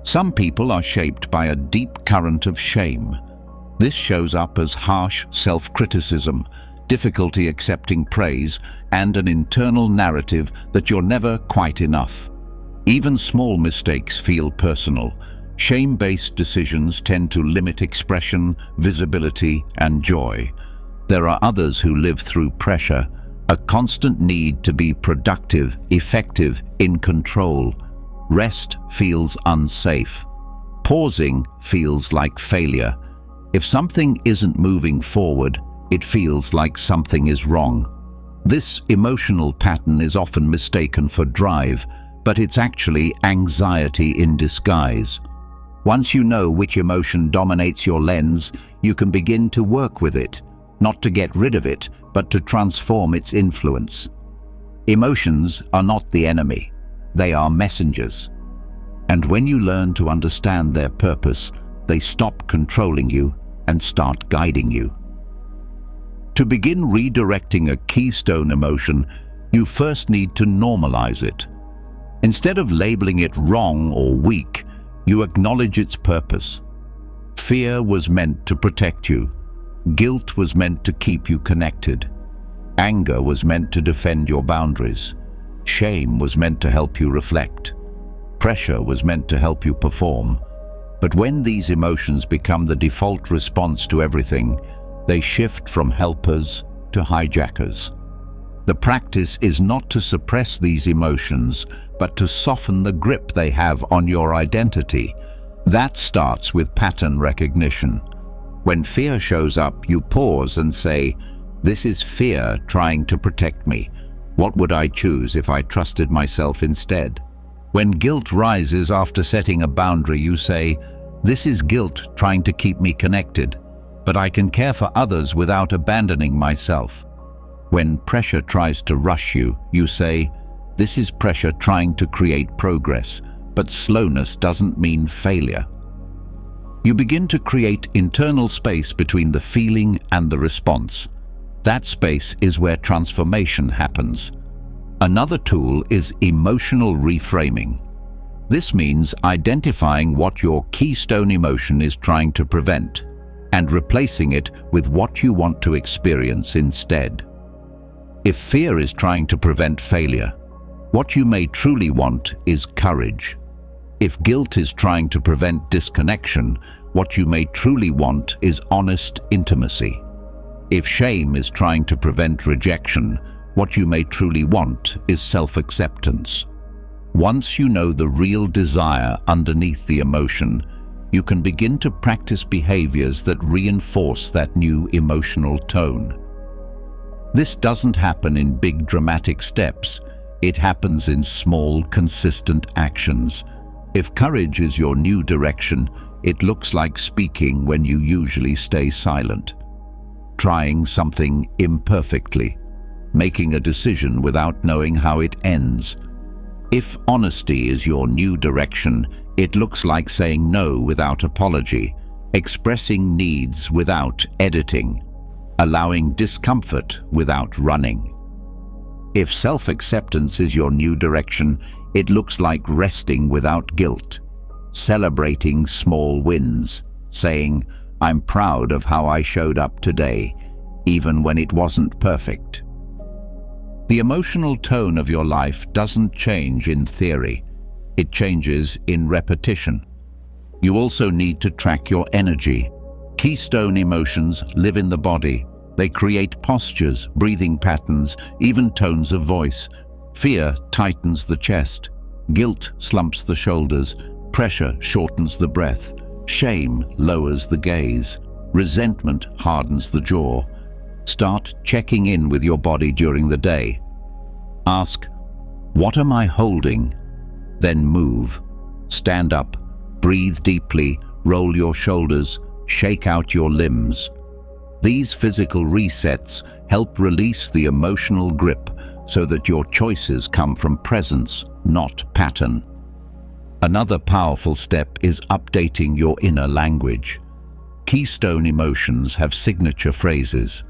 Some people are shaped by a deep current of shame. This shows up as harsh self-criticism, difficulty accepting praise, and an internal narrative that you're never quite enough. Even small mistakes feel personal. Shame-based decisions tend to limit expression, visibility, and joy. There are others who live through pressure, a constant need to be productive, effective, in control. Rest feels unsafe. Pausing feels like failure. If something isn't moving forward, it feels like something is wrong. This emotional pattern is often mistaken for drive, but it's actually anxiety in disguise. Once you know which emotion dominates your lens, you can begin to work with it, not to get rid of it, but to transform its influence. Emotions are not the enemy, they are messengers. And when you learn to understand their purpose, they stop controlling you and start guiding you. To begin redirecting a keystone emotion, you first need to normalize it. Instead of labeling it wrong or weak, you acknowledge its purpose. Fear was meant to protect you. Guilt was meant to keep you connected. Anger was meant to defend your boundaries. Shame was meant to help you reflect. Pressure was meant to help you perform. But when these emotions become the default response to everything, they shift from helpers to hijackers. The practice is not to suppress these emotions, but to soften the grip they have on your identity. That starts with pattern recognition. When fear shows up, you pause and say, "This is fear trying to protect me. What would I choose if I trusted myself instead?" When guilt rises after setting a boundary, you say, "This is guilt trying to keep me connected, but I can care for others without abandoning myself." When pressure tries to rush you, you say, "This is pressure trying to create progress, but slowness doesn't mean failure." You begin to create internal space between the feeling and the response. That space is where transformation happens. Another tool is emotional reframing. This means identifying what your keystone emotion is trying to prevent and replacing it with what you want to experience instead. If fear is trying to prevent failure, what you may truly want is courage. If guilt is trying to prevent disconnection, what you may truly want is honest intimacy. If shame is trying to prevent rejection, what you may truly want is self-acceptance. Once you know the real desire underneath the emotion, you can begin to practice behaviors that reinforce that new emotional tone. This doesn't happen in big dramatic steps. It happens in small, consistent actions. If courage is your new direction, it looks like speaking when you usually stay silent, trying something imperfectly, making a decision without knowing how it ends. If honesty is your new direction, it looks like saying no without apology, expressing needs without editing, allowing discomfort without running. If self-acceptance is your new direction, it looks like resting without guilt, celebrating small wins, saying, "I'm proud of how I showed up today, even when it wasn't perfect." The emotional tone of your life doesn't change in theory. It changes in repetition. You also need to track your energy. Keystone emotions live in the body. They create postures, breathing patterns, even tones of voice. Fear tightens the chest. Guilt slumps the shoulders. Pressure shortens the breath. Shame lowers the gaze. Resentment hardens the jaw. Start checking in with your body during the day. Ask, "What am I holding?" Then move. Stand up, breathe deeply, roll your shoulders, shake out your limbs. These physical resets help release the emotional grip so that your choices come from presence, not pattern. Another powerful step is updating your inner language. Keystone emotions have signature phrases.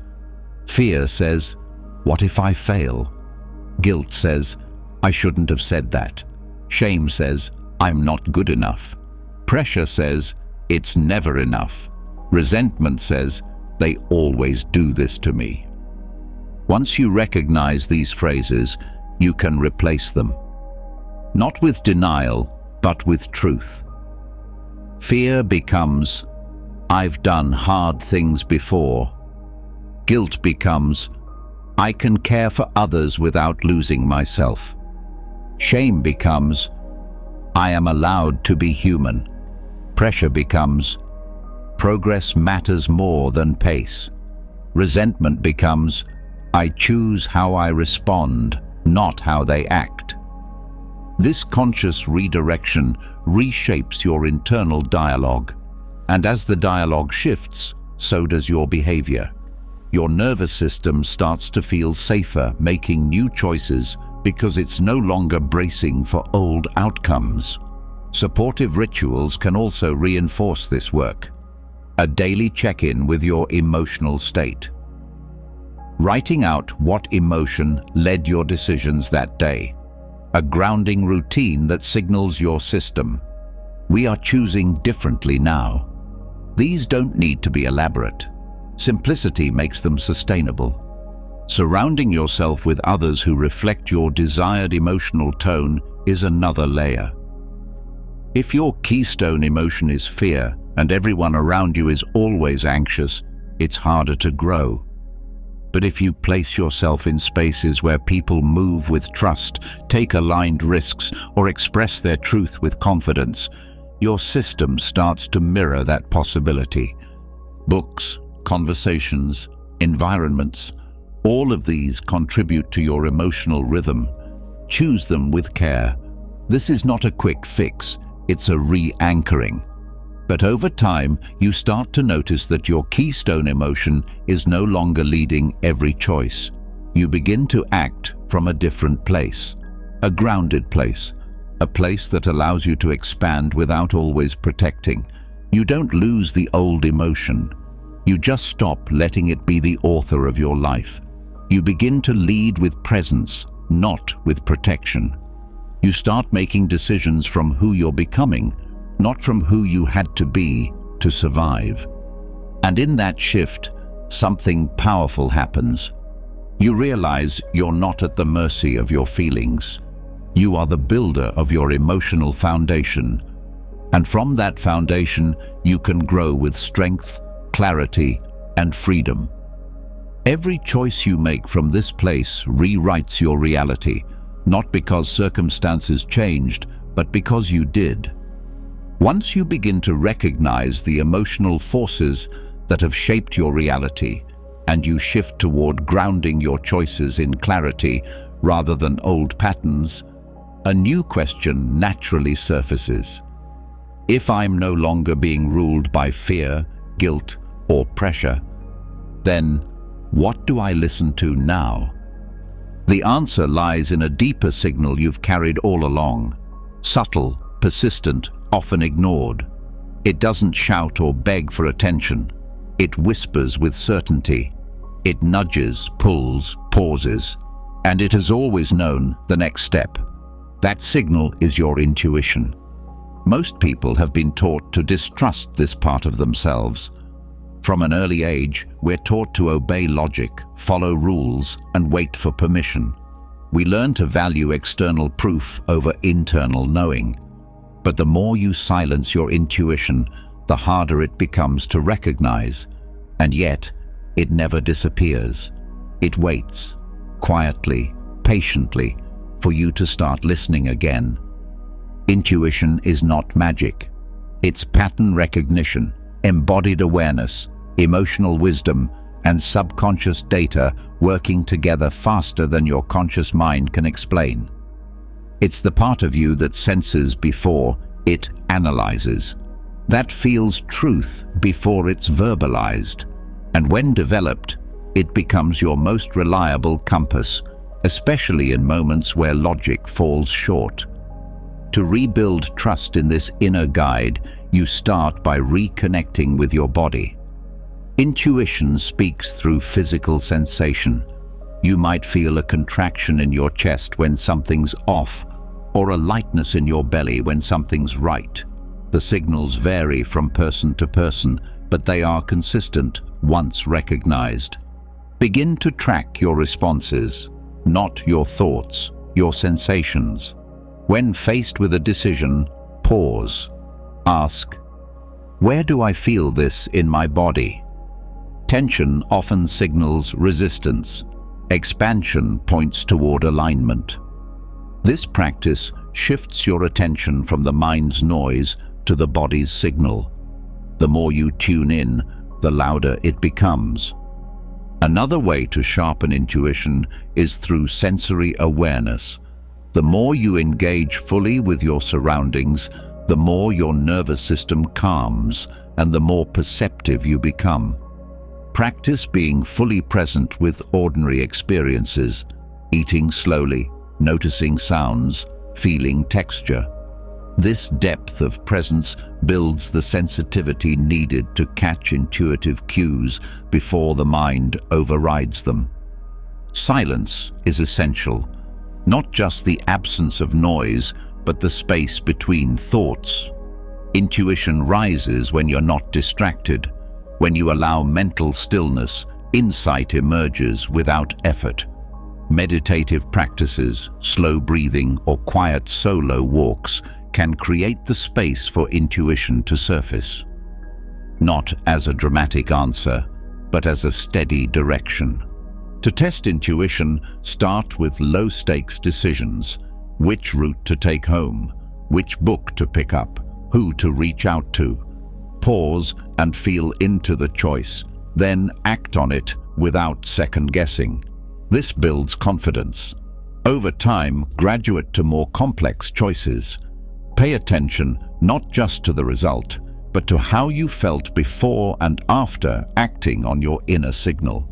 Fear says, "What if I fail?" Guilt says, "I shouldn't have said that." Shame says, "I'm not good enough." Pressure says, "It's never enough." Resentment says, "They always do this to me." Once you recognize these phrases, you can replace them. Not with denial, but with truth. Fear becomes, "I've done hard things before." Guilt becomes, I can care for others without losing myself. Shame becomes, I am allowed to be human. Pressure becomes, progress matters more than pace. Resentment becomes, I choose how I respond, not how they act. This conscious redirection reshapes your internal dialogue, and as the dialogue shifts, so does your behavior. Your nervous system starts to feel safer making new choices because it's no longer bracing for old outcomes. Supportive rituals can also reinforce this work. A daily check-in with your emotional state. Writing out what emotion led your decisions that day. A grounding routine that signals your system. We are choosing differently now. These don't need to be elaborate. Simplicity makes them sustainable. Surrounding yourself with others who reflect your desired emotional tone is another layer. If your keystone emotion is fear and everyone around you is always anxious, it's harder to grow. But if you place yourself in spaces where people move with trust, take aligned risks, or express their truth with confidence, your system starts to mirror that possibility. Books, conversations, environments, all of these contribute to your emotional rhythm. Choose them with care. This is not a quick fix, it's a re-anchoring. But over time, you start to notice that your keystone emotion is no longer leading every choice. You begin to act from a different place, a grounded place, a place that allows you to expand without always protecting. You don't lose the old emotion. You just stop letting it be the author of your life. You begin to lead with presence, not with protection. You start making decisions from who you're becoming, not from who you had to be to survive. And in that shift, something powerful happens. You realize you're not at the mercy of your feelings. You are the builder of your emotional foundation. And from that foundation, you can grow with strength, clarity, and freedom. Every choice you make from this place rewrites your reality, not because circumstances changed, but because you did. Once you begin to recognize the emotional forces that have shaped your reality, and you shift toward grounding your choices in clarity rather than old patterns, a new question naturally surfaces. If I'm no longer being ruled by fear, guilt, or pressure, then what do I listen to now? The answer lies in a deeper signal you've carried all along. Subtle, persistent, often ignored. It doesn't shout or beg for attention. It whispers with certainty. It nudges, pulls, pauses, and it has always known the next step. That signal is your intuition. Most people have been taught to distrust this part of themselves. From an early age, we're taught to obey logic, follow rules, and wait for permission. We learn to value external proof over internal knowing. But the more you silence your intuition, the harder it becomes to recognize. And yet, it never disappears. It waits, quietly, patiently, for you to start listening again. Intuition is not magic. It's pattern recognition, embodied awareness, emotional wisdom, and subconscious data working together faster than your conscious mind can explain. It's the part of you that senses before it analyzes, that feels truth before it's verbalized, and when developed, it becomes your most reliable compass, especially in moments where logic falls short. To rebuild trust in this inner guide, you start by reconnecting with your body. Intuition speaks through physical sensation. You might feel a contraction in your chest when something's off, or a lightness in your belly when something's right. The signals vary from person to person, but they are consistent once recognized. Begin to track your responses, not your thoughts, your sensations. When faced with a decision, pause. Ask, where do I feel this in my body? Tension often signals resistance. Expansion points toward alignment. This practice shifts your attention from the mind's noise to the body's signal. The more you tune in, the louder it becomes. Another way to sharpen intuition is through sensory awareness. The more you engage fully with your surroundings, the more your nervous system calms and the more perceptive you become. Practice being fully present with ordinary experiences, eating slowly, noticing sounds, feeling texture. This depth of presence builds the sensitivity needed to catch intuitive cues before the mind overrides them. Silence is essential, not just the absence of noise, but the space between thoughts. Intuition rises when you're not distracted. When you allow mental stillness, insight emerges without effort. Meditative practices, slow breathing, or quiet solo walks can create the space for intuition to surface. Not as a dramatic answer, but as a steady direction. To test intuition, start with low-stakes decisions. Which route to take home, which book to pick up, who to reach out to. Pause and feel into the choice, then act on it without second-guessing. This builds confidence. Over time, graduate to more complex choices. Pay attention not just to the result, but to how you felt before and after acting on your inner signal.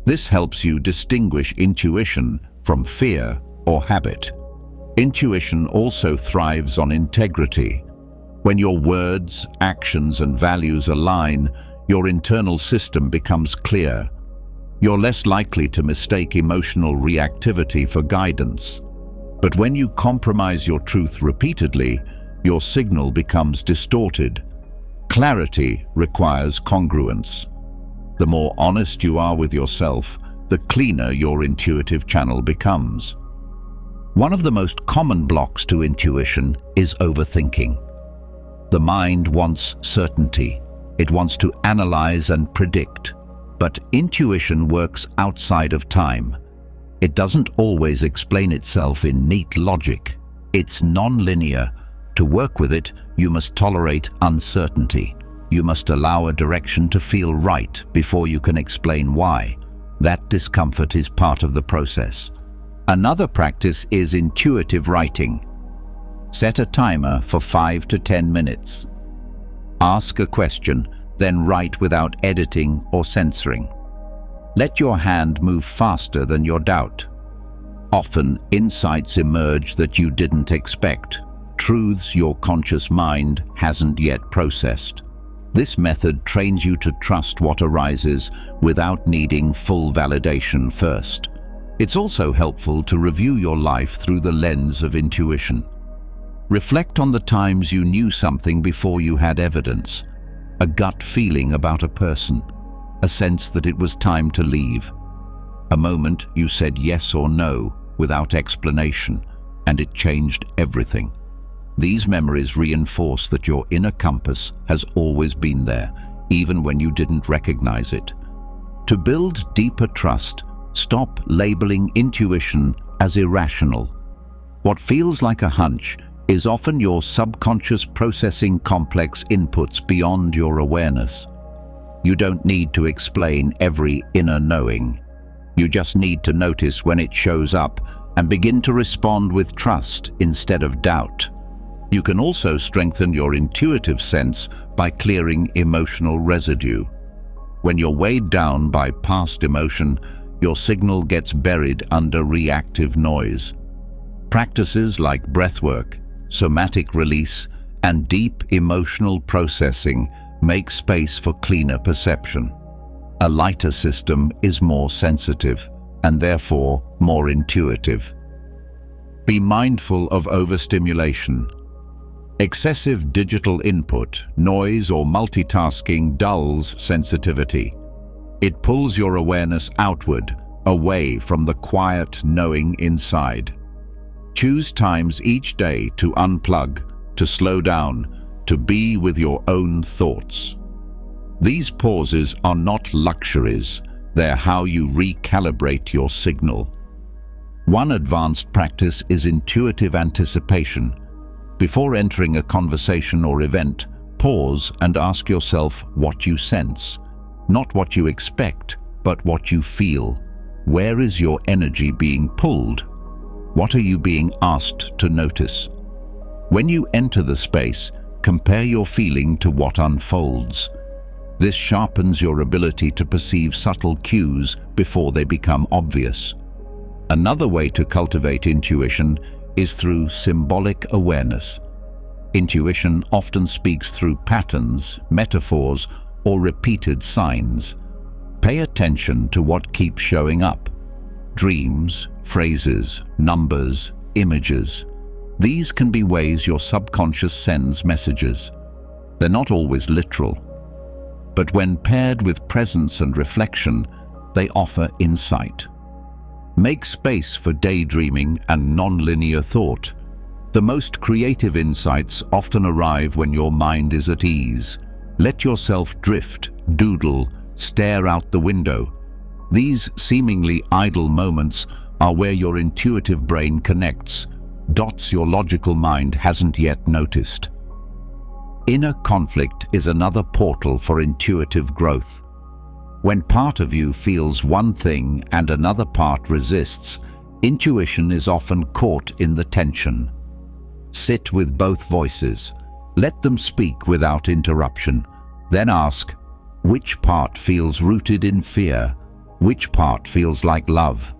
This helps you distinguish intuition from fear or habit. Intuition also thrives on integrity. When your words, actions, and values align, your internal system becomes clear. You're less likely to mistake emotional reactivity for guidance. But when you compromise your truth repeatedly, your signal becomes distorted. Clarity requires congruence. The more honest you are with yourself, the cleaner your intuitive channel becomes. One of the most common blocks to intuition is overthinking. The mind wants certainty. It wants to analyze and predict. But intuition works outside of time. It doesn't always explain itself in neat logic. It's non-linear. To work with it, you must tolerate uncertainty. You must allow a direction to feel right before you can explain why. That discomfort is part of the process. Another practice is intuitive writing. Set a timer for 5 to 10 minutes. Ask a question, then write without editing or censoring. Let your hand move faster than your doubt. Often, insights emerge that you didn't expect, truths your conscious mind hasn't yet processed. This method trains you to trust what arises without needing full validation first. It's also helpful to review your life through the lens of intuition. Reflect on the times you knew something before you had evidence. A gut feeling about a person. A sense that it was time to leave. A moment you said yes or no without explanation, and it changed everything. These memories reinforce that your inner compass has always been there, even when you didn't recognize it. To build deeper trust, stop labeling intuition as irrational. What feels like a hunch is often your subconscious processing complex inputs beyond your awareness. You don't need to explain every inner knowing. You just need to notice when it shows up and begin to respond with trust instead of doubt. You can also strengthen your intuitive sense by clearing emotional residue. When you're weighed down by past emotion, your signal gets buried under reactive noise. Practices like breathwork, somatic release, and deep emotional processing make space for cleaner perception. A lighter system is more sensitive and therefore more intuitive. Be mindful of overstimulation. Excessive digital input, noise, or multitasking dulls sensitivity. It pulls your awareness outward, away from the quiet knowing inside. Choose times each day to unplug, to slow down, to be with your own thoughts. These pauses are not luxuries, They're how you recalibrate your signal. One advanced practice is intuitive anticipation. Before entering a conversation or event, pause and ask yourself what you sense. Not what you expect, but what you feel. Where is your energy being pulled? What are you being asked to notice? When you enter the space, compare your feeling to what unfolds. This sharpens your ability to perceive subtle cues before they become obvious. Another way to cultivate intuition is through symbolic awareness. Intuition often speaks through patterns, metaphors, or repeated signs. Pay attention to what keeps showing up. Dreams, phrases, numbers, images. These can be ways your subconscious sends messages. They're not always literal, but when paired with presence and reflection, they offer insight. Make space for daydreaming and non-linear thought. The most creative insights often arrive when your mind is at ease. Let yourself drift, doodle, stare out the window. These seemingly idle moments are where your intuitive brain connects, dots your logical mind hasn't yet noticed. Inner conflict is another portal for intuitive growth. When part of you feels one thing and another part resists, intuition is often caught in the tension. Sit with both voices. Let them speak without interruption. Then ask, which part feels rooted in fear? Which part feels like love?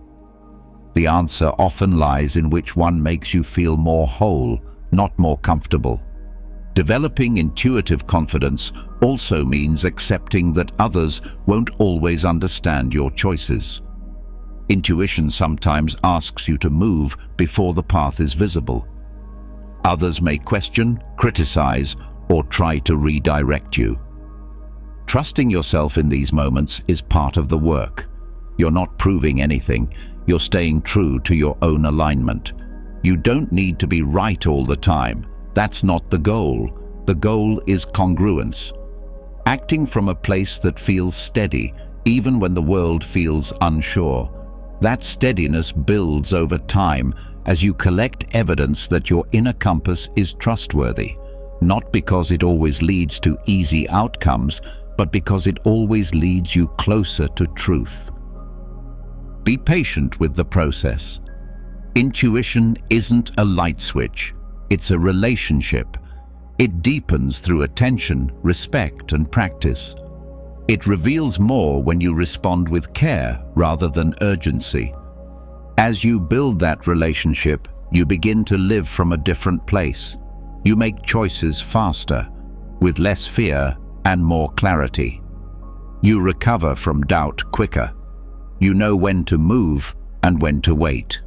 The answer often lies in which one makes you feel more whole, not more comfortable. Developing intuitive confidence also means accepting that others won't always understand your choices. Intuition sometimes asks you to move before the path is visible. Others may question, criticize, or try to redirect you. Trusting yourself in these moments is part of the work. You're not proving anything, you're staying true to your own alignment. You don't need to be right all the time. That's not the goal. The goal is congruence. Acting from a place that feels steady, even when the world feels unsure. That steadiness builds over time as you collect evidence that your inner compass is trustworthy, not because it always leads to easy outcomes, but because it always leads you closer to truth. Be patient with the process. Intuition isn't a light switch, it's a relationship. It deepens through attention, respect, and practice. It reveals more when you respond with care rather than urgency. As you build that relationship, you begin to live from a different place. You make choices faster, with less fear and more clarity. You recover from doubt quicker. You know when to move and when to wait.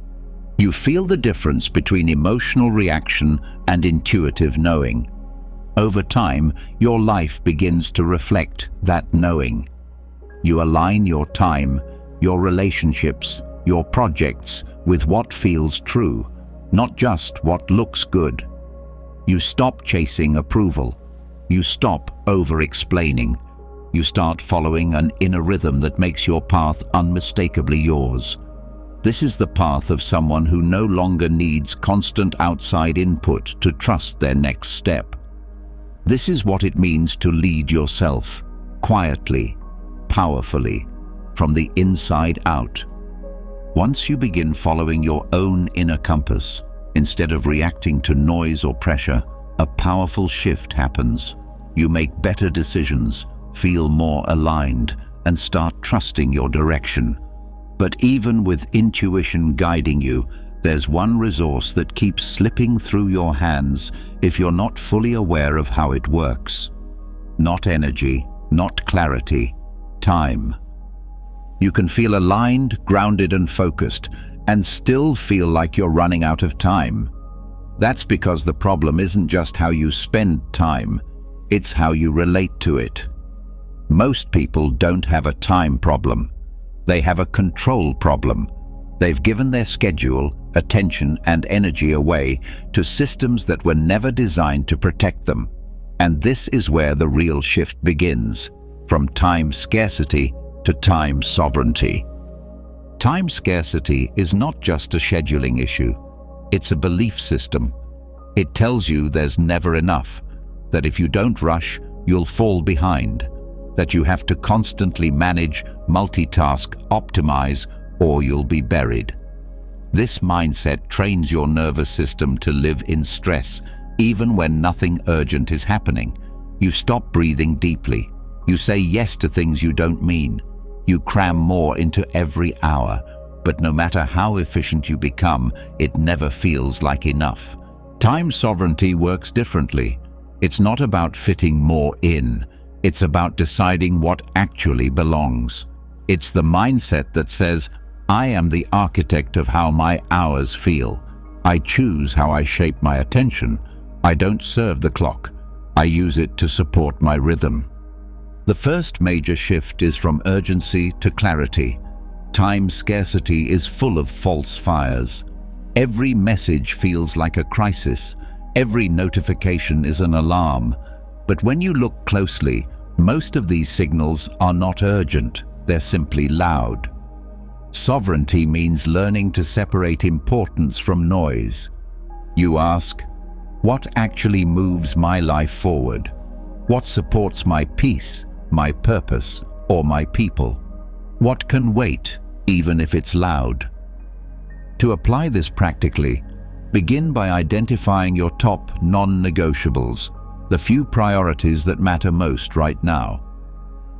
You feel the difference between emotional reaction and intuitive knowing. Over time, your life begins to reflect that knowing. You align your time, your relationships, your projects with what feels true, not just what looks good. You stop chasing approval. You stop over-explaining. You start following an inner rhythm that makes your path unmistakably yours. This is the path of someone who no longer needs constant outside input to trust their next step. This is what it means to lead yourself, quietly, powerfully, from the inside out. Once you begin following your own inner compass, instead of reacting to noise or pressure, a powerful shift happens. You make better decisions, feel more aligned, and start trusting your direction. But even with intuition guiding you, there's one resource that keeps slipping through your hands if you're not fully aware of how it works. Not energy, not clarity, time. You can feel aligned, grounded, and focused, and still feel like you're running out of time. That's because the problem isn't just how you spend time, it's how you relate to it. Most people don't have a time problem. They have a control problem. They've given their schedule, attention, and energy away to systems that were never designed to protect them. And this is where the real shift begins, from time scarcity to time sovereignty. Time scarcity is not just a scheduling issue, it's a belief system. It tells you there's never enough, that if you don't rush, you'll fall behind, that you have to constantly manage, multitask, optimize, or you'll be buried. This mindset trains your nervous system to live in stress, even when nothing urgent is happening. You stop breathing deeply. You say yes to things you don't mean. You cram more into every hour, but no matter how efficient you become, it never feels like enough. Time sovereignty works differently. It's not about fitting more in. It's about deciding what actually belongs. It's the mindset that says, I am the architect of how my hours feel. I choose how I shape my attention. I don't serve the clock. I use it to support my rhythm. The first major shift is from urgency to clarity. Time scarcity is full of false fires. Every message feels like a crisis. Every notification is an alarm. But when you look closely, most of these signals are not urgent. They're simply loud. Sovereignty means learning to separate importance from noise. You ask, what actually moves my life forward? What supports my peace, my purpose, or my people? What can wait, even if it's loud? To apply this practically, begin by identifying your top non-negotiables, the few priorities that matter most right now.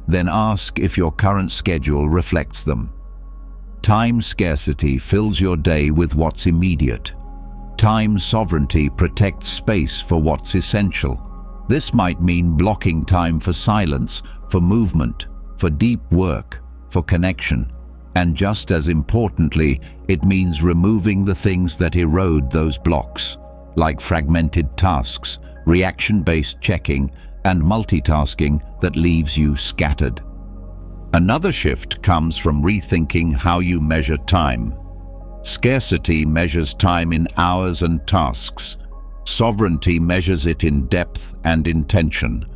Then ask if your current schedule reflects them. Time scarcity fills your day with what's immediate. Time sovereignty protects space for what's essential. This might mean blocking time for silence, for movement, for deep work, for connection. And just as importantly, it means removing the things that erode those blocks, like fragmented tasks, reaction-based checking, and multitasking that leaves you scattered. Another shift comes from rethinking how you measure time. Scarcity measures time in hours and tasks. Sovereignty measures it in depth and intention.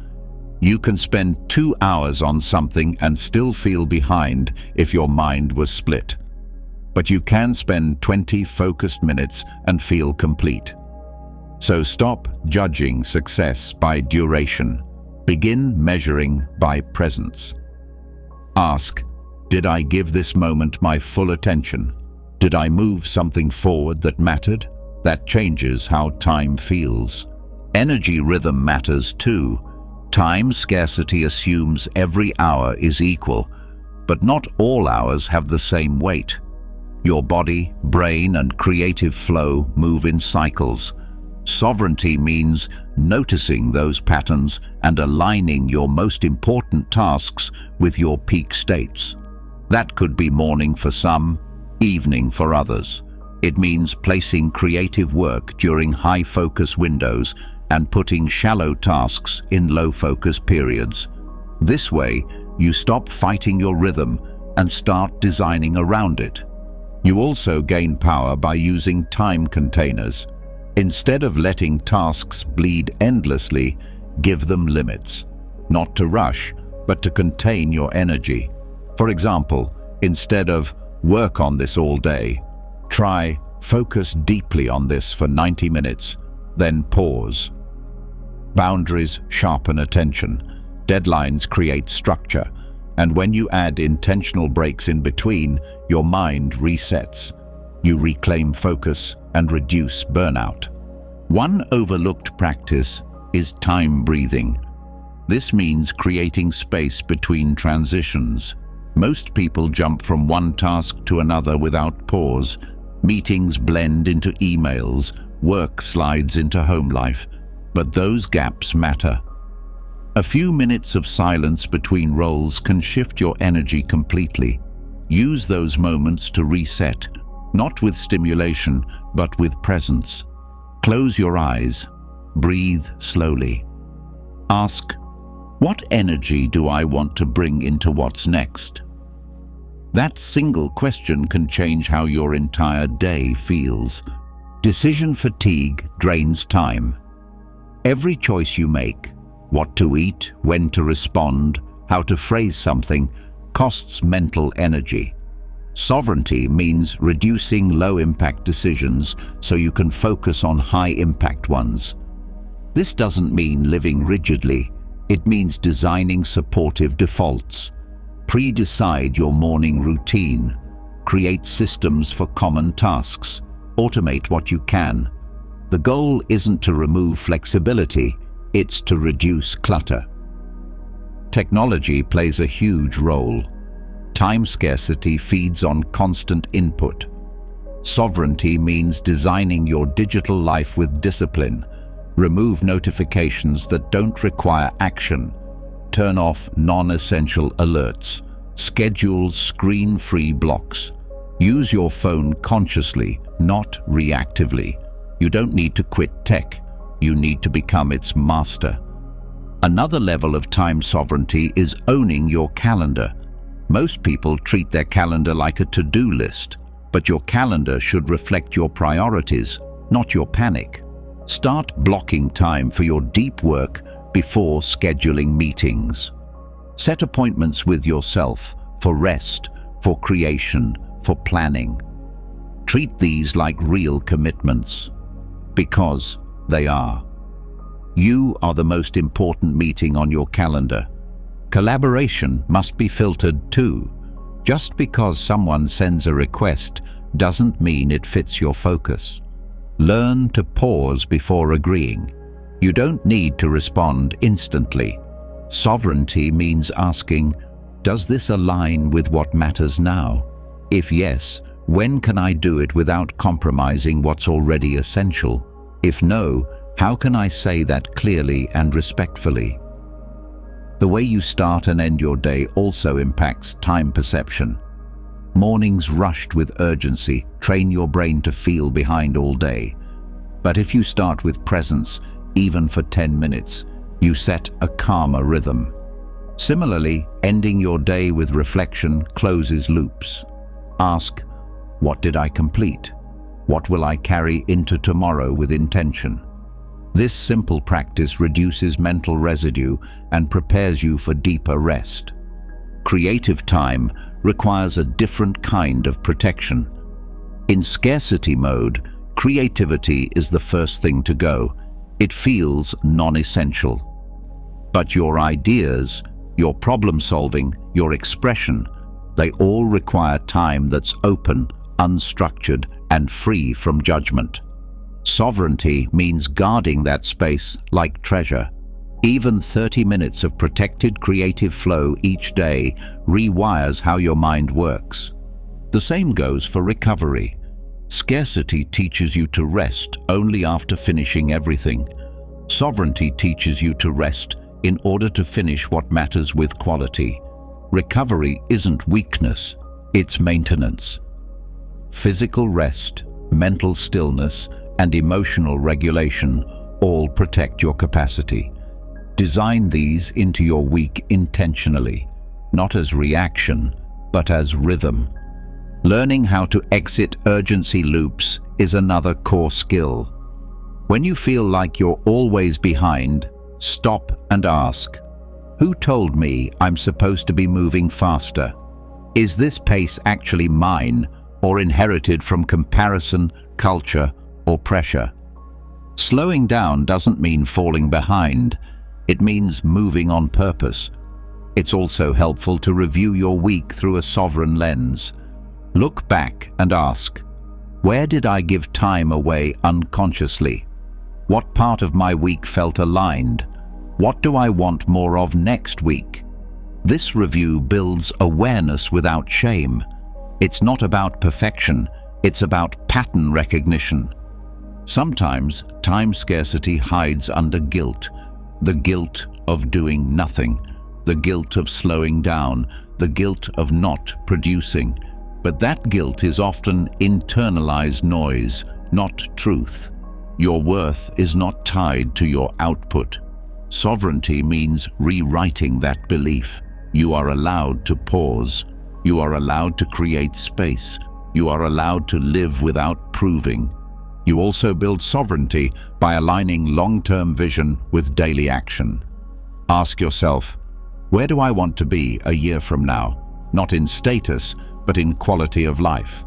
You can spend 2 hours on something and still feel behind if your mind was split. But you can spend 20 focused minutes and feel complete. So stop judging success by duration. Begin measuring by presence. Ask, did I give this moment my full attention? Did I move something forward that mattered? That changes how time feels. Energy rhythm matters too. Time scarcity assumes every hour is equal, but not all hours have the same weight. Your body, brain, and creative flow move in cycles. Sovereignty means noticing those patterns and aligning your most important tasks with your peak states. That could be morning for some, evening for others. It means placing creative work during high-focus windows and putting shallow tasks in low-focus periods. This way, you stop fighting your rhythm and start designing around it. You also gain power by using time containers. Instead of letting tasks bleed endlessly, give them limits. Not to rush, but to contain your energy. For example, instead of work on this all day, try focus deeply on this for 90 minutes, then pause. Boundaries sharpen attention. Deadlines create structure. And when you add intentional breaks in between, your mind resets. You reclaim focus and reduce burnout. One overlooked practice is time breathing. This means creating space between transitions. Most people jump from one task to another without pause. Meetings blend into emails, work slides into home life, but those gaps matter. A few minutes of silence between roles can shift your energy completely. Use those moments to reset, not with stimulation, but with presence. Close your eyes. Breathe slowly. Ask, what energy do I want to bring into what's next? That single question can change how your entire day feels. Decision fatigue drains time. Every choice you make, what to eat, when to respond, how to phrase something, costs mental energy. Sovereignty means reducing low-impact decisions so you can focus on high-impact ones. This doesn't mean living rigidly. It means designing supportive defaults. Pre-decide your morning routine. Create systems for common tasks. Automate what you can. The goal isn't to remove flexibility, it's to reduce clutter. Technology plays a huge role. Time scarcity feeds on constant input. Sovereignty means designing your digital life with discipline. Remove notifications that don't require action. Turn off non-essential alerts. Schedule screen-free blocks. Use your phone consciously, not reactively. You don't need to quit tech. You need to become its master. Another level of time sovereignty is owning your calendar. Most people treat their calendar like a to-do list, but your calendar should reflect your priorities, not your panic. Start blocking time for your deep work before scheduling meetings. Set appointments with yourself for rest, for creation, for planning. Treat these like real commitments, because they are. You are the most important meeting on your calendar. Collaboration must be filtered too. Just because someone sends a request doesn't mean it fits your focus. Learn to pause before agreeing. You don't need to respond instantly. Sovereignty means asking, does this align with what matters now? If yes, when can I do it without compromising what's already essential? If no, how can I say that clearly and respectfully? The way you start and end your day also impacts time perception. Mornings rushed with urgency train your brain to feel behind all day. But if you start with presence, even for 10 minutes, you set a calmer rhythm. Similarly, ending your day with reflection closes loops. Ask, what did I complete? What will I carry into tomorrow with intention? This simple practice reduces mental residue and prepares you for deeper rest. Creative time requires a different kind of protection. In scarcity mode, creativity is the first thing to go. It feels non-essential. But your ideas, your problem-solving, your expression, they all require time that's open, unstructured, and free from judgment. Sovereignty means guarding that space like treasure. Even 30 minutes of protected creative flow each day rewires how your mind works. The same goes for recovery. Scarcity teaches you to rest only after finishing everything. Sovereignty teaches you to rest in order to finish what matters with quality. Recovery isn't weakness, it's maintenance. Physical rest, mental stillness, and emotional regulation all protect your capacity. Design these into your week intentionally, not as reaction, but as rhythm. Learning how to exit urgency loops is another core skill. When you feel like you're always behind, stop and ask, who told me I'm supposed to be moving faster? Is this pace actually mine or inherited from comparison, culture, or pressure? Slowing down doesn't mean falling behind. It means moving on purpose. It's also helpful to review your week through a sovereign lens. Look back and ask, where did I give time away unconsciously? What part of my week felt aligned? What do I want more of next week? This review builds awareness without shame. It's not about perfection, it's about pattern recognition. Sometimes time scarcity hides under guilt. The guilt of doing nothing, the guilt of slowing down, the guilt of not producing. But that guilt is often internalized noise, not truth. Your worth is not tied to your output. Sovereignty means rewriting that belief. You are allowed to pause. You are allowed to create space. You are allowed to live without proving. You also build sovereignty by aligning long-term vision with daily action. Ask yourself, where do I want to be a year from now? not in status, but in quality of life.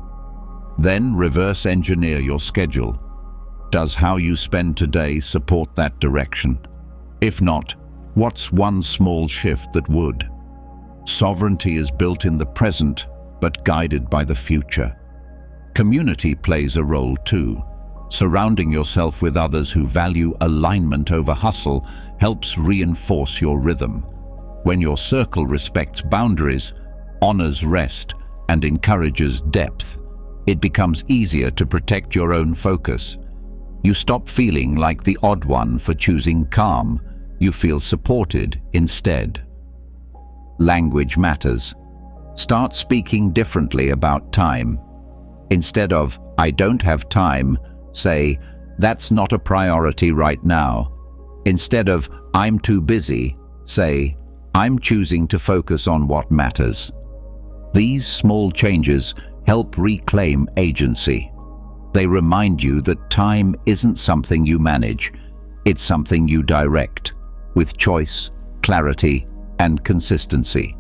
Then reverse engineer your schedule. Does how you spend today support that direction? If not, what's one small shift that would? Sovereignty is built in the present, but guided by the future. Community plays a role too. Surrounding yourself with others who value alignment over hustle helps reinforce your rhythm. When your circle respects boundaries, honors rest, and encourages depth, it becomes easier to protect your own focus. You stop feeling like the odd one for choosing calm. You feel supported instead. Language matters. Start speaking differently about time. Instead of, "I don't have time," say, "That's not a priority right now." Instead of, "I'm too busy," say, "I'm choosing to focus on what matters." These small changes help reclaim agency. They remind you that time isn't something you manage, it's something you direct, with choice, clarity, and consistency.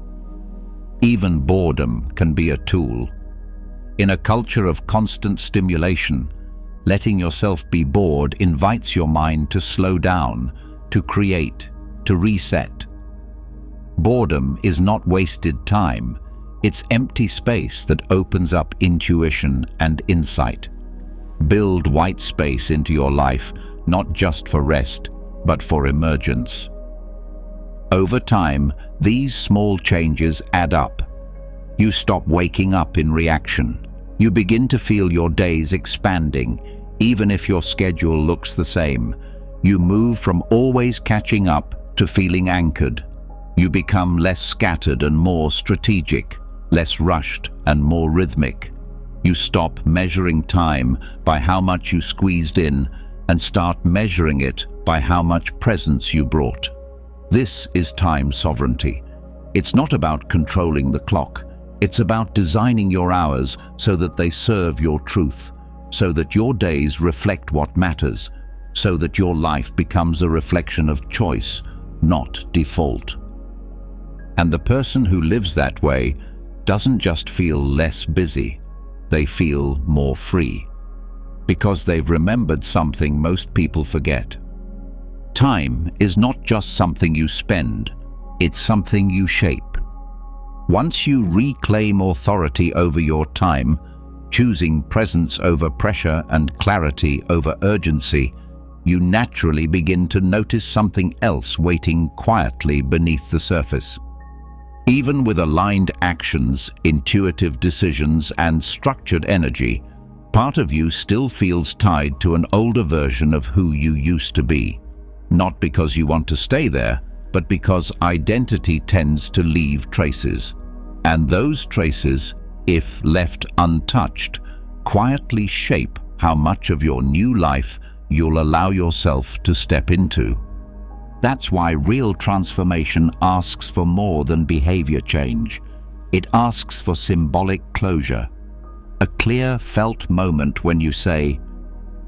Even boredom can be a tool. In a culture of constant stimulation, letting yourself be bored invites your mind to slow down, to create, to reset. Boredom is not wasted time. It's empty space that opens up intuition and insight. Build white space into your life, not just for rest, but for emergence. Over time, these small changes add up. You stop waking up in reaction. You begin to feel your days expanding, even if your schedule looks the same. You move from always catching up to feeling anchored. You become less scattered and more strategic, less rushed and more rhythmic. You stop measuring time by how much you squeezed in and start measuring it by how much presence you brought. This is time sovereignty. It's not about controlling the clock. It's about designing your hours so that they serve your truth, so that your days reflect what matters, so that your life becomes a reflection of choice, not default. And the person who lives that way doesn't just feel less busy, they feel more free, because they've remembered something most people forget. Time is not just something you spend, it's something you shape. Once you reclaim authority over your time, choosing presence over pressure and clarity over urgency, you naturally begin to notice something else waiting quietly beneath the surface. Even with aligned actions, intuitive decisions, and structured energy, part of you still feels tied to an older version of who you used to be. Not because you want to stay there, but because identity tends to leave traces. And those traces, if left untouched, quietly shape how much of your new life you'll allow yourself to step into. That's why real transformation asks for more than behavior change. It asks for symbolic closure. A clear, felt moment when you say,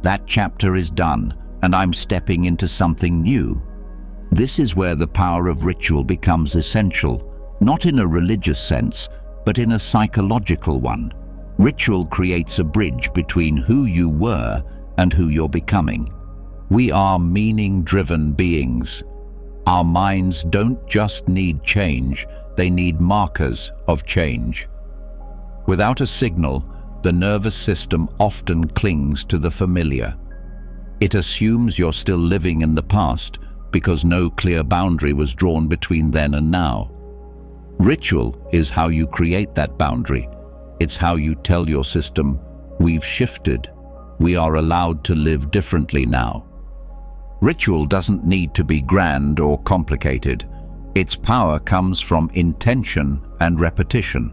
"That chapter is done, and I'm stepping into something new." This is where the power of ritual becomes essential, not in a religious sense, but in a psychological one. Ritual creates a bridge between who you were and who you're becoming. We are meaning-driven beings. Our minds don't just need change, they need markers of change. Without a signal, the nervous system often clings to the familiar. It assumes you're still living in the past because no clear boundary was drawn between then and now. Ritual is how you create that boundary. It's how you tell your system, "We've shifted. We are allowed to live differently now." Ritual doesn't need to be grand or complicated. Its power comes from intention and repetition.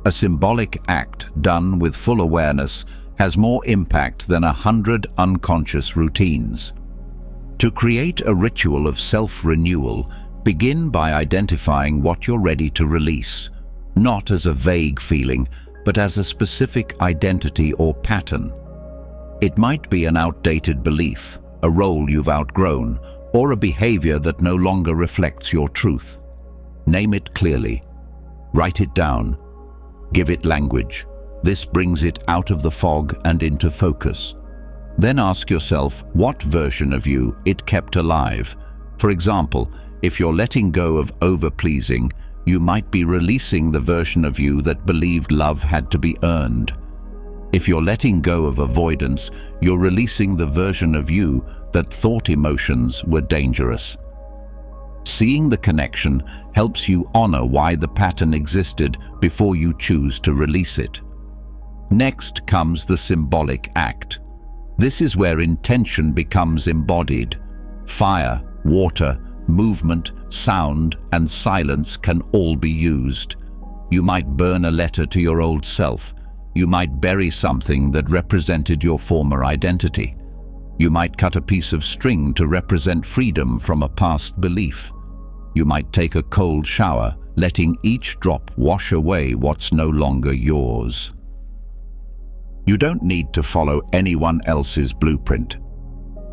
A symbolic act done with full awareness has more impact than 100 unconscious routines. To create a ritual of self-renewal, begin by identifying what you're ready to release, not as a vague feeling, but as a specific identity or pattern. It might be an outdated belief, a role you've outgrown, or a behavior that no longer reflects your truth. Name it clearly. Write it down Give it language. This brings it out of the fog and into focus. Then ask yourself what version of you it kept alive. For example, if you're letting go of over-pleasing, you might be releasing the version of you that believed love had to be earned. If you're letting go of avoidance, you're releasing the version of you that thought emotions were dangerous. Seeing the connection helps you honor why the pattern existed before you choose to release it. Next comes the symbolic act. This is where intention becomes embodied. Fire, water, movement, sound, and silence can all be used. You might burn a letter to your old self. You might bury something that represented your former identity. You might cut a piece of string to represent freedom from a past belief. You might take a cold shower, letting each drop wash away what's no longer yours. You don't need to follow anyone else's blueprint.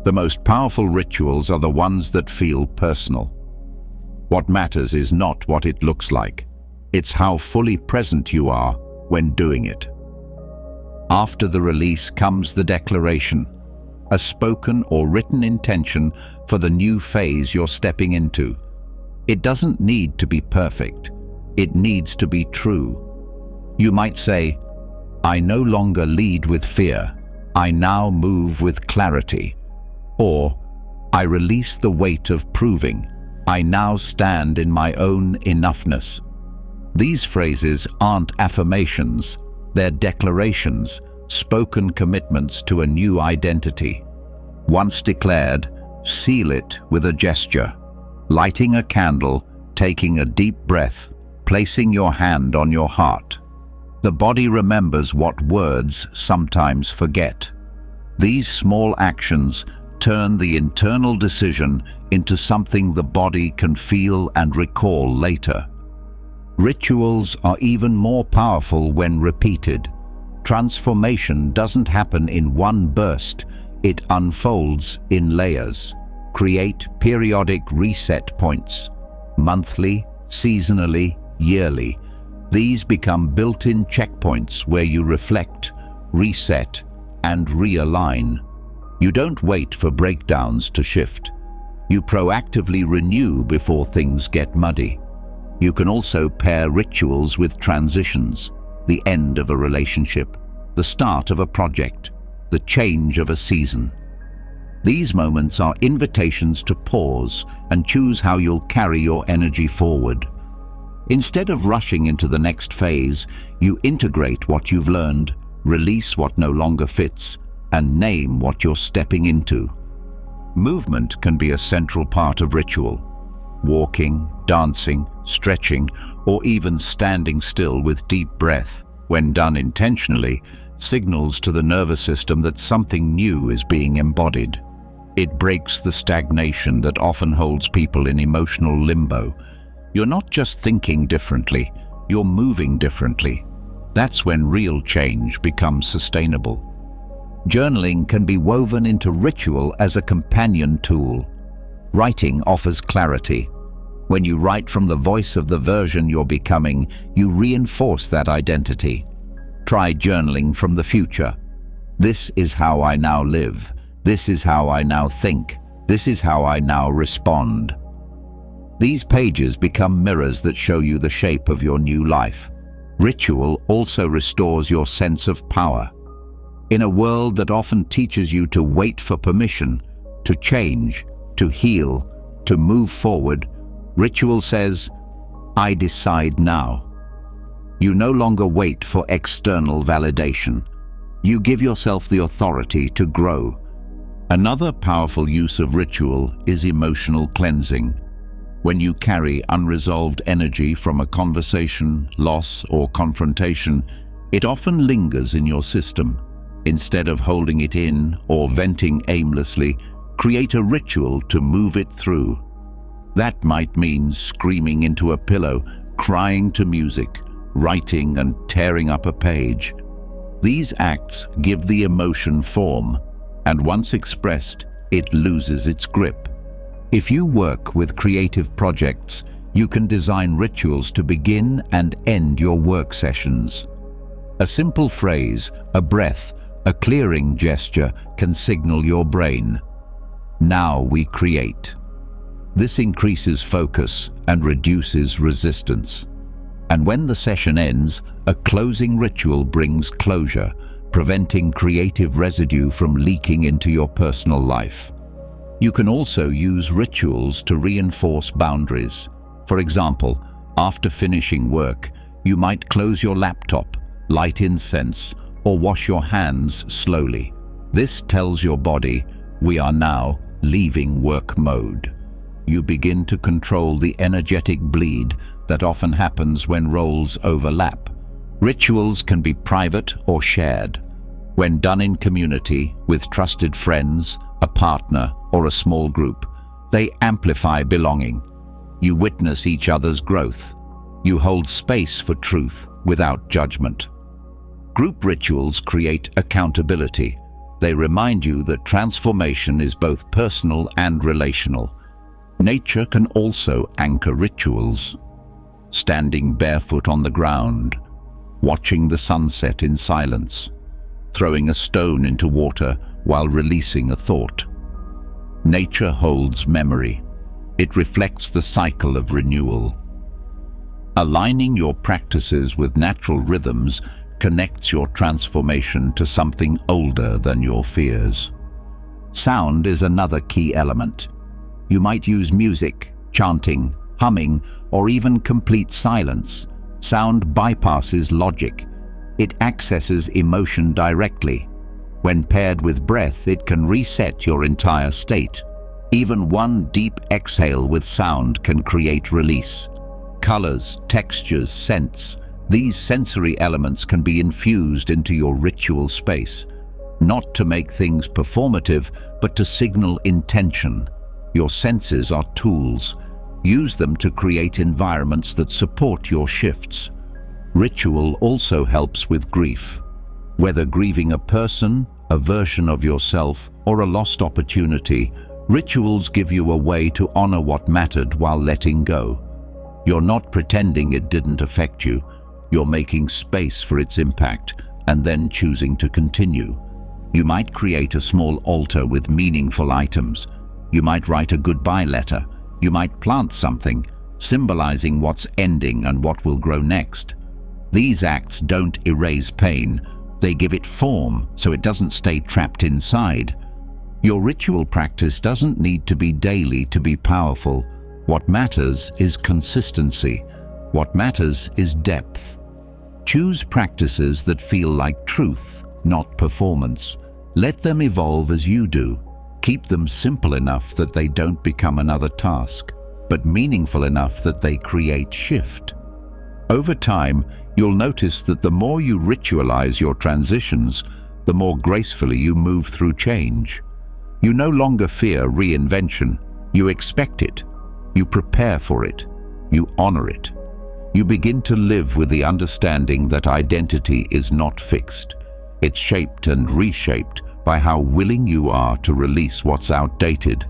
The most powerful rituals are the ones that feel personal. What matters is not what it looks like. It's how fully present you are when doing it. After the release comes the declaration, a spoken or written intention for the new phase you're stepping into. It doesn't need to be perfect. It needs to be true. You might say, I no longer lead with fear. I now move with clarity. Or, I release the weight of proving. I now stand in my own enoughness. These phrases aren't affirmations. They're declarations, spoken commitments to a new identity. Once declared, seal it with a gesture. Lighting a candle, taking a deep breath, placing your hand on your heart. The body remembers what words sometimes forget. These small actions turn the internal decision into something the body can feel and recall later. Rituals are even more powerful when repeated. Transformation doesn't happen in one burst, it unfolds in layers. Create periodic reset points, monthly, seasonally, yearly. These become built-in checkpoints where you reflect, reset, and realign. You don't wait for breakdowns to shift. You proactively renew before things get muddy. You can also pair rituals with transitions, the end of a relationship, the start of a project, the change of a season. These moments are invitations to pause and choose how you'll carry your energy forward. Instead of rushing into the next phase, you integrate what you've learned, release what no longer fits, and name what you're stepping into. Movement can be a central part of ritual. Walking, dancing, stretching, or even standing still with deep breath, when done intentionally, signals to the nervous system that something new is being embodied. It breaks the stagnation that often holds people in emotional limbo. You're not just thinking differently, you're moving differently. That's when real change becomes sustainable. Journaling can be woven into ritual as a companion tool. Writing offers clarity. When you write from the voice of the version you're becoming, you reinforce that identity. Try journaling from the future. This is how I now live. This is how I now think. This is how I now respond. These pages become mirrors that show you the shape of your new life. Ritual also restores your sense of power. In a world that often teaches you to wait for permission, to change, to heal, to move forward, ritual says, I decide now. You no longer wait for external validation. You give yourself the authority to grow. Another powerful use of ritual is emotional cleansing. When you carry unresolved energy from a conversation, loss, or confrontation, it often lingers in your system. Instead of holding it in or venting aimlessly, create a ritual to move it through. That might mean screaming into a pillow, crying to music, writing and tearing up a page. These acts give the emotion form, and once expressed, it loses its grip. If you work with creative projects, you can design rituals to begin and end your work sessions. A simple phrase, a breath, a clearing gesture can signal your brain, "Now we create." This increases focus and reduces resistance. And when the session ends, a closing ritual brings closure, preventing creative residue from leaking into your personal life. You can also use rituals to reinforce boundaries. For example, after finishing work, you might close your laptop, light incense, or wash your hands slowly. This tells your body, "We are now leaving work mode." You begin to control the energetic bleed that often happens when roles overlap. Rituals can be private or shared. When done in community, with trusted friends, a partner, or a small group, they amplify belonging. You witness each other's growth. You hold space for truth without judgment. Group rituals create accountability. They remind you that transformation is both personal and relational. Nature can also anchor rituals. Standing barefoot on the ground, watching the sunset in silence, throwing a stone into water while releasing a thought. Nature holds memory. It reflects the cycle of renewal. Aligning your practices with natural rhythms connects your transformation to something older than your fears. Sound is another key element. You might use music, chanting, humming, or even complete silence. Sound bypasses logic. It accesses emotion directly. When paired with breath, it can reset your entire state. Even one deep exhale with sound can create release. Colors, textures, scents, these sensory elements can be infused into your ritual space, not to make things performative, but to signal intention. Your senses are tools. Use them to create environments that support your shifts. Ritual also helps with grief. Whether grieving a person, a version of yourself, or a lost opportunity, rituals give you a way to honor what mattered while letting go. You're not pretending it didn't affect you. You're making space for its impact and then choosing to continue. You might create a small altar with meaningful items. You might write a goodbye letter. You might plant something, symbolizing what's ending and what will grow next. These acts don't erase pain. They give it form so it doesn't stay trapped inside. Your ritual practice doesn't need to be daily to be powerful. What matters is consistency. What matters is depth. Choose practices that feel like truth, not performance. Let them evolve as you do. Keep them simple enough that they don't become another task, but meaningful enough that they create shift. Over time, you'll notice that the more you ritualize your transitions, the more gracefully you move through change. You no longer fear reinvention. You expect it. You prepare for it. You honor it. You begin to live with the understanding that identity is not fixed. It's shaped and reshaped by how willing you are to release what's outdated.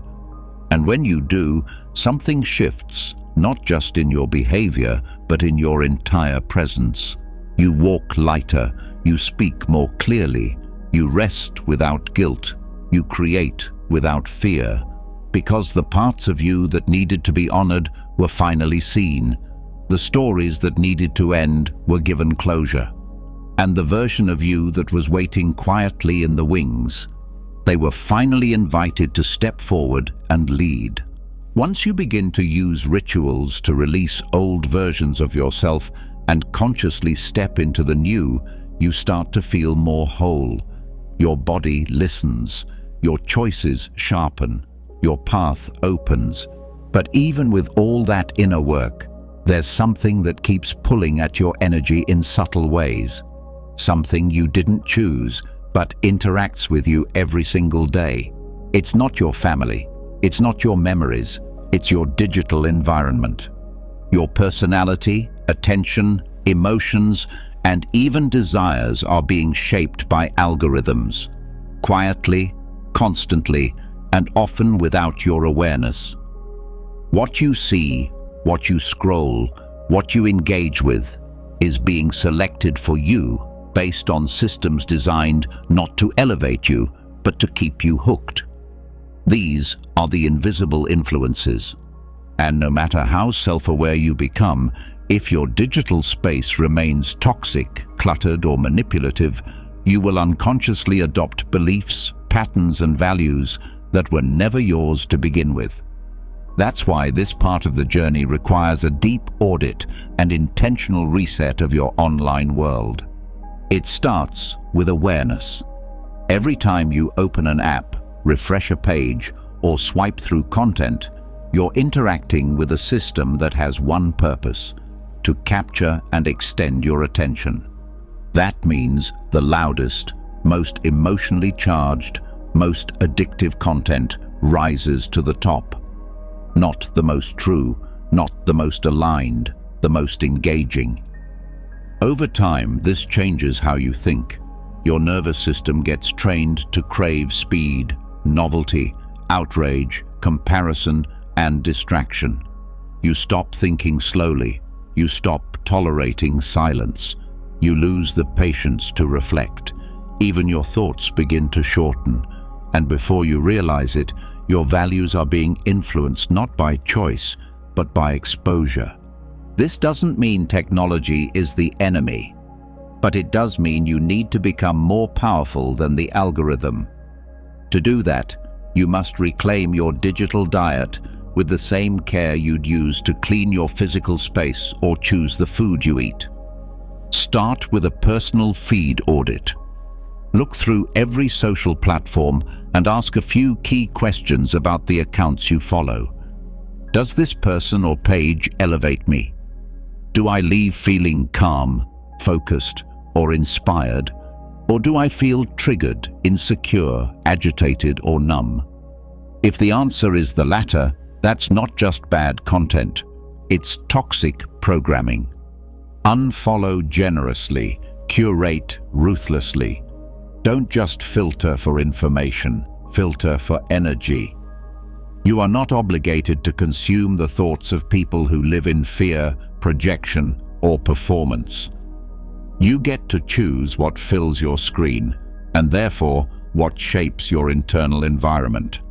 And when you do, something shifts, not just in your behavior, but in your entire presence. You walk lighter, you speak more clearly, you rest without guilt, you create without fear, because the parts of you that needed to be honored were finally seen. The stories that needed to end were given closure. And the version of you that was waiting quietly in the wings, they were finally invited to step forward and lead. Once you begin to use rituals to release old versions of yourself and consciously step into the new, you start to feel more whole. Your body listens, your choices sharpen, your path opens. But even with all that inner work, there's something that keeps pulling at your energy in subtle ways. Something you didn't choose, but interacts with you every single day. It's not your family. It's not your memories. It's your digital environment. Your personality, attention, emotions, and even desires are being shaped by algorithms. Quietly, constantly, and often without your awareness. What you see, what you scroll, what you engage with, is being selected for you based on systems designed not to elevate you, but to keep you hooked. These are the invisible influences. And no matter how self-aware you become, if your digital space remains toxic, cluttered, or manipulative, you will unconsciously adopt beliefs, patterns, and values that were never yours to begin with. That's why this part of the journey requires a deep audit and intentional reset of your online world. It starts with awareness. Every time you open an app, refresh a page, or swipe through content, you're interacting with a system that has one purpose: to capture and extend your attention. That means the loudest, most emotionally charged, most addictive content rises to the top. Not the most true, not the most aligned, the most engaging. Over time, this changes how you think. Your nervous system gets trained to crave speed, novelty, outrage, comparison, and distraction. You stop thinking slowly. You stop tolerating silence. You lose the patience to reflect. Even your thoughts begin to shorten. And before you realize it, your values are being influenced not by choice, but by exposure. This doesn't mean technology is the enemy, but it does mean you need to become more powerful than the algorithm. To do that, you must reclaim your digital diet with the same care you'd use to clean your physical space or choose the food you eat. Start with a personal feed audit. Look through every social platform and ask a few key questions about the accounts you follow. Does this person or page elevate me? Do I leave feeling calm, focused, or inspired? Or do I feel triggered, insecure, agitated, or numb? If the answer is the latter, that's not just bad content, it's toxic programming. Unfollow generously, curate ruthlessly. Don't just filter for information, filter for energy. You are not obligated to consume the thoughts of people who live in fear, projection, or performance. You get to choose what fills your screen, and therefore what shapes your internal environment.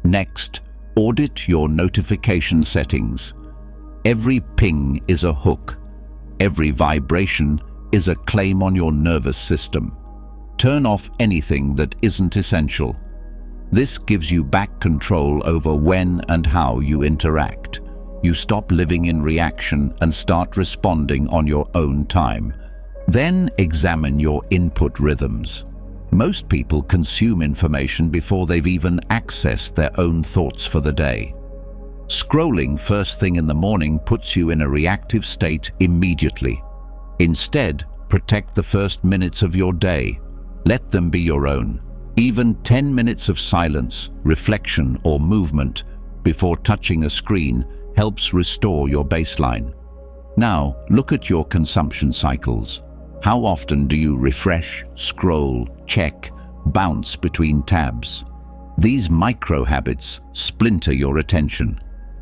Next, audit your notification settings. Every ping is a hook. Every vibration is a claim on your nervous system. Turn off anything that isn't essential. This gives you back control over when and how you interact. You stop living in reaction and start responding on your own time. Then examine your input rhythms. Most people consume information before they've even accessed their own thoughts for the day. Scrolling first thing in the morning puts you in a reactive state immediately. Instead, protect the first minutes of your day. Let them be your own. Even 10 minutes of silence, reflection, or movement before touching a screen helps restore your baseline. Now, look at your consumption cycles. How often do you refresh, scroll, check, bounce between tabs? These micro habits splinter your attention.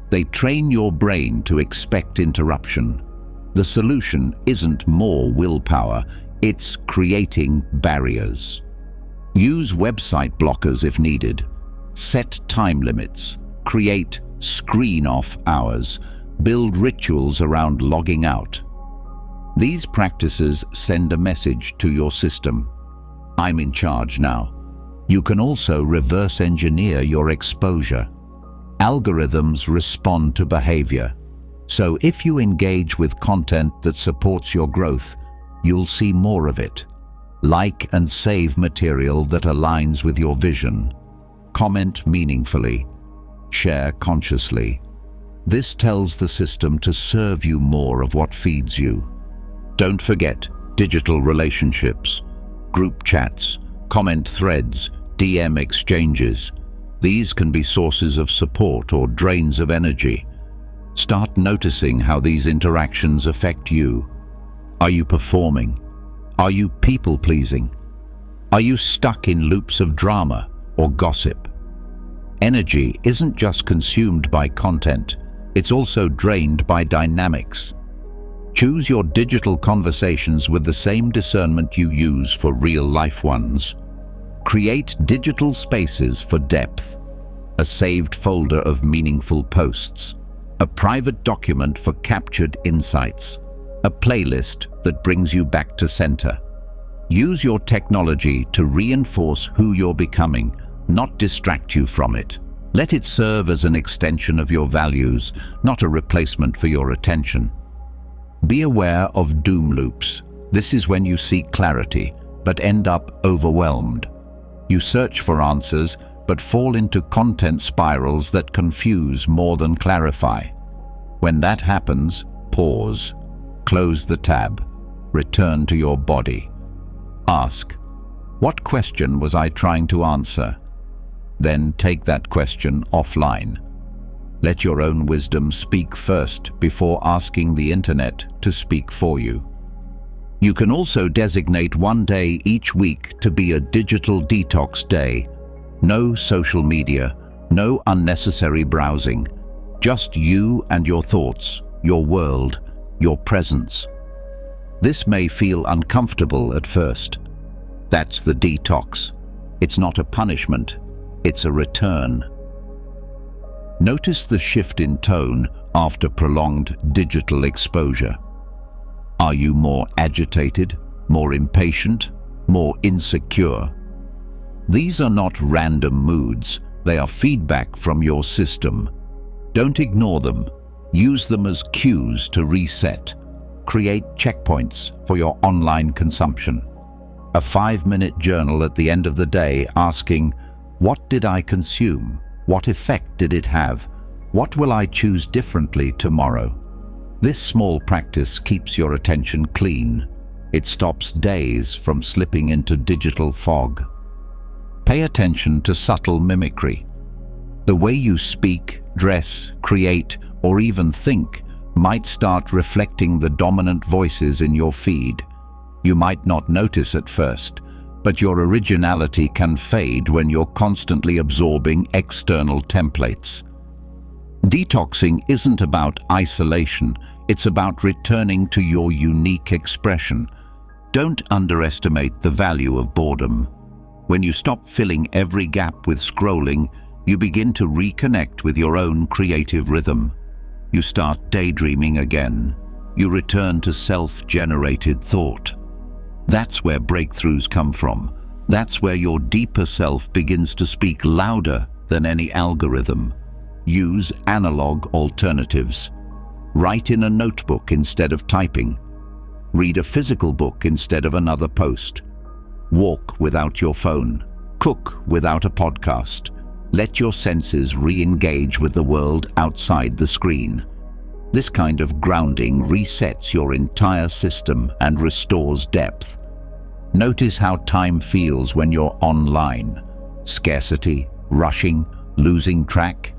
They train your brain to expect interruption. The solution isn't more willpower, it's creating barriers. Use website blockers if needed. Set time limits. Create screen-off hours. Build rituals around logging out. These practices send a message to your system. I'm in charge now. You can also reverse engineer your exposure. Algorithms respond to behavior. So if you engage with content that supports your growth, you'll see more of it. Like and save material that aligns with your vision. Comment meaningfully. Share consciously. This tells the system to serve you more of what feeds you. Don't forget digital relationships, group chats, comment threads, DM exchanges. These can be sources of support or drains of energy. Start noticing how these interactions affect you. Are you performing? Are you people-pleasing? Are you stuck in loops of drama or gossip? Energy isn't just consumed by content, It's also drained by dynamics. Choose your digital conversations with the same discernment you use for real-life ones. Create digital spaces for depth. A saved folder of meaningful posts. A private document for captured insights. A playlist that brings you back to center. Use your technology to reinforce who you're becoming, not distract you from it. Let it serve as an extension of your values, not a replacement for your attention. Be aware of doom loops. This is when you seek clarity, but end up overwhelmed. You search for answers, but fall into content spirals that confuse more than clarify. When that happens, pause. Close the tab. Return to your body. Ask, what question was I trying to answer? Then take that question offline. Let your own wisdom speak first before asking the internet to speak for you. You can also designate one day each week to be a digital detox day. No social media, no unnecessary browsing. Just you and your thoughts, your world, your presence. This may feel uncomfortable at first. That's the detox. It's not a punishment, it's a return. Notice the shift in tone after prolonged digital exposure. Are you more agitated, more impatient, more insecure? These are not random moods, they are feedback from your system. Don't ignore them. Use them as cues to reset. Create checkpoints for your online consumption. A 5-minute journal at the end of the day asking, what did I consume? What effect did it have? What will I choose differently tomorrow? This small practice keeps your attention clean. It stops days from slipping into digital fog. Pay attention to subtle mimicry. The way you speak, dress, create, or even think might start reflecting the dominant voices in your feed. You might not notice at first, but your originality can fade when you're constantly absorbing external templates. Detoxing isn't about isolation, it's about returning to your unique expression. Don't underestimate the value of boredom. When you stop filling every gap with scrolling, you begin to reconnect with your own creative rhythm. You start daydreaming again. You return to self-generated thought. That's where breakthroughs come from. That's where your deeper self begins to speak louder than any algorithm. Use analog alternatives. Write in a notebook instead of typing. Read a physical book instead of another post. Walk without your phone. Cook without a podcast. Let your senses re-engage with the world outside the screen. This kind of grounding resets your entire system and restores depth. Notice how time feels when you're online. Scarcity, rushing, losing track.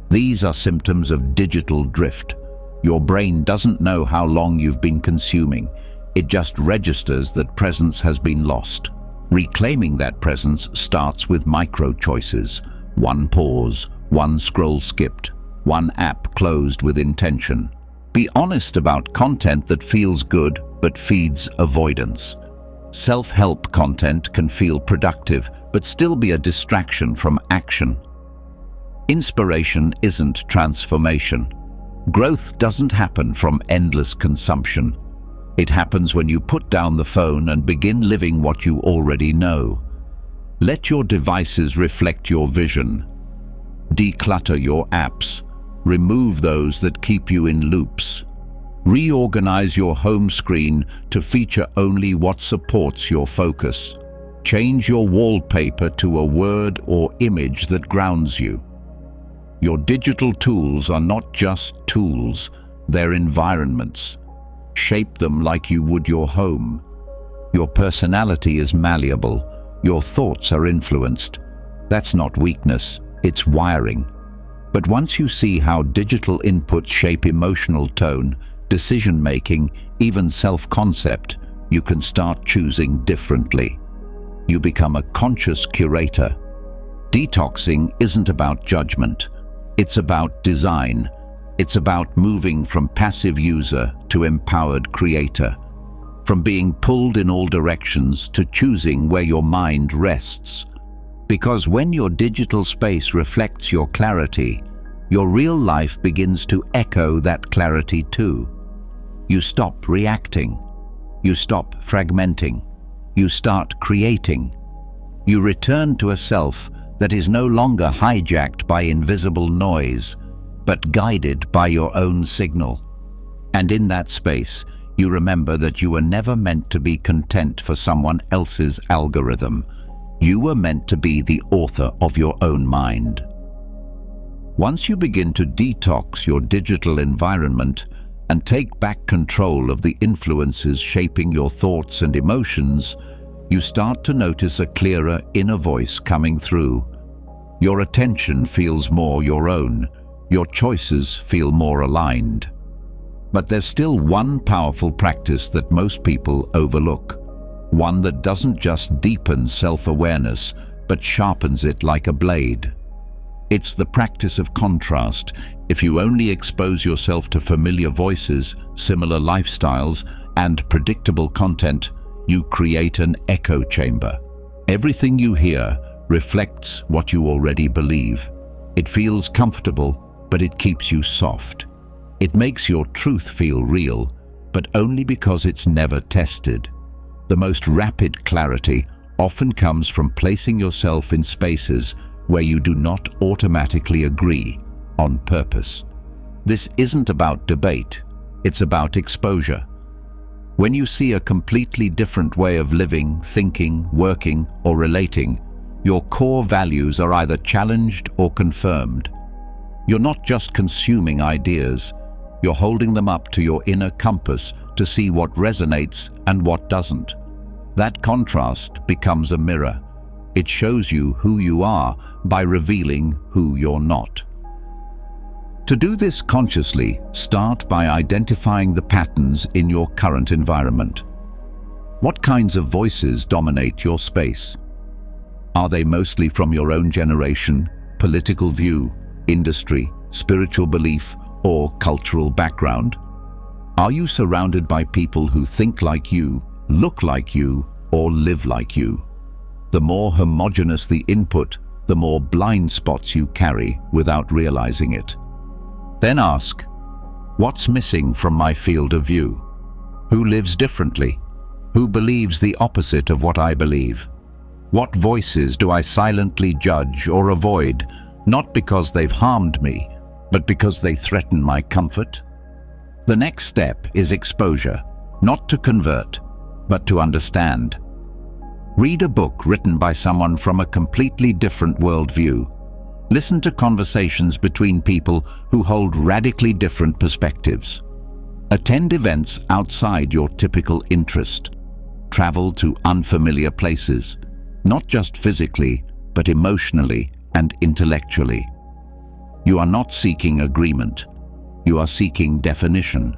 These are symptoms of digital drift. Your brain doesn't know how long you've been consuming. It just registers that presence has been lost. Reclaiming that presence starts with micro choices. One pause, one scroll skipped, one app closed with intention. Be honest about content that feels good but feeds avoidance. Self-help content can feel productive but still be a distraction from action. Inspiration isn't transformation. Growth doesn't happen from endless consumption. It happens when you put down the phone and begin living what you already know. Let your devices reflect your vision. Declutter your apps. Remove those that keep you in loops. Reorganize your home screen to feature only what supports your focus. Change your wallpaper to a word or image that grounds you. Your digital tools are not just tools, they're environments. Shape them like you would your home. Your personality is malleable. Your thoughts are influenced. That's not weakness, it's wiring. But once you see how digital inputs shape emotional tone, decision-making, even self-concept, you can start choosing differently. You become a conscious curator. Detoxing isn't about judgment. It's about design. It's about moving from passive user to empowered creator, from being pulled in all directions to choosing where your mind rests. Because when your digital space reflects your clarity, your real life begins to echo that clarity too. You stop reacting. You stop fragmenting. You start creating. You return to a self that is no longer hijacked by invisible noise, but guided by your own signal. And in that space, you remember that you were never meant to be content for someone else's algorithm. You were meant to be the author of your own mind. Once you begin to detox your digital environment and take back control of the influences shaping your thoughts and emotions, you start to notice a clearer inner voice coming through. Your attention feels more your own. Your choices feel more aligned. But there's still one powerful practice that most people overlook. One that doesn't just deepen self-awareness, but sharpens it like a blade. It's the practice of contrast. If you only expose yourself to familiar voices, similar lifestyles, and predictable content, you create an echo chamber. Everything you hear reflects what you already believe. It feels comfortable, but it keeps you soft. It makes your truth feel real, but only because it's never tested. The most rapid clarity often comes from placing yourself in spaces where you do not automatically agree on purpose. This isn't about debate, it's about exposure. When you see a completely different way of living, thinking, working, or relating, your core values are either challenged or confirmed. You're not just consuming ideas, you're holding them up to your inner compass to see what resonates and what doesn't. That contrast becomes a mirror. It shows you who you are by revealing who you're not. To do this consciously, start by identifying the patterns in your current environment. What kinds of voices dominate your space? Are they mostly from your own generation, political view, industry, spiritual belief, or cultural background? Are you surrounded by people who think like you, look like you, or live like you? The more homogeneous the input, the more blind spots you carry without realizing it. Then ask, what's missing from my field of view? Who lives differently? Who believes the opposite of what I believe? What voices do I silently judge or avoid, not because they've harmed me, but because they threaten my comfort? The next step is exposure, not to convert, but to understand. Read a book written by someone from a completely different worldview. Listen to conversations between people who hold radically different perspectives. Attend events outside your typical interest. Travel to unfamiliar places, not just physically, but emotionally and intellectually. You are not seeking agreement. You are seeking definition.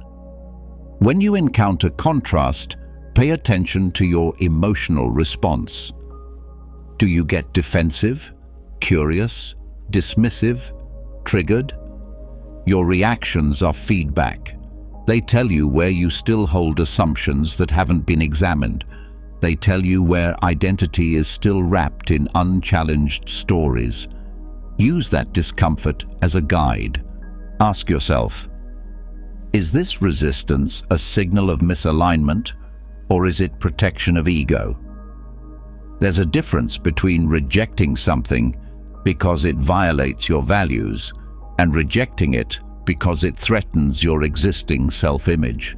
When you encounter contrast, pay attention to your emotional response. Do you get defensive, curious, dismissive, triggered? Your reactions are feedback. They tell you where you still hold assumptions that haven't been examined. They tell you where identity is still wrapped in unchallenged stories. Use that discomfort as a guide. Ask yourself, is this resistance a signal of misalignment, or is it protection of ego? There's a difference between rejecting something because it violates your values and rejecting it because it threatens your existing self-image.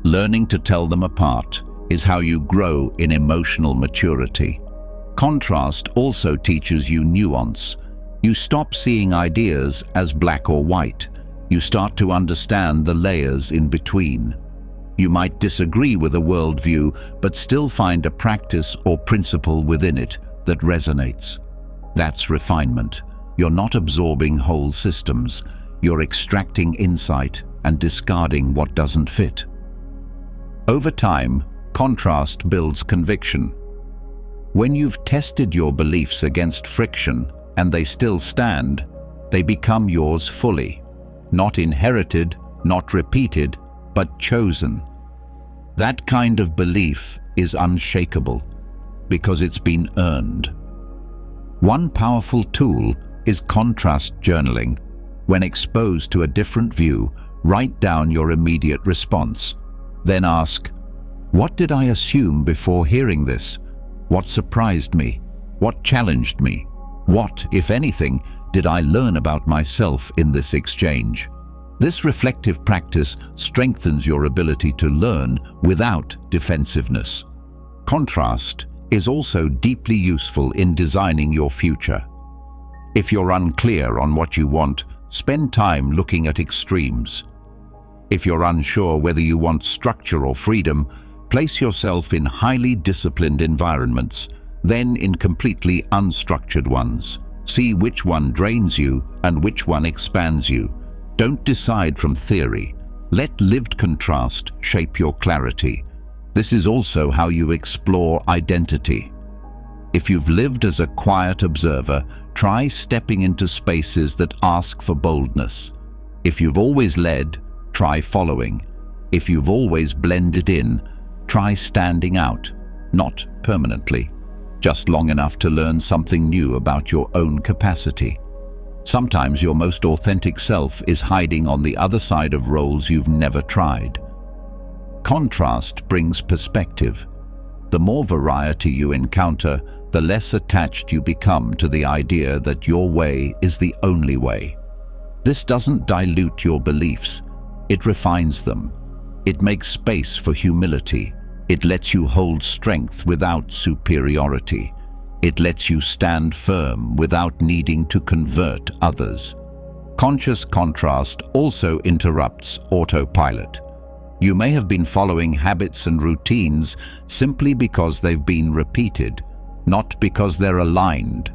Learning to tell them apart is how you grow in emotional maturity. Contrast also teaches you nuance. You stop seeing ideas as black or white. You start to understand the layers in between. You might disagree with a worldview, but still find a practice or principle within it that resonates. That's refinement. You're not absorbing whole systems. You're extracting insight and discarding what doesn't fit. Over time, contrast builds conviction. When you've tested your beliefs against friction and they still stand, they become yours fully. not inherited, not repeated, but chosen. That kind of belief is unshakable because it's been earned. One powerful tool is contrast journaling. When exposed to a different view, write down your immediate response. Then ask, what did I assume before hearing this? What surprised me? What challenged me? What, if anything, did I learn about myself in this exchange? This reflective practice strengthens your ability to learn without defensiveness. Contrast is also deeply useful in designing your future. If you're unclear on what you want, spend time looking at extremes. If you're unsure whether you want structure or freedom, place yourself in highly disciplined environments, then in completely unstructured ones. See which one drains you and which one expands you. Don't decide from theory. Let lived contrast shape your clarity. This is also how you explore identity. If you've lived as a quiet observer, try stepping into spaces that ask for boldness. If you've always led, try following. If you've always blended in, try standing out, not permanently, just long enough to learn something new about your own capacity. Sometimes your most authentic self is hiding on the other side of roles you've never tried. Contrast brings perspective. The more variety you encounter, the less attached you become to the idea that your way is the only way. This doesn't dilute your beliefs, it refines them. It makes space for humility. It lets you hold strength without superiority. It lets you stand firm without needing to convert others. Conscious contrast also interrupts autopilot. You may have been following habits and routines simply because they've been repeated, not because they're aligned.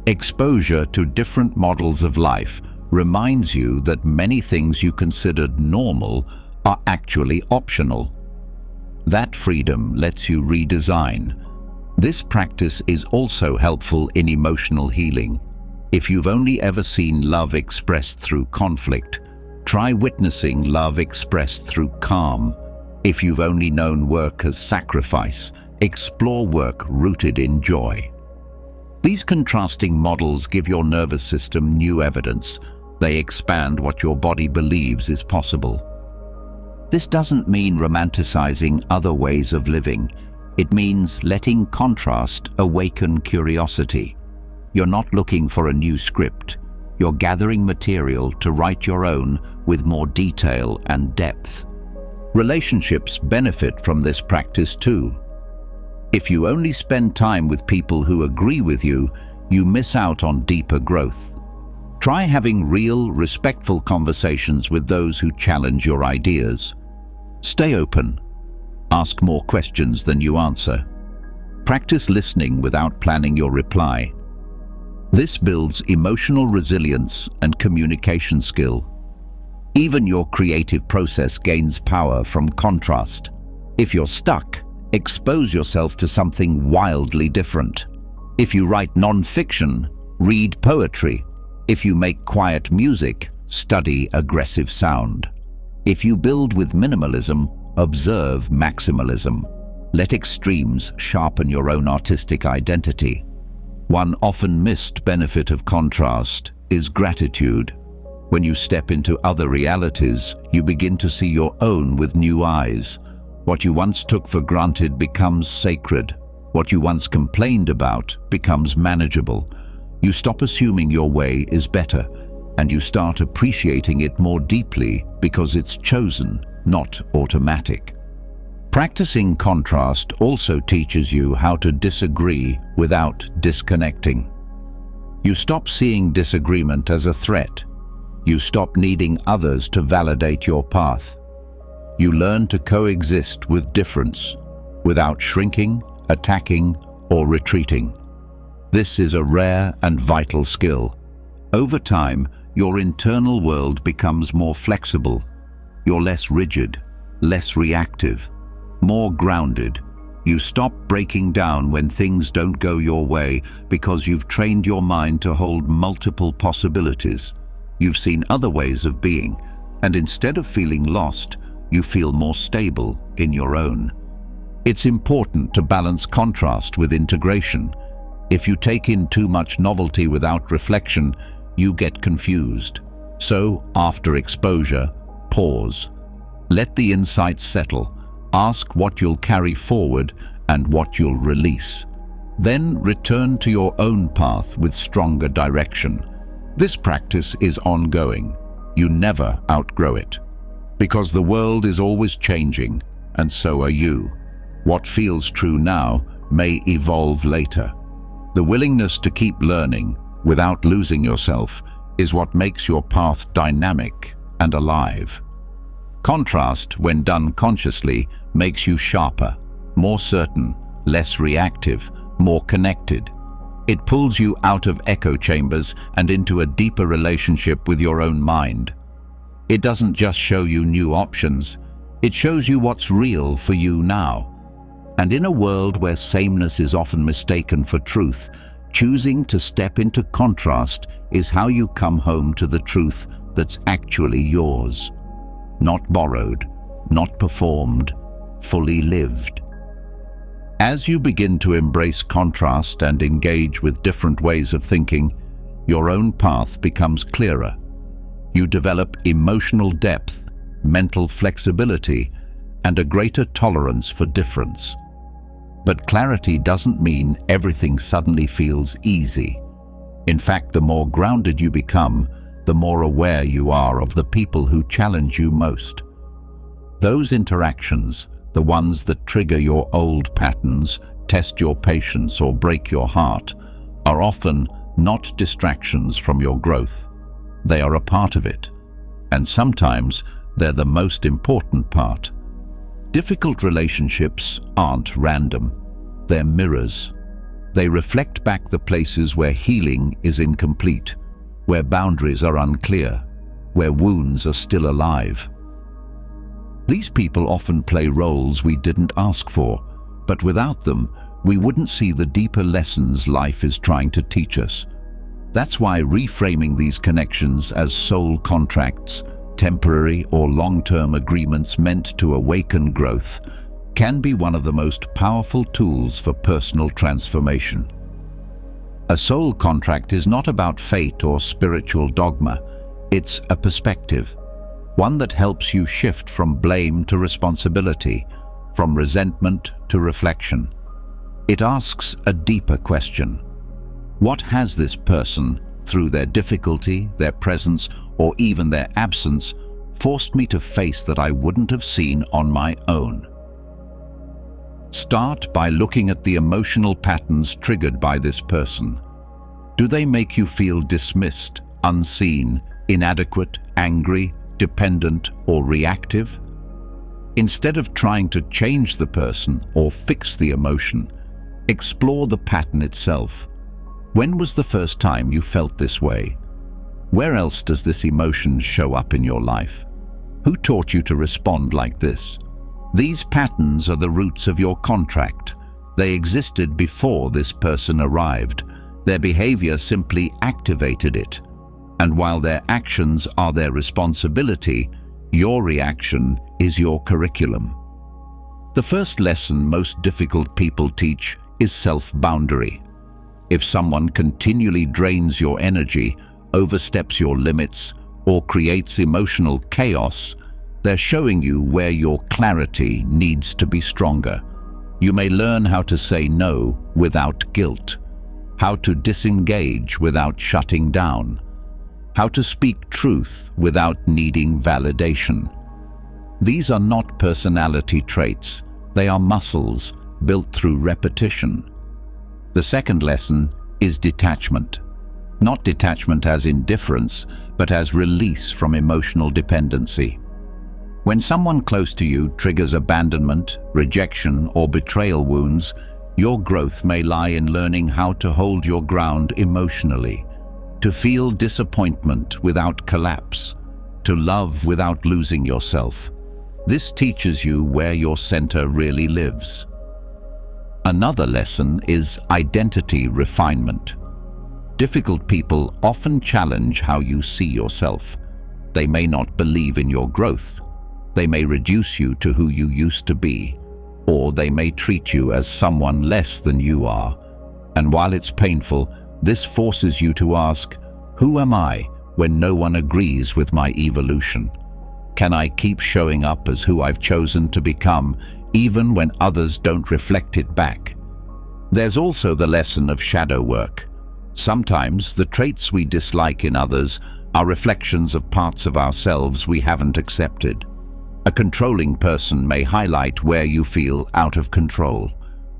Exposure to different models of life reminds you that many things you considered normal are actually optional. That freedom lets you redesign. This practice is also helpful in emotional healing. If you've only ever seen love expressed through conflict, try witnessing love expressed through calm. If you've only known work as sacrifice, explore work rooted in joy. These contrasting models give your nervous system new evidence. They expand what your body believes is possible. This doesn't mean romanticizing other ways of living. It means letting contrast awaken curiosity. You're not looking for a new script. You're gathering material to write your own with more detail and depth. Relationships benefit from this practice too. If you only spend time with people who agree with you, you miss out on deeper growth. Try having real, respectful conversations with those who challenge your ideas. Stay open. Ask more questions than you answer. Practice listening without planning your reply. This builds emotional resilience and communication skill. Even your creative process gains power from contrast. If you're stuck, expose yourself to something wildly different. If you write non-fiction, read poetry. If you make quiet music, study aggressive sound. If you build with minimalism, observe maximalism. Let extremes sharpen your own artistic identity. One often missed benefit of contrast is gratitude. When you step into other realities, you begin to see your own with new eyes. What you once took for granted becomes sacred. What you once complained about becomes manageable. You stop assuming your way is better, and you start appreciating it more deeply because it's chosen, not automatic. Practicing contrast also teaches you how to disagree without disconnecting. You stop seeing disagreement as a threat. You stop needing others to validate your path. You learn to coexist with difference without shrinking, attacking, or retreating. This is a rare and vital skill. Over time, your internal world becomes more flexible. You're less rigid, less reactive, more grounded. You stop breaking down when things don't go your way because you've trained your mind to hold multiple possibilities. You've seen other ways of being, and instead of feeling lost, you feel more stable in your own. It's important to balance contrast with integration. If you take in too much novelty without reflection, you get confused. So, after exposure, pause. Let the insights settle. Ask what you'll carry forward and what you'll release. Then return to your own path with stronger direction. This practice is ongoing. You never outgrow it. Because the world is always changing, and so are you. What feels true now may evolve later. The willingness to keep learning without losing yourself is what makes your path dynamic and alive. Contrast, when done consciously, makes you sharper, more certain, less reactive, more connected. It pulls you out of echo chambers and into a deeper relationship with your own mind. It doesn't just show you new options, it shows you what's real for you now. And in a world where sameness is often mistaken for truth, choosing to step into contrast is how you come home to the truth that's actually yours. Not borrowed, not performed, fully lived. As you begin to embrace contrast and engage with different ways of thinking, your own path becomes clearer. You develop emotional depth, mental flexibility, and a greater tolerance for difference. But clarity doesn't mean everything suddenly feels easy. In fact, the more grounded you become, the more aware you are of the people who challenge you most. Those interactions, the ones that trigger your old patterns, test your patience, or break your heart, are often not distractions from your growth. They are a part of it, and sometimes they're the most important part. Difficult relationships aren't random. They're mirrors. They reflect back the places where healing is incomplete, where boundaries are unclear, where wounds are still alive. These people often play roles we didn't ask for, but without them, we wouldn't see the deeper lessons life is trying to teach us. That's why reframing these connections as soul contracts, temporary or long-term agreements meant to awaken growth, can be one of the most powerful tools for personal transformation. A soul contract is not about fate or spiritual dogma. It's a perspective, one that helps you shift from blame to responsibility, from resentment to reflection. It asks a deeper question. What has this person, through their difficulty, their presence, or even their absence, forced me to face that I wouldn't have seen on my own? Start by looking at the emotional patterns triggered by this person. Do they make you feel dismissed, unseen, inadequate, angry, dependent, or reactive? Instead of trying to change the person or fix the emotion, explore the pattern itself. When was the first time you felt this way? Where else does this emotion show up in your life? Who taught you to respond like this? These patterns are the roots of your contract. They existed before this person arrived. Their behavior simply activated it. And while their actions are their responsibility, your reaction is your curriculum. The first lesson most difficult people teach is self-boundary. If someone continually drains your energy, oversteps your limits, or creates emotional chaos, they're showing you where your clarity needs to be stronger. You may learn how to say no without guilt, how to disengage without shutting down, how to speak truth without needing validation. These are not personality traits, they are muscles built through repetition. The second lesson is detachment. Not detachment as indifference, but as release from emotional dependency. When someone close to you triggers abandonment, rejection, or betrayal wounds, your growth may lie in learning how to hold your ground emotionally, to feel disappointment without collapse, to love without losing yourself. This teaches you where your center really lives. Another lesson is identity refinement. Difficult people often challenge how you see yourself. They may not believe in your growth. They may reduce you to who you used to be, or they may treat you as someone less than you are. And while it's painful, this forces you to ask, who am I when no one agrees with my evolution? Can I keep showing up as who I've chosen to become, even when others don't reflect it back? There's also the lesson of shadow work. Sometimes the traits we dislike in others are reflections of parts of ourselves we haven't accepted. A controlling person may highlight where you feel out of control.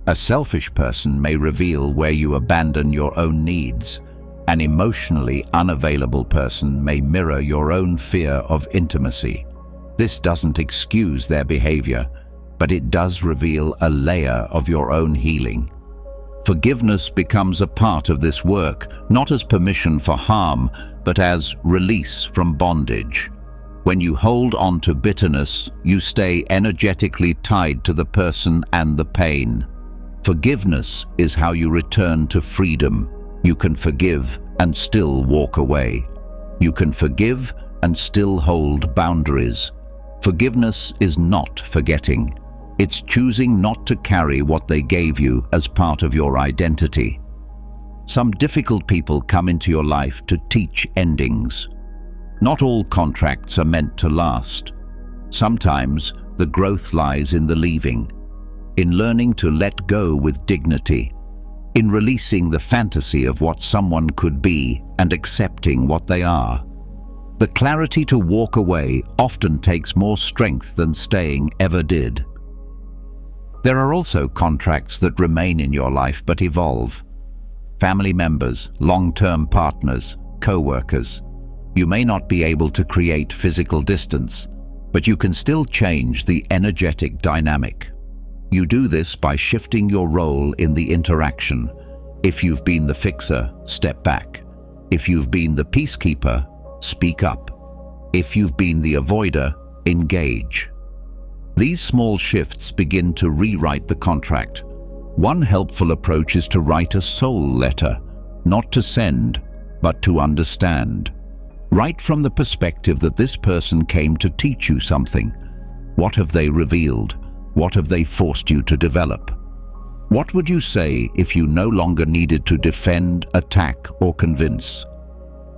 A selfish person may reveal where you abandon your own needs. An emotionally unavailable person may mirror your own fear of intimacy. This doesn't excuse their behavior, but it does reveal a layer of your own healing. Forgiveness becomes a part of this work, not as permission for harm, but as release from bondage. When you hold on to bitterness, you stay energetically tied to the person and the pain. Forgiveness is how you return to freedom. You can forgive and still walk away. You can forgive and still hold boundaries. Forgiveness is not forgetting. It's choosing not to carry what they gave you as part of your identity. Some difficult people come into your life to teach endings. Not all contracts are meant to last. Sometimes the growth lies in the leaving, in learning to let go with dignity, in releasing the fantasy of what someone could be and accepting what they are. The clarity to walk away often takes more strength than staying ever did. There are also contracts that remain in your life but evolve. Family members, long-term partners, co-workers. You may not be able to create physical distance, but you can still change the energetic dynamic. You do this by shifting your role in the interaction. If you've been the fixer, step back. If you've been the peacekeeper, speak up. If you've been the avoider, engage. These small shifts begin to rewrite the contract. One helpful approach is to write a soul letter, not to send, but to understand. Write from the perspective that this person came to teach you something. What have they revealed? What have they forced you to develop? What would you say if you no longer needed to defend, attack, or convince?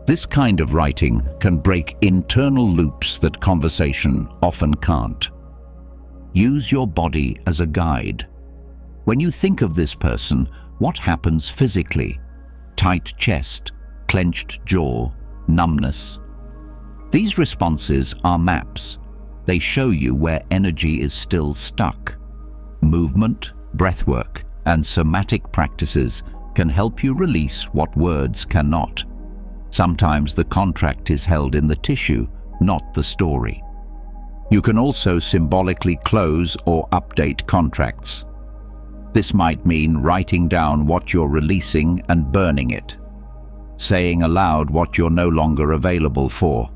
This kind of writing can break internal loops that conversation often can't. Use your body as a guide. When you think of this person, what happens physically? Tight chest, clenched jaw, numbness. These responses are maps. They show you where energy is still stuck. Movement, breathwork, and somatic practices can help you release what words cannot. Sometimes the contract is held in the tissue, not the story. You can also symbolically close or update contracts. This might mean writing down what you're releasing and burning it, saying aloud what you're no longer available for,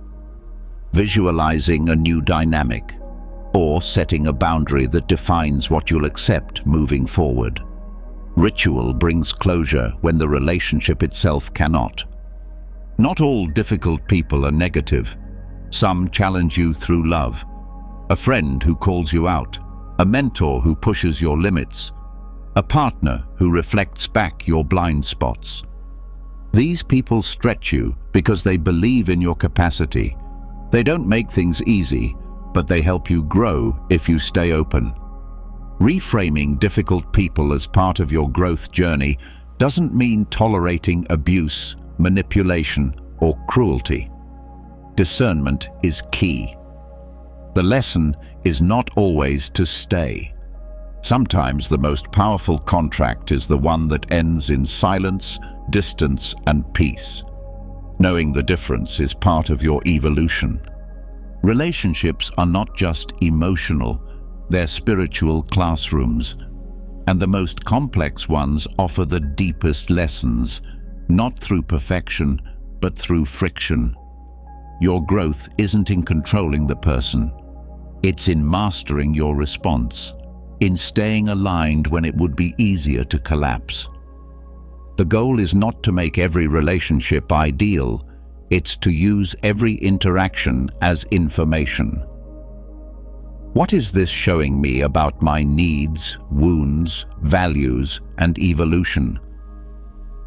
visualizing a new dynamic, or setting a boundary that defines what you'll accept moving forward. Ritual brings closure when the relationship itself cannot. Not all difficult people are negative. Some challenge you through love. A friend who calls you out, a mentor who pushes your limits, a partner who reflects back your blind spots. These people stretch you because they believe in your capacity. They don't make things easy, but they help you grow if you stay open. Reframing difficult people as part of your growth journey doesn't mean tolerating abuse, manipulation, or cruelty. Discernment is key. The lesson is not always to stay. Sometimes the most powerful contract is the one that ends in silence, distance, and peace. Knowing the difference is part of your evolution. Relationships are not just emotional, they're spiritual classrooms, and the most complex ones offer the deepest lessons, not through perfection, but through friction. Your growth isn't in controlling the person. It's in mastering your response, in staying aligned when it would be easier to collapse. The goal is not to make every relationship ideal, it's to use every interaction as information. What is this showing me about my needs, wounds, values, and evolution?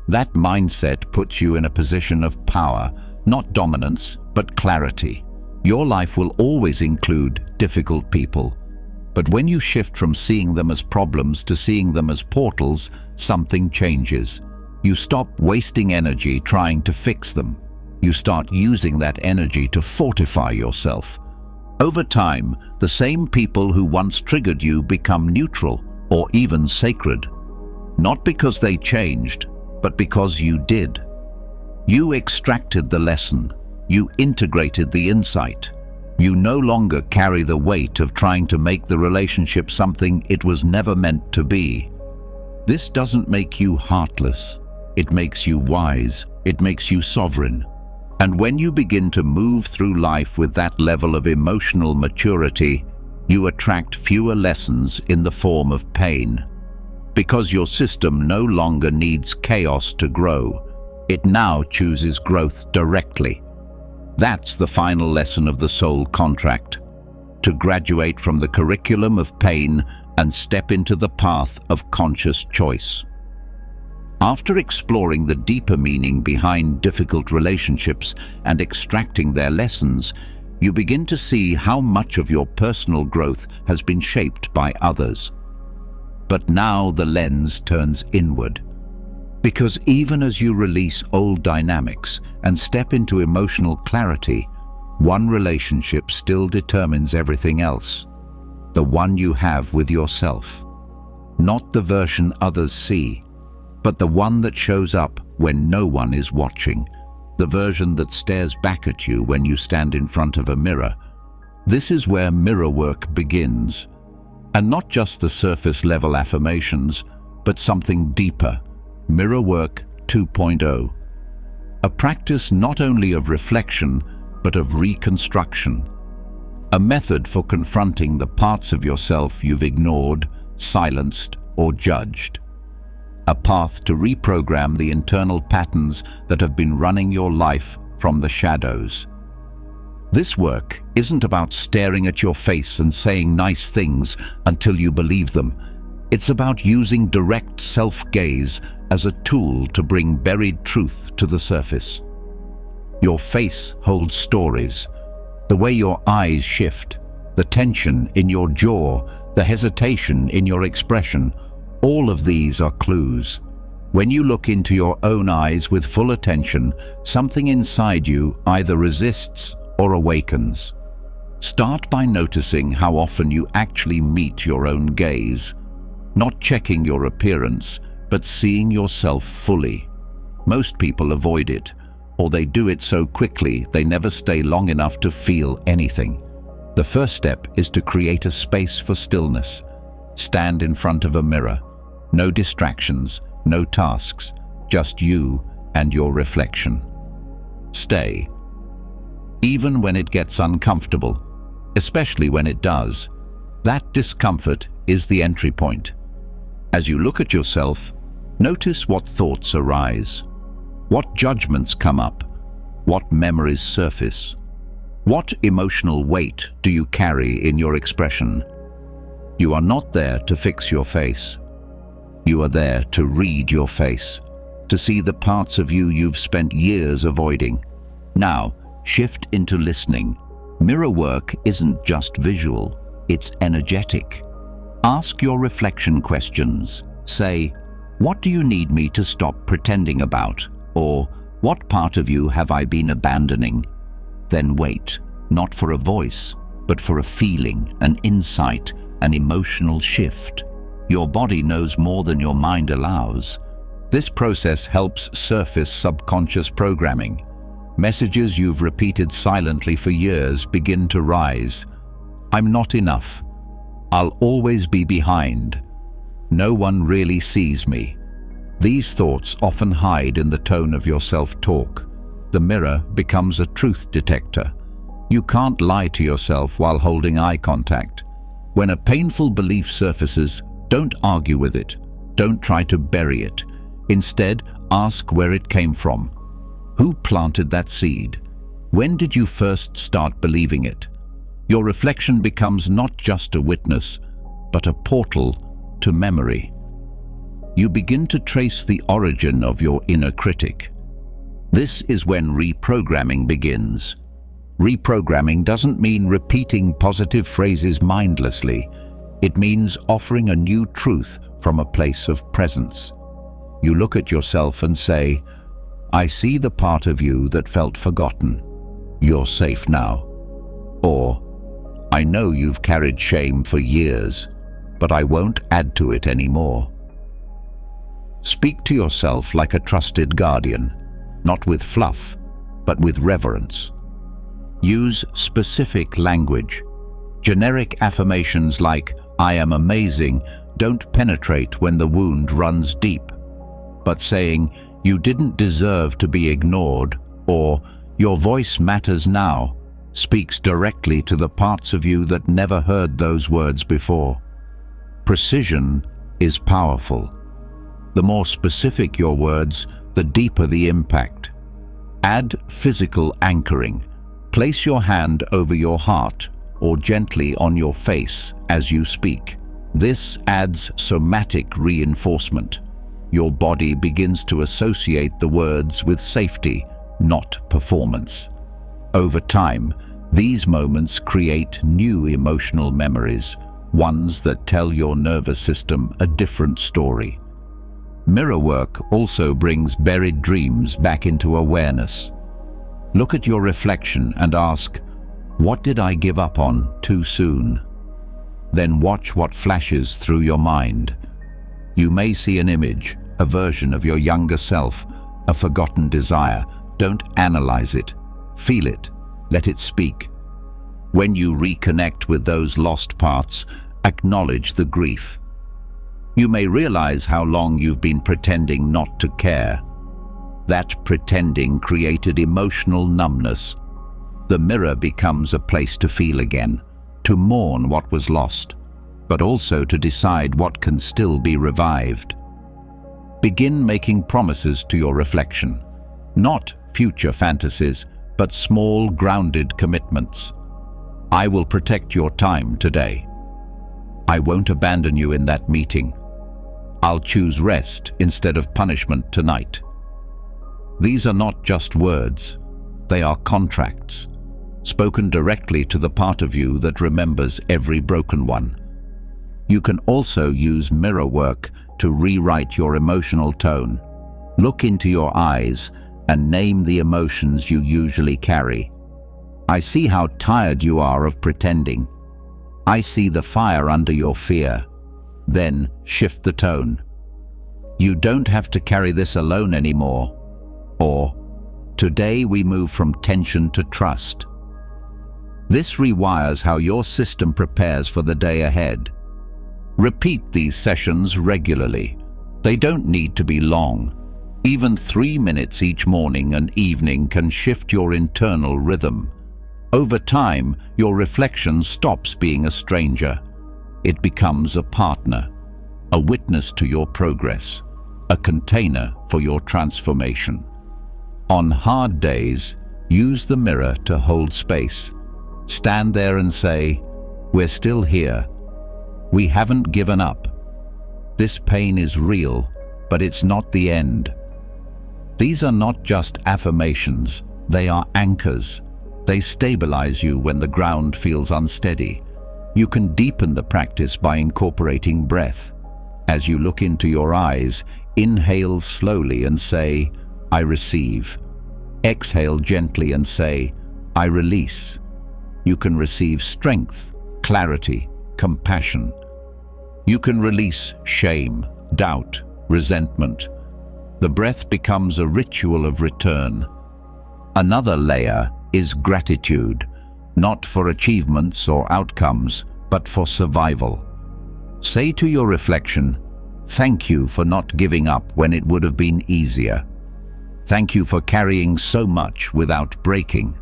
That mindset puts you in a position of power, not dominance, but clarity. Your life will always include difficult people. But when you shift from seeing them as problems to seeing them as portals, something changes. You stop wasting energy trying to fix them. You start using that energy to fortify yourself. Over time, the same people who once triggered you become neutral or even sacred. Not because they changed, but because you did. You extracted the lesson. You integrated the insight. You no longer carry the weight of trying to make the relationship something it was never meant to be. This doesn't make you heartless. It makes you wise. It makes you sovereign. And when you begin to move through life with that level of emotional maturity, you attract fewer lessons in the form of pain. Because your system no longer needs chaos to grow, it now chooses growth directly. That's the final lesson of the soul contract: to graduate from the curriculum of pain and step into the path of conscious choice. After exploring the deeper meaning behind difficult relationships and extracting their lessons, you begin to see how much of your personal growth has been shaped by others. But now the lens turns inward. Because even as you release old dynamics and step into emotional clarity, one relationship still determines everything else. The one you have with yourself. Not the version others see, but the one that shows up when no one is watching. The version that stares back at you when you stand in front of a mirror. This is where mirror work begins. And not just the surface-level affirmations, but something deeper. Mirror Work 2.0. A practice not only of reflection, but of reconstruction. A method for confronting the parts of yourself you've ignored, silenced, or judged. A path to reprogram the internal patterns that have been running your life from the shadows. This work isn't about staring at your face and saying nice things until you believe them. It's about using direct self-gaze as a tool to bring buried truth to the surface. Your face holds stories. The way your eyes shift, the tension in your jaw, the hesitation in your expression, all of these are clues. When you look into your own eyes with full attention, something inside you either resists or awakens. Start by noticing how often you actually meet your own gaze. Not checking your appearance, but seeing yourself fully. Most people avoid it, or they do it so quickly they never stay long enough to feel anything. The first step is to create a space for stillness. Stand in front of a mirror. No distractions, no tasks, just you and your reflection. Stay. Even when it gets uncomfortable, especially when it does, that discomfort is the entry point. As you look at yourself, notice what thoughts arise, what judgments come up, what memories surface. What emotional weight do you carry in your expression? You are not there to fix your face. You are there to read your face, to see the parts of you you've spent years avoiding. Now, shift into listening. Mirror work isn't just visual, it's energetic. Ask your reflection questions. Say, what do you need me to stop pretending about? Or, what part of you have I been abandoning? Then wait, not for a voice, but for a feeling, an insight, an emotional shift. Your body knows more than your mind allows. This process helps surface subconscious programming. Messages you've repeated silently for years begin to rise. I'm not enough. I'll always be behind. No one really sees me. These thoughts often hide in the tone of your self-talk. The mirror becomes a truth detector. You can't lie to yourself while holding eye contact. When a painful belief surfaces, don't argue with it. Don't try to bury it. Instead, Ask where it came from. Who planted that seed? When did you first start believing it? Your reflection becomes not just a witness, but a portal to memory. You begin to trace the origin of your inner critic. This is when reprogramming begins. Reprogramming doesn't mean repeating positive phrases mindlessly. It means offering a new truth from a place of presence. You look at yourself and say, I see the part of you that felt forgotten. You're safe now. Or, I know you've carried shame for years, but I won't add to it anymore. Speak to yourself like a trusted guardian, not with fluff, but with reverence. Use specific language. Generic affirmations like, I am amazing, don't penetrate when the wound runs deep. But saying, you didn't deserve to be ignored, or your voice matters now, speaks directly to the parts of you that never heard those words before. Precision is powerful. The more specific your words, the deeper the impact. Add physical anchoring. Place your hand over your heart or gently on your face as you speak. This adds somatic reinforcement. Your body begins to associate the words with safety, not performance. Over time, these moments create new emotional memories, ones that tell your nervous system a different story. Mirror work also brings buried dreams back into awareness. Look at your reflection and ask, what did I give up on too soon? Then watch what flashes through your mind. You may see an image, a version of your younger self, a forgotten desire. Don't analyze it. Feel it. Let it speak. When you reconnect with those lost parts, acknowledge the grief. You may realize how long you've been pretending not to care. That pretending created emotional numbness. The mirror becomes a place to feel again, to mourn what was lost, but also to decide what can still be revived. Begin making promises to your reflection, not future fantasies, but small, grounded commitments. I will protect your time today. I won't abandon you in that meeting. I'll choose rest instead of punishment tonight. These are not just words, they are contracts, spoken directly to the part of you that remembers every broken one. You can also use mirror work to rewrite your emotional tone. Look into your eyes and name the emotions you usually carry. I see how tired you are of pretending. I see the fire under your fear. Then shift the tone. You don't have to carry this alone anymore. Or, today we move from tension to trust. This rewires how your system prepares for the day ahead. Repeat these sessions regularly. They don't need to be long. Even 3 minutes each morning and evening can shift your internal rhythm. Over time, your reflection stops being a stranger. It becomes a partner, a witness to your progress, a container for your transformation. On hard days, use the mirror to hold space. Stand there and say, we're still here. We haven't given up. This pain is real, but it's not the end. These are not just affirmations, they are anchors. They stabilize you when the ground feels unsteady. You can deepen the practice by incorporating breath. As you look into your eyes, inhale slowly and say, I receive. Exhale gently and say, I release. You can receive strength, clarity, compassion. You can release shame, doubt, resentment. The breath becomes a ritual of return. Another layer is gratitude, not for achievements or outcomes, but for survival. Say to your reflection, thank you for not giving up when it would have been easier. Thank you for carrying so much without breaking.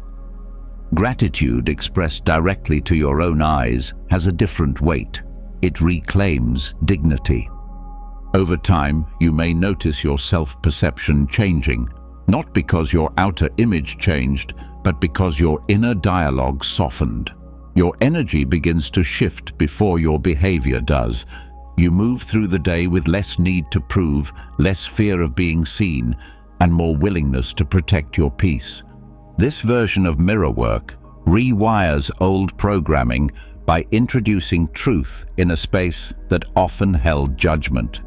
Gratitude expressed directly to your own eyes has a different weight. It reclaims dignity. Over time, you may notice your self-perception changing, not because your outer image changed, but because your inner dialogue softened. Your energy begins to shift before your behavior does. You move through the day with less need to prove, less fear of being seen, and more willingness to protect your peace. This version of mirror work rewires old programming by introducing truth in a space that often held judgment.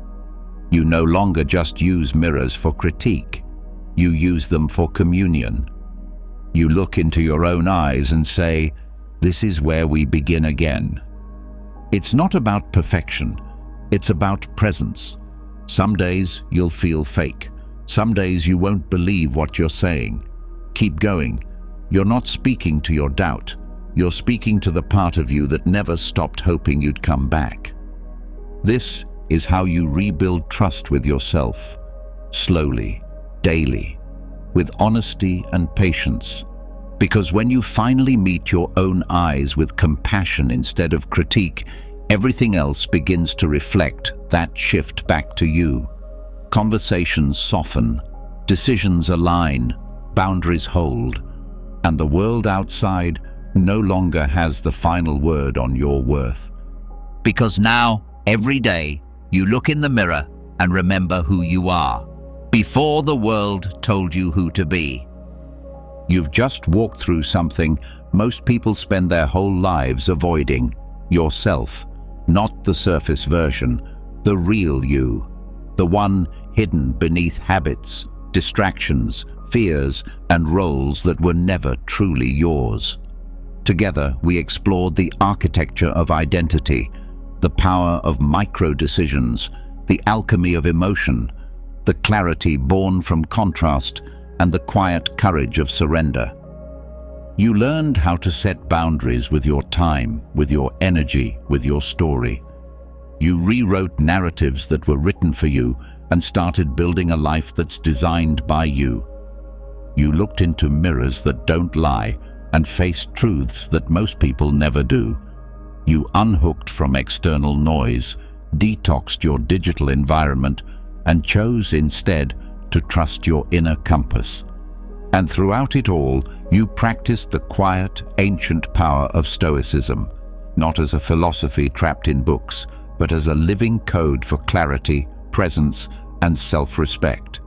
You no longer just use mirrors for critique. You use them for communion. You look into your own eyes and say, "This is where we begin again." It's not about perfection. It's about presence. Some days you'll feel fake. Some days you won't believe what you're saying. Keep going. You're not speaking to your doubt. You're speaking to the part of you that never stopped hoping you'd come back. This is how you rebuild trust with yourself. Slowly, daily, with honesty and patience. Because when you finally meet your own eyes with compassion instead of critique, everything else begins to reflect that shift back to you. Conversations soften, decisions align, boundaries hold, and the world outside no longer has the final word on your worth. Because now, every day, you look in the mirror and remember who you are, before the world told you who to be. You've just walked through something most people spend their whole lives avoiding: yourself, not the surface version, the real you, the one hidden beneath habits, distractions, fears, and roles that were never truly yours. Together, we explored the architecture of identity, the power of micro-decisions, the alchemy of emotion, the clarity born from contrast, and the quiet courage of surrender. You learned how to set boundaries with your time, with your energy, with your story. You rewrote narratives that were written for you and started building a life that's designed by you. You looked into mirrors that don't lie and faced truths that most people never do. You unhooked from external noise, detoxed your digital environment, and chose instead to trust your inner compass. And throughout it all, you practiced the quiet, ancient power of Stoicism, not as a philosophy trapped in books, but as a living code for clarity, presence, and self-respect.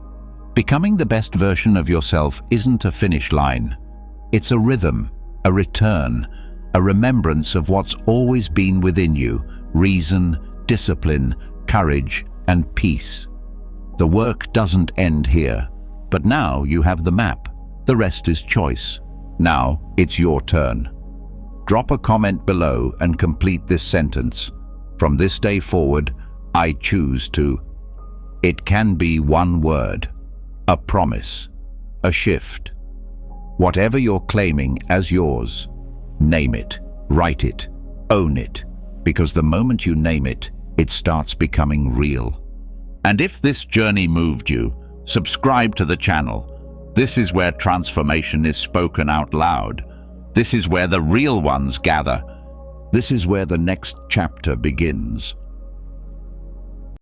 Becoming the best version of yourself isn't a finish line. It's a rhythm, a return, a remembrance of what's always been within you: reason, discipline, courage, and peace. The work doesn't end here, but now you have the map. The rest is choice. Now it's your turn. Drop a comment below and complete this sentence. From this day forward, I choose to. It can be one word, a promise, a shift. Whatever you're claiming as yours, name it, write it, own it, because the moment you name it, it starts becoming real. And if this journey moved you, subscribe to the channel. This is where transformation is spoken out loud. This is where the real ones gather. This is where the next chapter begins.